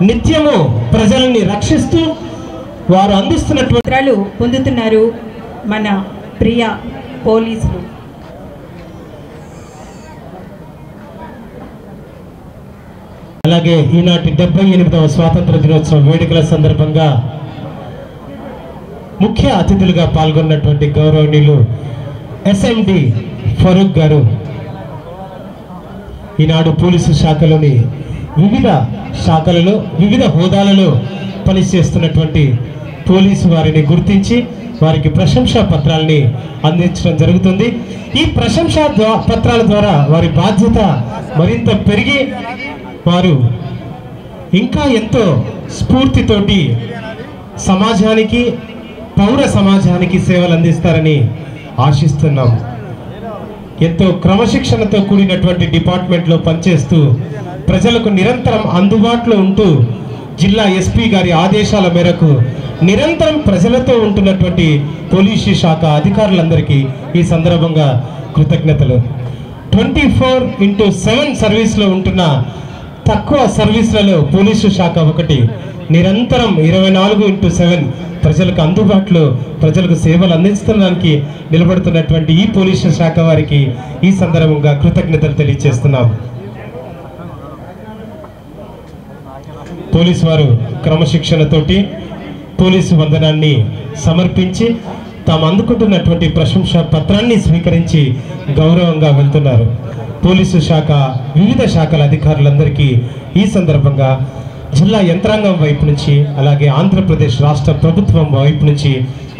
నిత్యము ప్రజలని రక్షిస్తూ వారు అందిస్తున్నటువంటి పొందుతున్నారు మన ప్రియ పోలీసులు. అలాగే ఈనాటి 78వ స్వాతంత్ర దినోత్సవ వేడుకల సందర్భంగా ముఖ్య అతిథులుగా పాల్గొన్నటువంటి గౌరవనీయులు ఎస్ఎండి ఫరూక్ గారు ఈనాడు పోలీసు శాఖలోని వివిధ శాఖలలో వివిధ హోదాలలో పనిచేస్తున్నటువంటి పోలీసు వారిని గుర్తించి వారికి ప్రశంసా పత్రాలని అందించడం జరుగుతుంది. ఈ ప్రశంసా పత్రాల ద్వారా వారి బాధ్యత మరింత పెరిగి వారు ఇంకా ఎంతో స్ఫూర్తితోటి సమాజానికి పౌర సమాజానికి సేవలు అందిస్తారని ఆశిస్తున్నాం. ఎంతో క్రమశిక్షణతో కూడినటువంటి డిపార్ట్మెంట్లో పనిచేస్తూ ప్రజలకు నిరంతరం అందుబాటులో ఉంటూ జిల్లా ఎస్పీ గారి ఆదేశాల మేరకు నిరంతరం ప్రజలతో ఉంటున్నటువంటి పోలీసు శాఖ అధికారులందరికీ ఈ సందర్భంగా కృతజ్ఞతలు. 24/7 సర్వీస్లో ఉంటున్న తక్కువ సర్వీసులలో పోలీసు శాఖ ఒకటి. నిరంతరం 24/7 ప్రజలకు అందుబాటులో ప్రజలకు సేవలు అందించడానికి నిలబడుతున్నటువంటి ఈ పోలీసు శాఖ వారికి ఈ సందర్భంగా కృతజ్ఞతలు తెలియజేస్తున్నాం. పోలీసు వారు క్రమశిక్షణతోటి పోలీసు వందనాన్ని సమర్పించి తాము అందుకుంటున్నటువంటి ప్రశంసా పత్రాన్ని స్వీకరించి గౌరవంగా వెళ్తున్నారు. పోలీసు శాఖ వివిధ శాఖల అధికారులందరికీ ఈ సందర్భంగా జిల్లా యంత్రాంగం వైపు నుంచి అలాగే ఆంధ్రప్రదేశ్ రాష్ట్ర ప్రభుత్వం వైపు నుంచి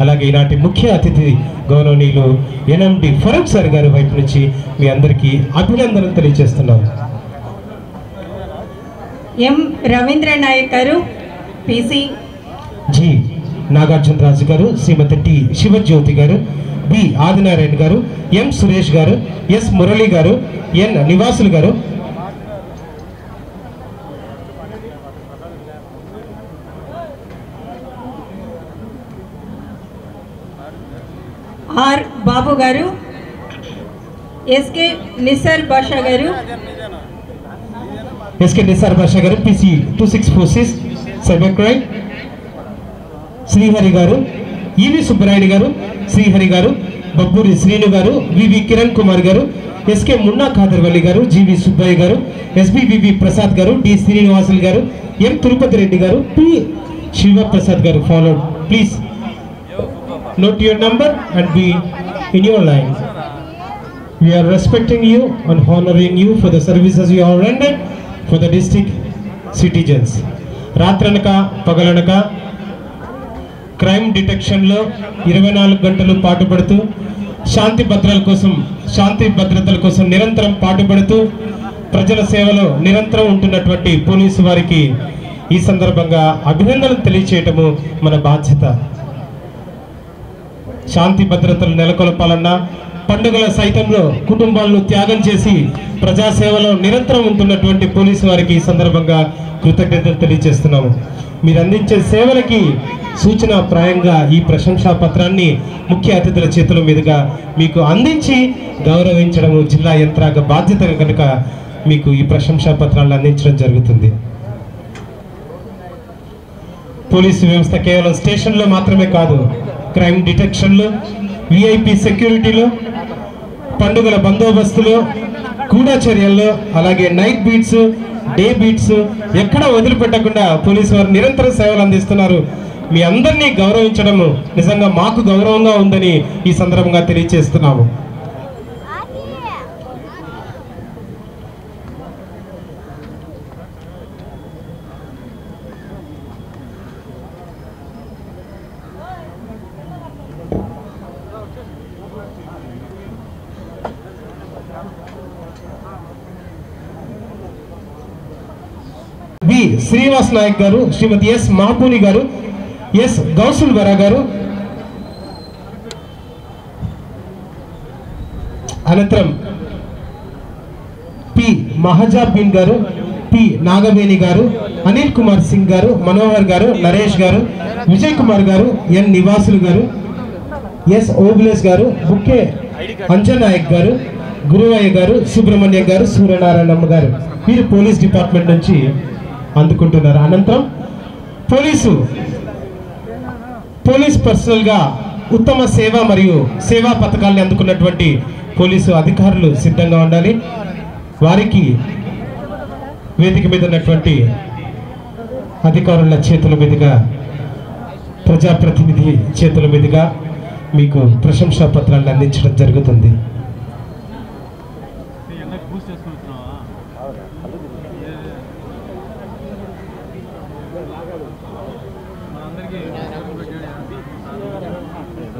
అలాగే ఈనాటి ముఖ్య అతిథి గౌరవనీయులు ఎన్ఎండి ఫరూక్ సార్ గారి వైపు నుంచి మీ అందరికీ అభినందనలు తెలియజేస్తున్నాం. ఎం రవీంద్ర నాయక్ గారు పిసి, జి నాగార్జున రాజు గారు, శ్రీమతి టి శివజ్యోతి గారు, బి ఆదినారాయణ గారు, ఎం సురేష్ గారు, ఎస్ మురళి గారు, ఎన్ నివాసులు గారు, ఆర్ బాబు గారు, ఎస్కే నిసర్ బాషా గారు, ఎస్కే నిసార్ బాషా గారు PC 2646 సైబర్ క్రైమ్, శ్రీహరి గారు, ఈవి సుబ్బరాయుడు గారు, శ్రీహరి గారు, బబ్బూరి శ్రీను గారు, వివి కిరణ్ కుమార్ గారు, ఎస్కే మున్నా ఖాదర్వల్లి గారు, జీవి సుబ్బయ్య గారు, SBVV ప్రసాద్ గారు, డి శ్రీనివాసులు గారు, ఎం తిరుపతి రెడ్డి గారు, పి శివప్రసాద్ గారు. Followed please note your number and be in your line. We are respecting you and honoring you for the services you have rendered for the district citizens. రాత్రనక పగలనక crime డిటెక్షన్లో 24 గంటలు పాటుపడుతూ శాంతి భద్రతల కోసం నిరంతరం పాటుపడుతూ ప్రజల సేవలో నిరంతరం ఉంటున్నటువంటి పోలీసు వారికి ఈ సందర్భంగా అభినందనలు తెలియచేయటము మన బాధ్యత. శాంతి భద్రతలు నెలకొల్పాలన్నా పండుగల సైతంలో కుటుంబాలను త్యాగం చేసి ప్రజాసేవలో నిరంతరం ఉంటున్నటువంటి పోలీసు వారికి ఈ సందర్భంగా కృతజ్ఞతలు తెలియజేస్తున్నాము. మీరు అందించే సేవలకి సూచనాప్రాయంగా ఈ ప్రశంసా పత్రాన్ని ముఖ్య అతిథుల చేతుల మీదుగా మీకు అందించి గౌరవించడము జిల్లా యంత్రాంగ బాధ్యత కనుక మీకు ఈ ప్రశంసా పత్రాలను అందించడం జరుగుతుంది. పోలీసు వ్యవస్థ కేవలం స్టేషన్లో మాత్రమే కాదు, క్రైమ్ డిటెక్షన్లో, VIP సెక్యూరిటీలో, పండుగల బందోబస్తులో, గూఢచర్యల్లో, అలాగే నైట్ బీట్స్, డే బీట్స్ ఎక్కడ వదిలిపెట్టకుండా పోలీసు వారు నిరంతరం సేవలు అందిస్తున్నారు. మీ అందరినీ గౌరవించడము నిజంగా మాకు గౌరవంగా ఉందని ఈ సందర్భంగా తెలియజేస్తున్నాము. బి శ్రీనివాస్ నాయక్ గారు, శ్రీమతి ఎస్ మహబూని గారు, ఎస్ గౌసుల్ వరా గారు, అనంతరం పి మహజాబీన్ గారు, పి నాగవేణి గారు, అనిల్ కుమార్ సింగ్ గారు, మనోహర్ గారు, నరేష్ గారు, విజయ్ కుమార్ గారు, ఎన్ నివాసులు గారు, ఎస్ ఓబులేస్ గారు, బుక్కే అంజన్ నాయక్ గారు, గురువయ్య గారు, సుబ్రహ్మణ్యం గారు, సూర్యనారాయణమ్మ గారు వీరు పోలీస్ డిపార్ట్మెంట్ నుంచి అందుకుంటున్నారు. అనంతరం పోలీస్ పర్సనల్గా ఉత్తమ సేవ మరియు సేవా పథకాల్ని అందుకున్నటువంటి పోలీసు అధికారులు సిద్ధంగా ఉండాలి. వారికి వేదిక మీద ఉన్నటువంటి అధికారుల చేతుల మీదుగా, ప్రజాప్రతినిధి చేతుల మీదుగా మీకు ప్రశంసా పత్రాలను అందించడం జరుగుతుంది.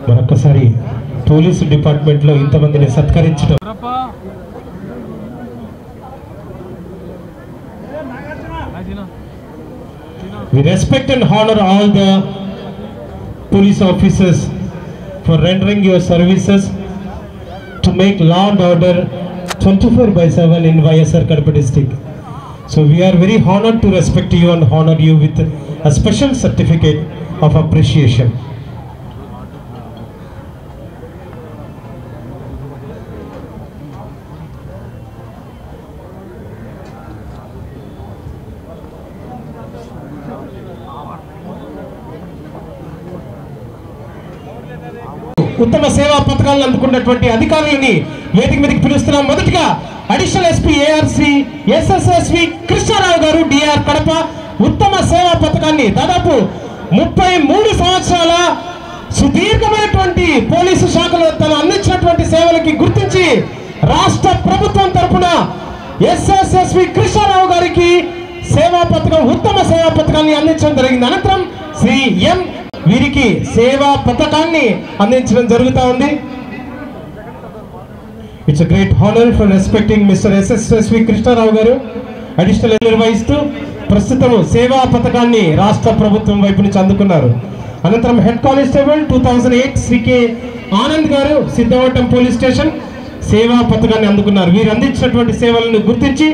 మరొకసారి పోలీసు డిపార్ట్మెంట్లో ఇంతమందిని సత్కరించడం We respect and honor all the police officers for rendering your services to make law and order 24/7 in YSR Kadapa district. So we are very honored to respect you and honor you with a special certificate of appreciation. ఉత్తమ సేవా పథకాలను అందుకున్నటువంటి అధికారులని వేదిక మీదకి పిలుస్తున్నాం. మొదటిగా additional SP ARC SSSV Krishna Rao garu, DR Kadapa, ఉత్తమ సేవా పథకాన్ని దాదాపు 33 సంవత్సరాల సుదీర్ఘమైనటువంటి పోలీసు శాఖలో తను అందించినటువంటి సేవలకి గుర్తించి రాష్ట్ర ప్రభుత్వం తరఫున SSSV కృష్ణారావు గారికి సేవా పథకం, ఉత్తమ సేవా పథకాన్ని అందించడం జరిగింది. అనంతరం శ్రీ M వీరికి సేవా పథకాన్ని అందించడం జరుగుతూ ఉంది. It's a great honour for respecting mister SSSV Krishna Rao garu additional నిర్వహిస్తూ ప్రస్తుతం సేవా పథకాన్ని రాష్ట్ర ప్రభుత్వం వైపు నుంచి అందుకున్నారు. అనంతరం head constable 2008 Shri K Anand garu Siddavatam police station సేవా పథకాన్ని అందుకున్నారు. వీరు అందించినటువంటి సేవలను గుర్తించి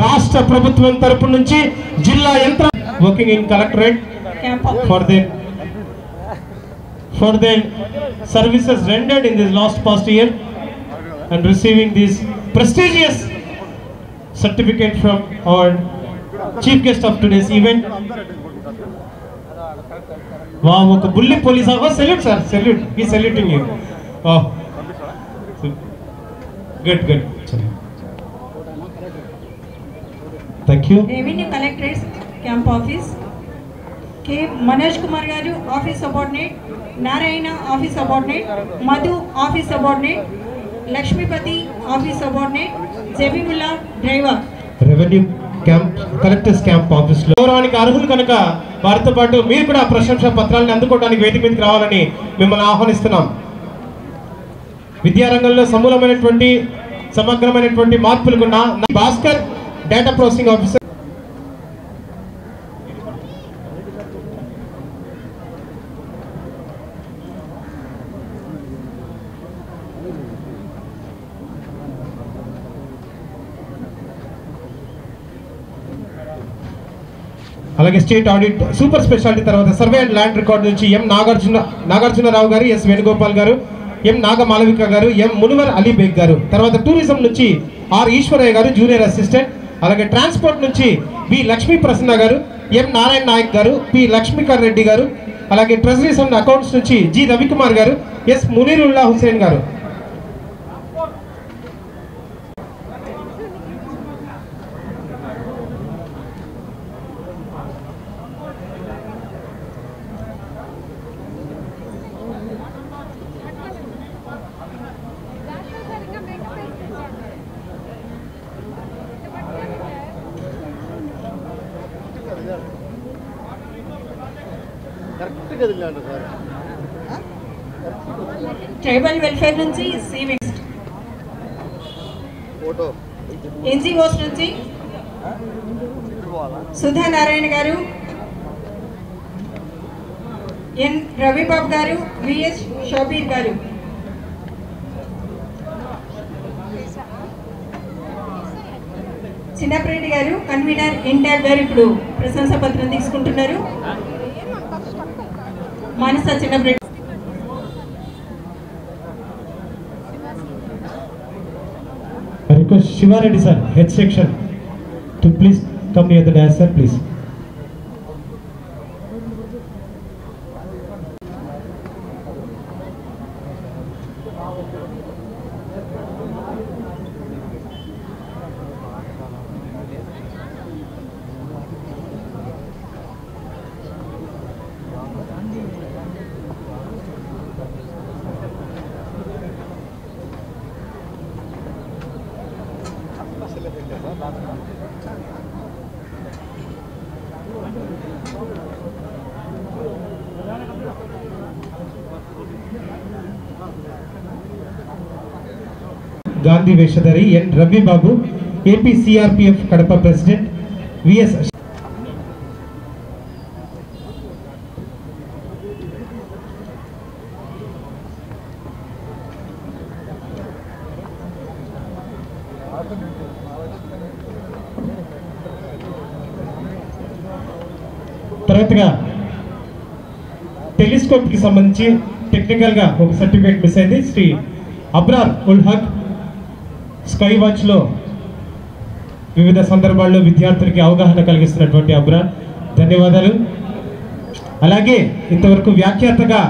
రాష్ట్ర ప్రభుత్వం తరపు నుంచి జిల్లా యంత్రం working in collectorate for their services rendered in this last past year and receiving this prestigious certificate from our chief guest of today's event. Wow, oka bully police officer. Salute sir, salute. He's saluting you. Wow. Good. Thank you. Revenue Collectorate Camp Office. K. Manoj Kumar garu Office Subordinate. Narayana Office Subordinate. Madhu Office Subordinate. Lakshmipati Office Subordinate. Jebimullah Driver. Revenue collectors camp ఆఫీస్లో గౌరవానికి అర్హులు కనుక వారితో పాటు మీరు కూడా ప్రశంసా పత్రాలను అందుకోవడానికి వేదిక మీదకి రావాలని మిమ్మల్ని ఆహ్వానిస్తున్నాం. విద్యారంగంలో సమూలమైనటువంటి సమగ్రమైనటువంటి మార్పులుకున్న భాస్కర్ డేటా ప్రాసెసింగ్ ఆఫీసర్, అలాగే స్టేట్ ఆడిట్ సూపర్ స్పెషాలిటీ తర్వాత సర్వే అండ్ ల్యాండ్ రికార్డ్ నుంచి ఎం నాగార్జునరావు గారు, ఎస్ వేణుగోపాల్ గారు, ఎం నాగమాలవిక గారు, ఎం మునివర్ అలీ బేగ్ గారు, తర్వాత టూరిజం నుంచి ఆర్ ఈశ్వరయ్య గారు జూనియర్ అసిస్టెంట్, అలాగే ట్రాన్స్పోర్ట్ నుంచి బి లక్ష్మీ ప్రసన్న గారు, ఎం నారాయణ నాయక్ గారు, పి లక్ష్మీకర్ రెడ్డి గారు, అలాగే ట్రెజరీస్ అండ్ అకౌంట్స్ నుంచి జి రవికుమార్ గారు, ఎస్ మునీరుల్లా హుసేన్ గారు. ట్రైబల్ వెల్ఫేర్ నుంచి సివిక్స్, ఎన్జిఓస్ నుంచి సుధా నారాయణ గారు, ఎన్ రవిబాబు గారు, విఎస్ షబీర్ గారు. చిన్నప్రెడ్డి గారు కన్వీనర్ ఎన్టీఆర్ గారు ఇప్పుడు ప్రశంసా పత్రం తీసుకుంటున్నారు. మానస Chinnapreddy. I request Shiva Reddy sir, head section, to please come near the dais sir, please. Gandhi వేషధారి N Ravi Babu, AP CRPF Kadapa president, VS తర్వాతగా టెలిస్కోప్ కి సంబంధించి టెక్నికల్ గా ఒక సర్టిఫికేట్ మిస్ అయింది. శ్రీ అబ్రార్ ఉల్ హక్ స్కై వాచ్ లో వివిధ సందర్భాల్లో విద్యార్థులకి అవగాహన కలిగిస్తున్నటువంటి అబ్రార్, ధన్యవాదాలు. అలాగే ఇంతవరకు వ్యాఖ్యాతగా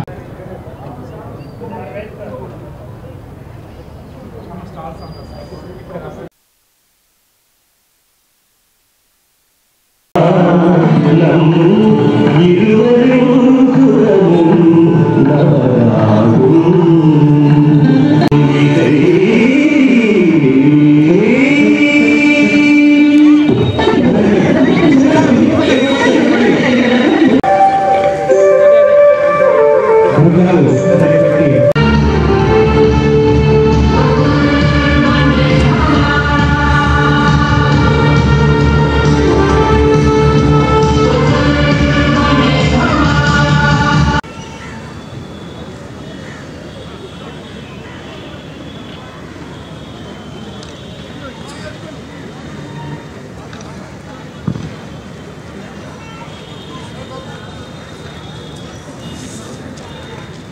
Lam